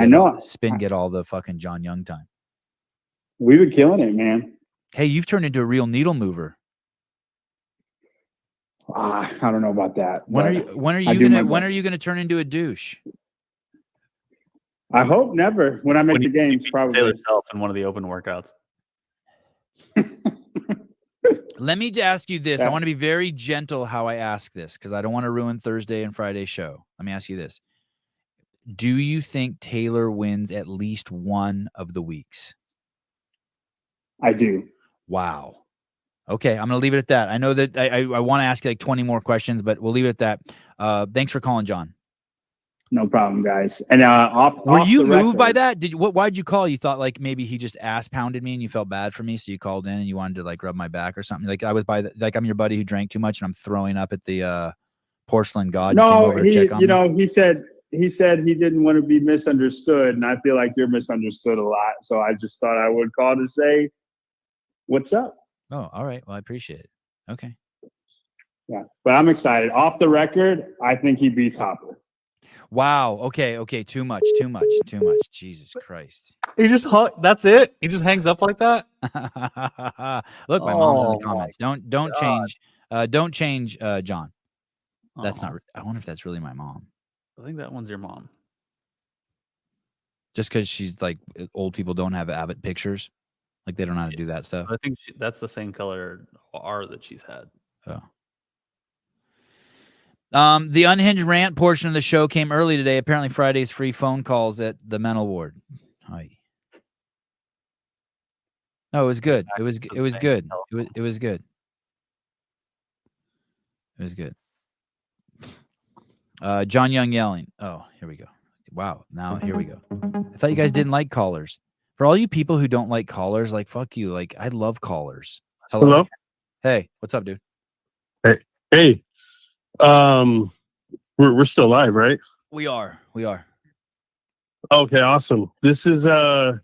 get all the fucking John Young time. We've been killing it, man. Hey, you've turned into a real needle mover. I don't know about that. When are you gonna turn into a douche? I hope never. When I make the games, probably. Taylor self in one of the open workouts. Let me ask you this. I want to be very gentle how I ask this because I don't want to ruin Thursday and Friday show. Let me ask you this. Do you think Taylor wins at least one of the weeks? I do. Wow. Okay, I'm going to leave it at that. I know that I want to ask you like 20 more questions, but we'll leave it at that. Thanks for calling, John. No problem, guys. And were you moved by that? Why'd you call? You thought like maybe he just ass pounded me and you felt bad for me, so you called in and you wanted to like rub my back or something. Like I was like I'm your buddy who drank too much and I'm throwing up at the porcelain god. No, he said he didn't want to be misunderstood, and I feel like you're misunderstood a lot. So I just thought I would call to say, "What's up?" Oh, all right. Well, I appreciate it. Okay. Yeah, but I'm excited. Off the record, I think he beats Hopper. Wow. Okay. Too much. Jesus Christ. He just that's it. He just hangs up like that. Look, my mom's in the comments. Don't change, John. That's not. I wonder if that's really my mom. I think that one's your mom. Just because she's like old people don't have Abbott pictures, like they don't know how to do that stuff. I think that's the same color R that she's had. Oh. The unhinged rant portion of the show came early today. Apparently, Friday's free phone calls at the mental ward. Hi. No, it was good. It was good. It was good. It was good. It was good. John Young yelling. Oh, here we go. Wow. Now here we go. I thought you guys didn't like callers. For all you people who don't like callers, like fuck you. Like I love callers. Hello? Hey, what's up, dude? Hey. We're still live, right? We are. Okay, awesome. This is Mr.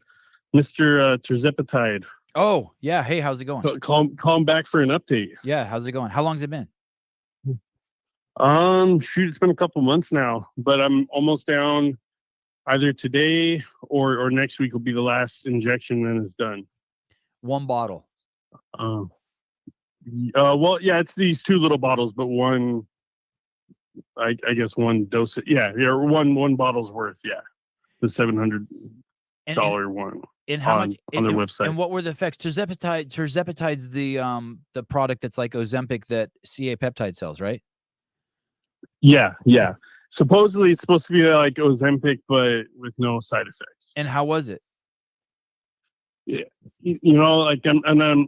Terzepatide. Oh, yeah. Hey, how's it going? Call him back for an update. Yeah, how's it going? How long's it been? Shoot, it's been a couple months now, but I'm almost down. Either today or next week will be the last injection, then it's done. One bottle. Well, yeah, it's these 2 little bottles, but one, I guess one dose. Yeah, one bottle's worth. Yeah, the $700 one. And how much on their website? And what were the effects? Terzepatide's the product that's like Ozempic that CA Peptide sells, right? Yeah. Supposedly it's supposed to be like Ozempic, but with no side effects. And how was it? Yeah, like I'm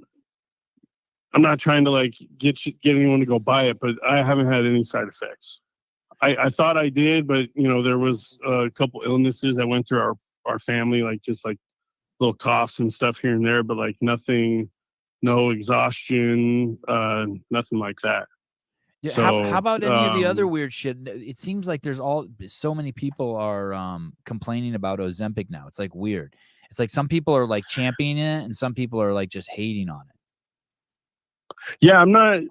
not trying to like get anyone to go buy it, but I haven't had any side effects. I thought I did, but there was a couple illnesses that went through our family, like just like little coughs and stuff here and there, but like nothing, no exhaustion, nothing like that. Yeah. So, how about any of the other weird shit? It seems like there's so many people are complaining about Ozempic now. It's like weird. It's like some people are like championing it and some people are like just hating on it. Yeah, I'm not,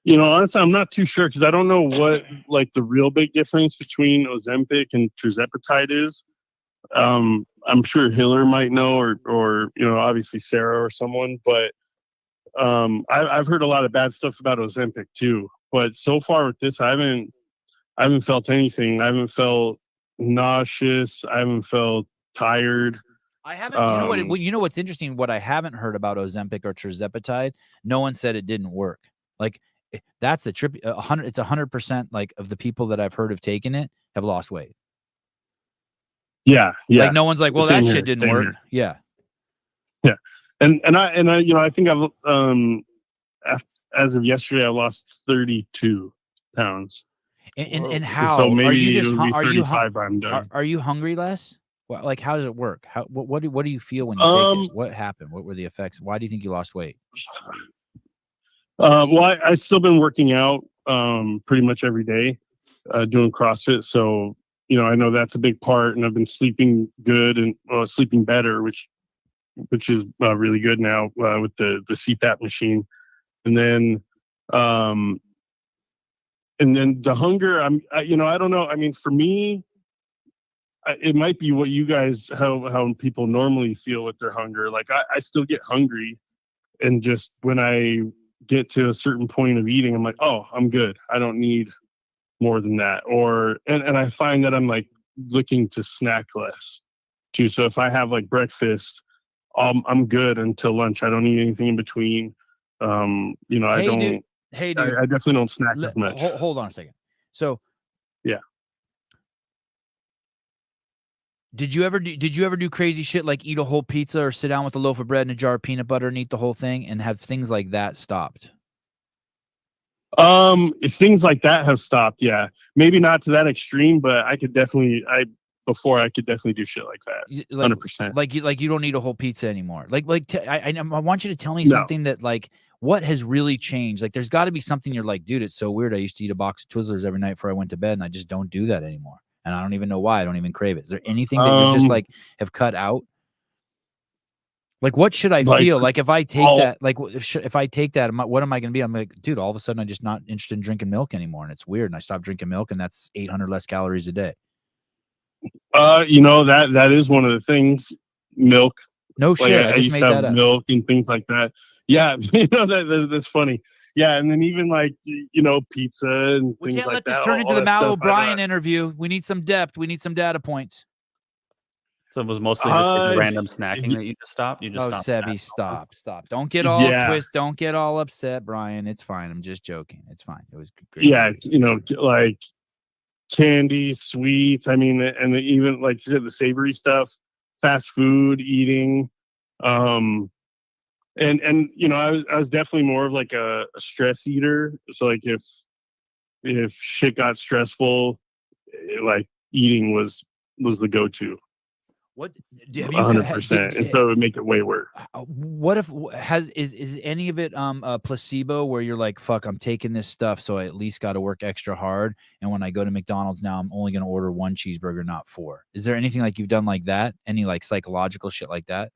honestly, I'm not too sure because I don't know what like the real big difference between Ozempic and Terzepatide is. I'm sure Hiller might know or obviously Sarah or someone, but I've heard a lot of bad stuff about Ozempic too. But so far with this, I haven't felt anything. I haven't felt nauseous. I haven't felt tired. I haven't. You know what's interesting? What I haven't heard about Ozempic or Terzepatide, no one said it didn't work. Like that's the trip. 100. It's 100%. Like of the people that I've heard have taken it have lost weight. Yeah. Like no one's like, well, that shit didn't work. Here. Yeah. And I think I've as of yesterday I lost 32 pounds. And how? So maybe are you just it'll be are 35 by I'm done. Are you hungry less? Well, like how does it work? What do you feel when you take it? What happened? What were the effects? Why do you think you lost weight? Well, I still been working out pretty much every day, doing CrossFit. So I know that's a big part, and I've been sleeping good and sleeping better, which is really good now with the CPAP machine. And then the hunger. I don't know. I mean, for me, it might be what you guys how people normally feel with their hunger. Like I still get hungry, and just when I get to a certain point of eating, I'm like, oh, I'm good. I don't need more than that. And I find that I'm like looking to snack less too. So if I have like breakfast, I'm good until lunch. I don't need anything in between. I don't. Dude. Hey, dude. I definitely don't snack as much. Hold on a second. So, yeah. Did you ever do crazy shit like eat a whole pizza or sit down with a loaf of bread and a jar of peanut butter and eat the whole thing and have things like that stopped? If things like that have stopped, yeah, maybe not to that extreme, but I could definitely do shit like that. 100%. Like you don't need a whole pizza anymore. I want you to tell me something that like what has really changed. Like there's got to be something you're like, dude, it's so weird. I used to eat a box of Twizzlers every night before I went to bed, and I just don't do that anymore. And I don't even know why. I don't even crave it. Is there anything that you just like have cut out? Like, what should I feel? Like, if I take that, like, if I take that, what am I going to be? I'm like, dude, all of a sudden, I'm just not interested in drinking milk anymore. And it's weird. And I stopped drinking milk, and that's 800 less calories a day. That is one of the things. Milk. No shit. I used to have milk and things like that. Yeah. That's funny. Yeah. And then even like, pizza and we things can't like let that. this turn into the Mal O'Brien interview. We need some depth. We need some data points. So it was mostly just random snacking that you just stopped. You just Oh, stopped. Sevy, stop. Don't get all Don't get all upset, Brian. It's fine. I'm just joking. It's fine. It was great. Yeah, like candy, sweets. I mean, and even like you said, the savory stuff, fast food eating. And I was definitely more of like a stress eater. So like if shit got stressful, like eating was the go-to. What have you 100%, and so it would make it way worse. What if is any of it a placebo where you're like, fuck, I'm taking this stuff, so I at least got to work extra hard, and when I go to McDonald's now, I'm only going to order 1 cheeseburger, not 4. Is there anything like you've done like that? Any like psychological shit like that?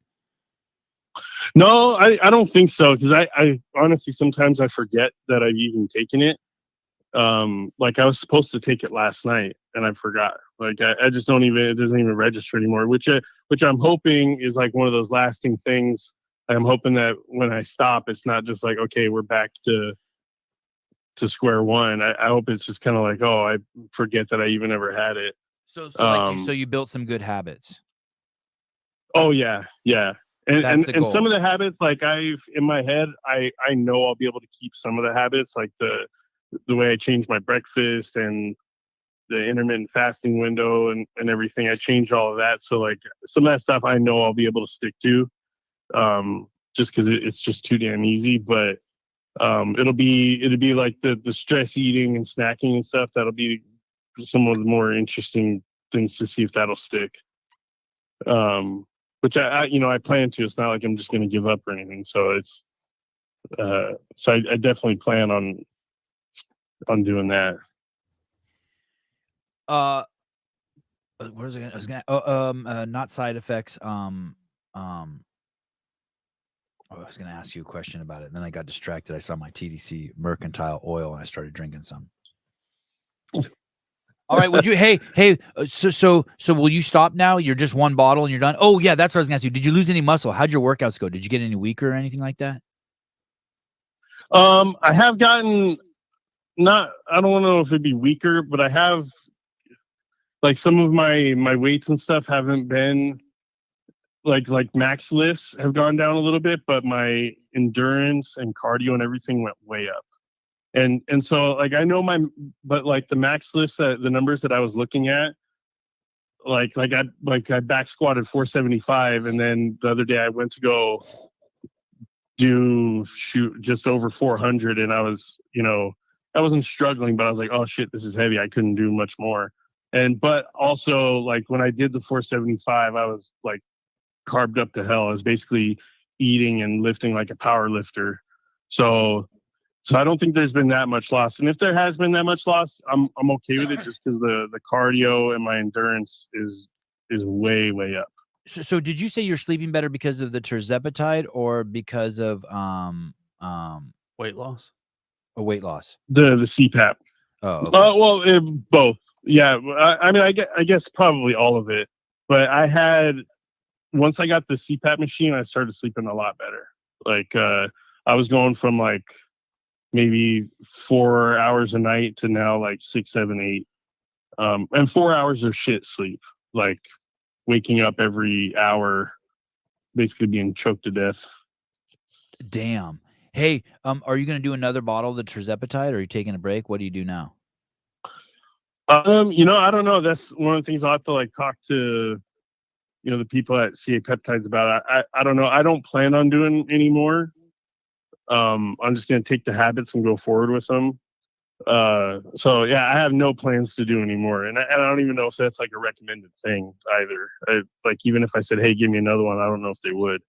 No, I don't think so, because I honestly sometimes I forget that I've even taken it. Like I was supposed to take it last night and I forgot. Like I just don't even, it doesn't even register anymore, which I'm hoping is like one of those lasting things. I'm hoping that when I stop, it's not just like, okay, we're back to square one. I hope it's just kind of like, oh, I forget that I even ever had it. So you built some good habits. Oh yeah. And goal. some of the habits, like in my head, I know I'll be able to keep some of the habits, like the way I change my breakfast and the intermittent fasting window and everything. I changed all of that. So like some of that stuff I know I'll be able to stick to, just because it's just too damn easy. But it'll be like the stress eating and snacking and stuff. That'll be some of the more interesting things to see if that'll stick. Which I plan to. It's not like I'm just going to give up or anything. So it's so I definitely plan on doing that. What was I gonna? Not side effects. I was gonna ask you a question about it, and then I got distracted. I saw my TDC Mercantile Oil, and I started drinking some. All right, would you? Hey, so will you stop now? You're just 1 bottle and you're done. Oh yeah, that's what I was gonna ask you. Did you lose any muscle? How'd your workouts go? Did you get any weaker or anything like that? I have gotten I don't know if it'd be weaker, but I have like some of my weights and stuff haven't been like max lifts have gone down a little bit, but my endurance and cardio and everything went way up. And so like I know but like the max lifts, the numbers that I was looking at, like I back squatted 475, and then the other day I went to go shoot just over 400, and I was, I wasn't struggling, but I was like, oh shit, this is heavy. I couldn't do much more. But also like when I did the 475, I was like carved up to hell. I was basically eating and lifting like a power lifter. So I don't think there's been that much loss. And if there has been that much loss, I'm okay with it, just because the cardio and my endurance is way, way up. So did you say you're sleeping better because of the tirzepatide or because of weight loss? A weight loss. The CPAP. Oh, okay. Both. Yeah, I mean, I guess probably all of it. But once I got the CPAP machine, I started sleeping a lot better. Like I was going from like maybe 4 hours a night to now like 6, 7, 8. And 4 hours of shit sleep, like waking up every hour, basically being choked to death. Damn. Hey, are you going to do another bottle of the tirzepatide, or are you taking a break? What do you do now? I don't know. That's one of the things I'll have to like talk to, the people at CA Peptides about. I don't know. I don't plan on doing any more. I'm just going to take the habits and go forward with them. So yeah, I have no plans to do anymore. And I don't even know if that's like a recommended thing either. Like even if I said, hey, give me another one, I don't know if they would.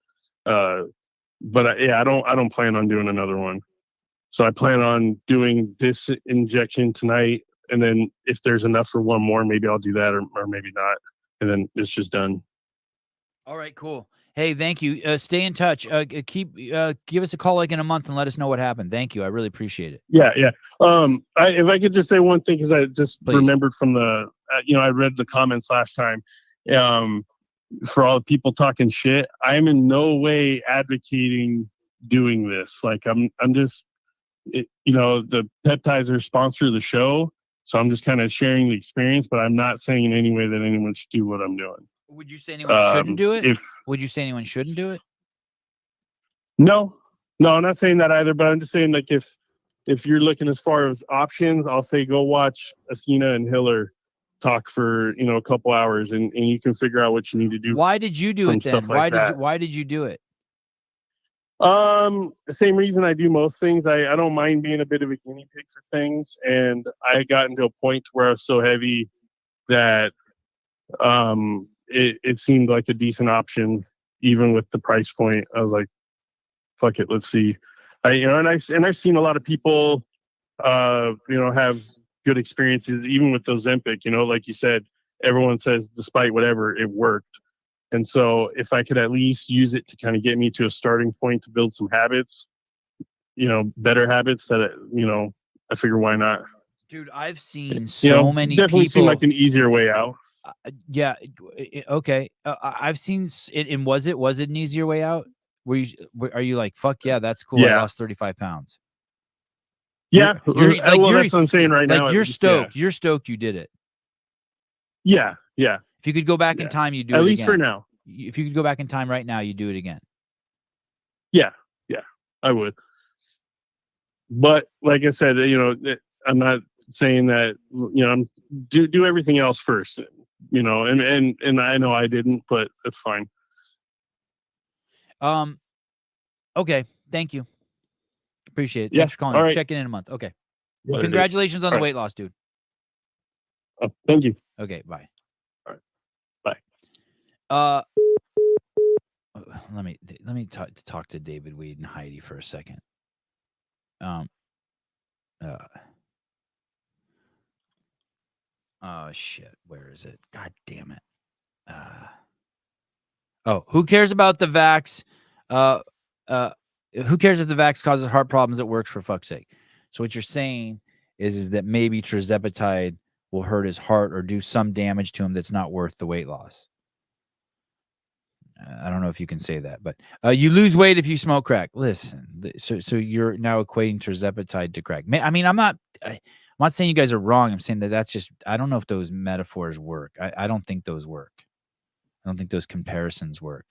But I don't plan on doing another one. So I plan on doing this injection tonight. And then if there's enough for one more, maybe I'll do that or maybe not. And then it's just done. All right, cool. Hey, thank you. Stay in touch. Give us a call like in a month and let us know what happened. Thank you. I really appreciate it. Yeah. If I could just say one thing, because I just remembered from the, I read the comments last time. For all the people talking shit, I'm in no way advocating doing this. Like I'm just, the peptides are sponsor of the show, so I'm just kind of sharing the experience. But I'm not saying in any way that anyone should do what I'm doing. Would you say anyone shouldn't do it? If Would you say anyone shouldn't do it? no, I'm not saying that either. But I'm just saying, like, if you're looking as far as options, I'll say go watch Athena and Hiller talk for a couple hours, and you can figure out what you need to do. Why did you do it then? Like Why did you do it? The same reason I do most things. I don't mind being a bit of a guinea pig for things, and I got into a point where I was so heavy that it seemed like a decent option, even with the price point. I was like, fuck it, let's see. I've seen a lot of people have good experiences even with Ozempic. Like you said, everyone says despite whatever, it worked. And so if I could at least use it to kind of get me to a starting point to build some habits, better habits that, I figure why not? Dude, I've seen so many definitely people. Seem like an easier way out. Yeah. Okay. I've seen it. And was it an easier way out? Are you like, fuck yeah, that's cool. Yeah. I lost 35 pounds. Yeah. That's what I'm saying right now. Like you're stoked. Yeah. You're stoked you did it. Yeah. Yeah. If you could go back in time, you do it at again. least for now. If you could go back in time right now, you do it again. Yeah, I would. But like I said, I'm not saying that. I'm do everything else first. And I know I didn't, but that's fine. Okay. Thank you. Appreciate it. Yeah, Thanks for calling. all right. Check in a month. Okay. Well, Later, congratulations on the All right. weight loss, dude. Thank you. Okay. Bye. All right. Bye. Let me talk to David Weed and Heidi for a second. Oh shit, where is it? God damn it. Who cares about the vax? Who cares if the vax causes heart problems? It works, for fuck's sake. So what you're saying is that maybe tirzepatide will hurt his heart or do some damage to him that's not worth the weight loss. I don't know if you can say that, but you lose weight if you smoke crack. Listen, so you're now equating tirzepatide to crack. I mean, I'm not saying you guys are wrong. I'm saying that's just, I don't know if those metaphors work. I don't think those work. I don't think those comparisons work.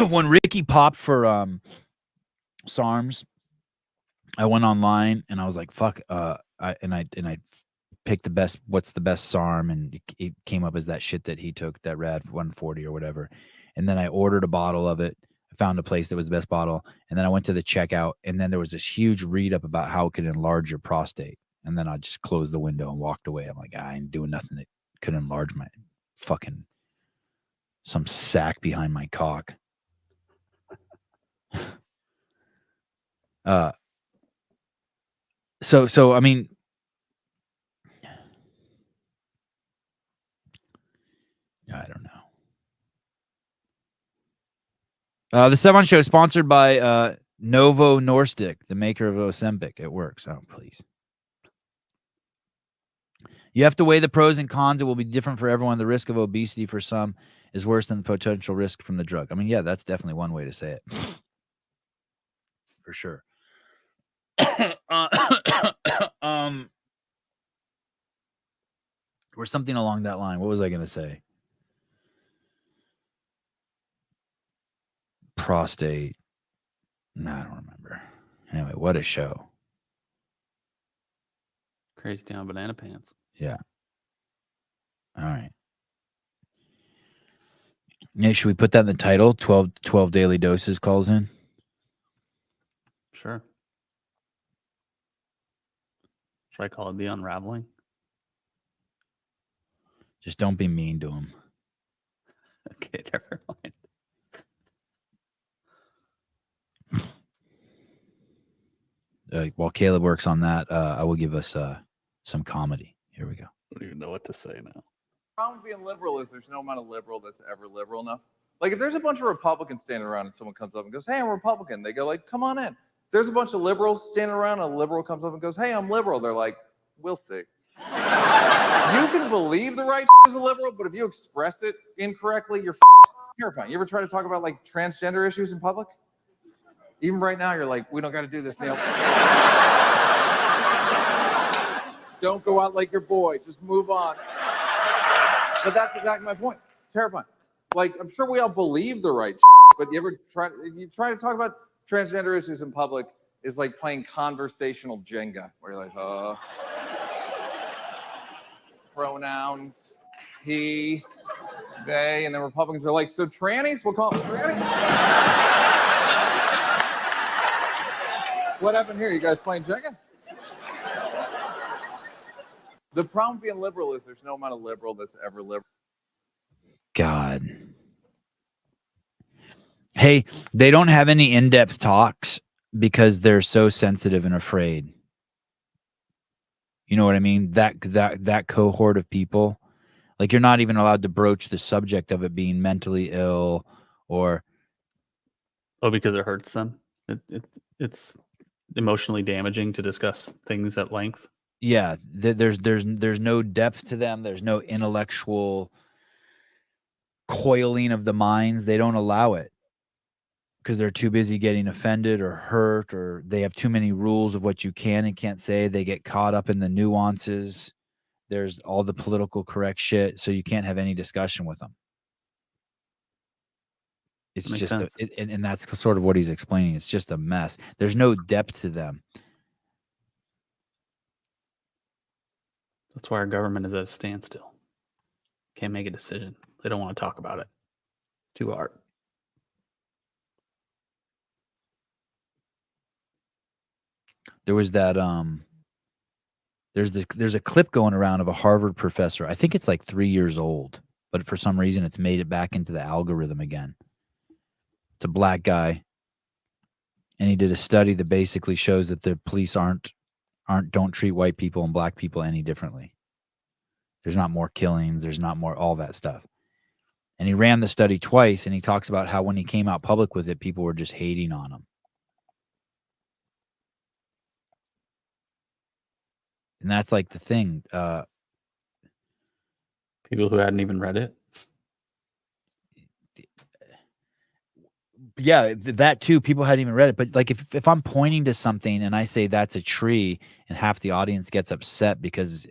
When Ricky popped for SARMs, I went online and I was like, fuck, I picked the best, what's the best SARM, and it came up as that shit that he took, that Rad 140 or whatever. And then I ordered a bottle of it. I found a place that was the best bottle, and then I went to the checkout, and then there was this huge read up about how it could enlarge your prostate. And then I just closed the window and walked away. I'm like, I ain't doing nothing that could enlarge my fucking some sack behind my cock. So I mean, I don't know. The Sevan Show is sponsored by Novo Nordisk, the maker of Ozempic. It works. Oh, please. You have to weigh the pros and cons. It will be different for everyone. The risk of obesity for some is worse than the potential risk from the drug. I mean, yeah, that's definitely one way to say it. For sure. Or something along that line. What was I going to say? Prostate. No, I don't remember. Anyway, what a show. Crazy Town Banana Pants. Yeah. All right. Yeah, should we put that in the title? 12 daily doses calls in? Sure. Should I call it The Unraveling? Just don't be mean to him. Okay, never mind. While Caleb works on that, I will give us some comedy. Here we go. I don't even know what to say now. The problem with being liberal is there's no amount of liberal that's ever liberal enough. Like if there's a bunch of Republicans standing around and someone comes up and goes, "Hey, I'm a Republican," they go like, "Come on in." If there's a bunch of liberals standing around and a liberal comes up and goes, "Hey, I'm liberal," they're like, "We'll see." You can believe the right is a liberal, but if you express it incorrectly, you're it's terrifying. You ever try to talk about like transgender issues in public? Even right now, you're like, "We don't got to do this, Neil." Don't go out like your boy. Just move on. But that's exactly my point. It's terrifying. Like, I'm sure we all believe the right but you try to talk about transgender issues in public is like playing conversational Jenga, where you're like, pronouns, he, they, and then Republicans are like, so trannies? We'll call them trannies. What happened here? You guys playing Jenga? The problem being liberal is there's no amount of liberal that's ever liberal. God. Hey, they don't have any in-depth talks because they're so sensitive and afraid. You know what I mean? That cohort of people, like, you're not even allowed to broach the subject of it being mentally ill or because it hurts them. It's emotionally damaging to discuss things at length. yeah, there's no depth to them. There's no intellectual coiling of the minds. They don't allow it because they're too busy getting offended or hurt, or they have too many rules of what you can and can't say. They get caught up in the nuances. There's all the political correct shit, so you can't have any discussion with them. It's Makes just, sense. and that's sort of what he's explaining. It's just a mess. There's no depth to them. That's why our government is at a standstill. Can't make a decision. They don't want to talk about it. Too hard. There was that there's a clip going around of a Harvard professor. I think it's like 3 years old, but for some reason it's made it back into the algorithm again. It's a black guy, and he did a study that basically shows that the police don't treat white people and black people any differently. There's not more killings, there's not more all that stuff. And he ran the study twice, and he talks about how when he came out public with it, people were just hating on him. And that's like the thing. People who hadn't even read it. Yeah, that too. People hadn't even read it. But like if I'm pointing to something and I say that's a tree, and half the audience gets upset because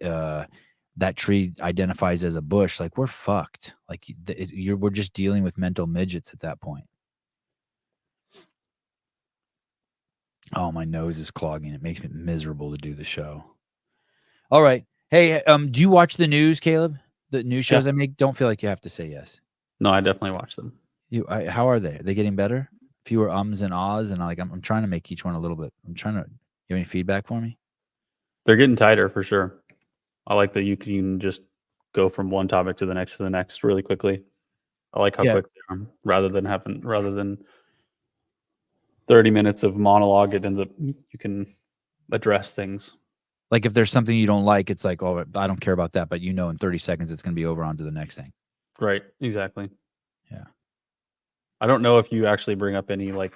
that tree identifies as a bush, like, we're fucked. Like, we're just dealing with mental midgets at that point. Oh, my nose is clogging. It makes me miserable to do the show. All right. Hey, do you watch the news, Caleb? The news shows I make? Don't feel like you have to say yes. No, I definitely watch them. How are they? Are they getting better? Fewer ums and ahs, and I'm trying to make each one a little bit. You have any feedback for me? They're getting tighter for sure. I like that you can just go from one topic to the next really quickly. I like how quick they are, rather than 30 minutes of monologue. It ends up you can address things. Like if there's something you don't like, it's like, oh, I don't care about that, but in 30 seconds it's going to be over on to the next thing. Right. Exactly. Yeah. I don't know if you actually bring up any, like,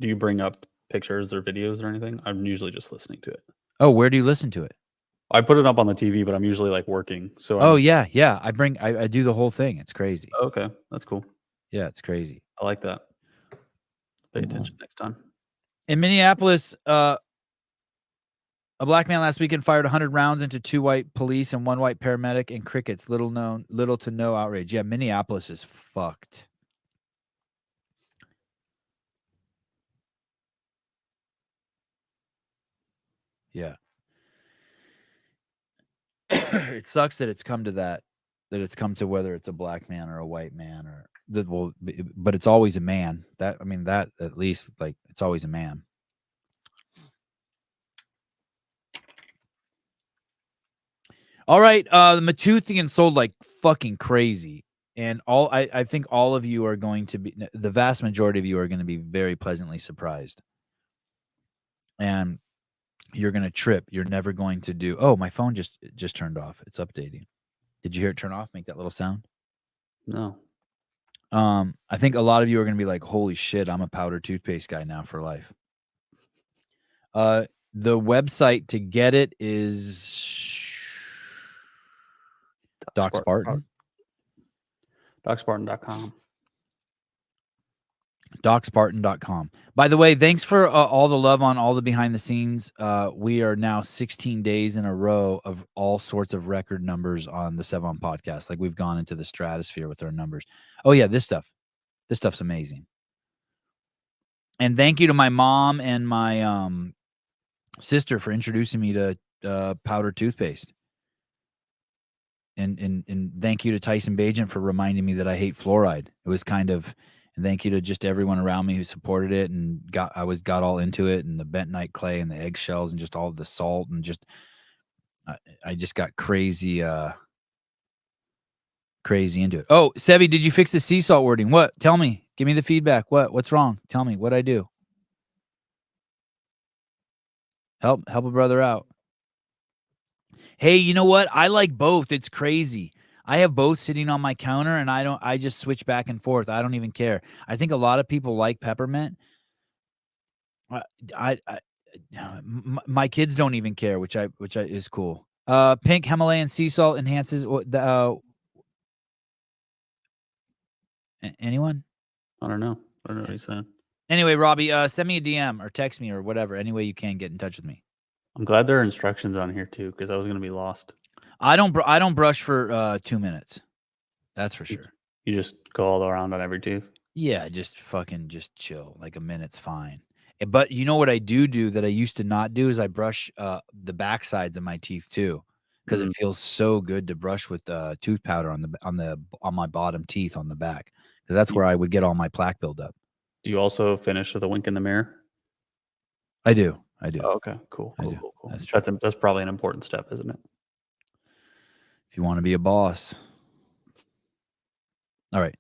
do you bring up pictures or videos or anything? I'm usually just listening to it. Oh, where do you listen to it? I put it up on the TV, but I'm usually like working. So yeah. I do the whole thing. It's crazy. Okay. That's cool. Yeah, it's crazy. I like that. Pay attention next time. In Minneapolis, a black man last weekend fired 100 rounds into 2 white police and 1 white paramedic and crickets. Little to no outrage. Yeah, Minneapolis is fucked. Yeah. It sucks that it's come to that it's come to whether it's a black man or a white man but it's always a man. That at least, like, it's always a man. All right, the Matuthian sold like fucking crazy, and I think all of you are going to be, the vast majority of you are going to be very pleasantly surprised, and you're going to trip. You're never going to do. Oh, my phone just turned off. It's updating. Did you hear it turn off? Make that little sound. No. I think a lot of you are going to be like, holy shit, I'm a powder toothpaste guy now for life. The website to get it is Doc Spartan. DocSpartan.com. DocSpartan.com. By the way, thanks for all the love on all the behind the scenes. We are now 16 days in a row of all sorts of record numbers on the Sevan Podcast. Like we've gone into the stratosphere with our numbers. Oh yeah, this stuff's amazing. And thank you to my mom and my sister for introducing me to powder toothpaste. And thank you to Tyson Bajent for reminding me that I hate fluoride. It was kind of, and thank you to just everyone around me who supported it and got all into it, and the bentonite clay and the eggshells and just all the salt and just I just got crazy into it. Oh, Sevi, did you fix the sea salt wording? What? Tell me. Give me the feedback. What's wrong? Tell me what I do. Help a brother out. Hey, you know what? I like both. It's crazy. I have both sitting on my counter, and I just switch back and forth. I don't even care. I think a lot of people like peppermint. My kids don't even care, which is cool. Pink Himalayan sea salt enhances anyone? I don't know what he's saying. Anyway, Robbie, send me a DM or text me or whatever. Any way you can get in touch with me. I'm glad there are instructions on here too, because I was going to be lost. I don't brush for 2 minutes. That's for sure. You just go all around on every tooth? Yeah, just chill. Like a minute's fine. But you know what I do that I used to not do is I brush the back sides of my teeth too, because it feels so good to brush with tooth powder on my bottom teeth on the back, because that's where I would get all my plaque buildup. Do you also finish with a wink in the mirror? I do. Oh, okay, cool. Cool. That's probably an important step, isn't it? If you want to be a boss. All right.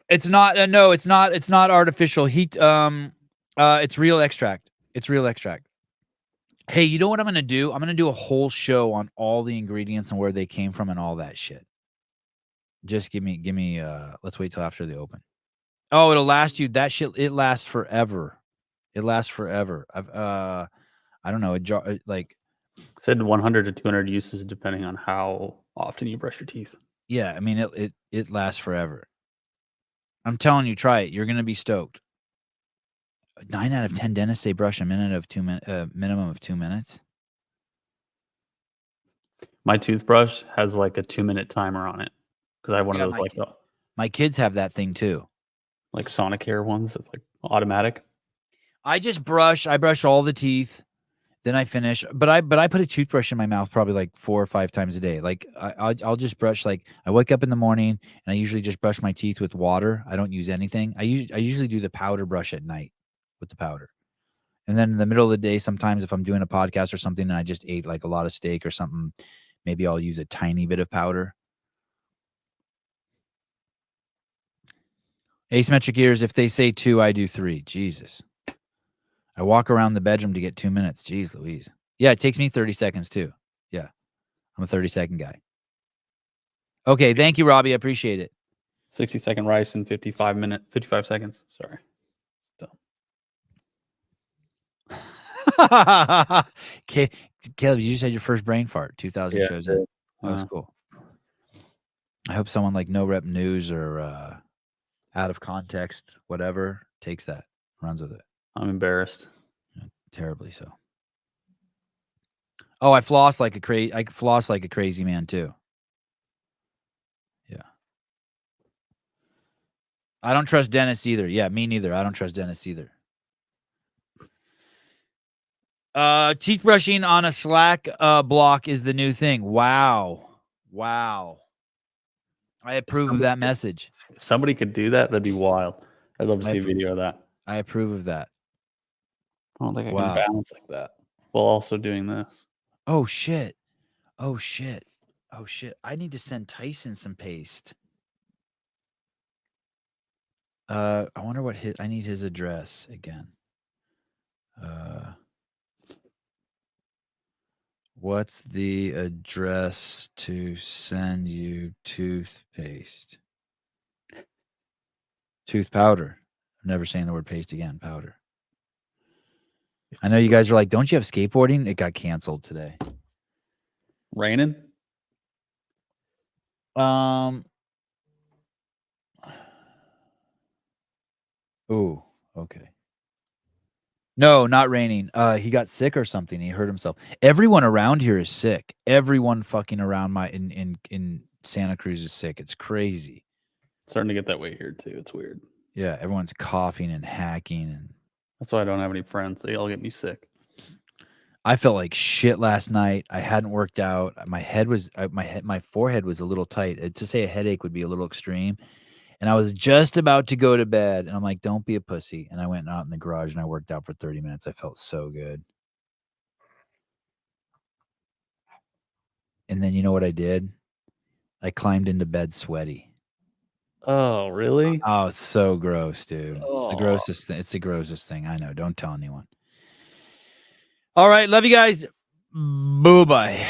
It's not it's not artificial heat. It's real extract. Hey, you know what I'm going to do? I'm going to do a whole show on all the ingredients and where they came from and all that shit. Just give me let's wait till after the open. Oh, it'll last you that shit. It lasts forever. I don't know, like said 100 to 200 uses depending on how often you brush your teeth. Yeah, I mean it lasts forever. I'm telling you, try it. You're gonna be stoked. 9 out of 10 dentists say brush a minimum of 2 minutes. My toothbrush has like a 2-minute timer on it because I have one of those my kids have that thing too, like Sonicare ones that's like automatic. I brush all the teeth, then I finish. But I put a toothbrush in my mouth probably like 4 or 5 times a day. Like I'll just brush. Like I wake up in the morning and I usually just brush my teeth with water. I don't use anything. I usually do the powder brush at night with the powder. And then in the middle of the day, sometimes if I'm doing a podcast or something and I just ate like a lot of steak or something, maybe I'll use a tiny bit of powder. Asymmetric ears, if they say 2, I do 3. Jesus. I walk around the bedroom to get 2 minutes. Jeez Louise. Yeah, it takes me 30 seconds too. Yeah. I'm a 30-second guy. Okay, thank you, Robbie. I appreciate it. 60-second rice in 55 seconds. Sorry. Caleb, you just had your first brain fart. 2,000 shows in. That was cool. I hope someone like No Rep News or Out of Context, whatever, takes that, runs with it. I'm embarrassed. Terribly so. Oh, I floss like a crazy man too. Yeah. I don't trust dentists either. Yeah, me neither. I don't trust dentists either. Teeth brushing on a Slack block is the new thing. Wow. I approve of that message. If somebody could do that, that'd be wild. I'd love to see a video of that. I approve of that. I don't think I can balance like that while also doing this. Oh shit. I need to send Tyson some paste. I wonder what I need his address again. What's the address to send you toothpaste? Tooth powder. I'm never saying the word paste again. Powder. I know you guys are like, don't you have skateboarding? It got canceled today. Raining? Oh, okay. No, not raining. He got sick or something. He hurt himself. Everyone around here is sick. Everyone fucking around in Santa Cruz is sick. It's crazy. Starting to get that way here too. It's weird. Yeah, everyone's coughing and hacking, and that's why I don't have any friends. They all get me sick. I felt like shit last night. I hadn't worked out. My forehead was a little tight. To say a headache would be a little extreme. And I was just about to go to bed, and I'm like, don't be a pussy. And I went out in the garage and I worked out for 30 minutes. I felt so good. And then you know what I did? I climbed into bed sweaty. Oh, really? Oh, it's so gross, dude. Oh. It's the grossest thing. It's the grossest thing. I know. Don't tell anyone. All right. Love you guys. Bye-bye.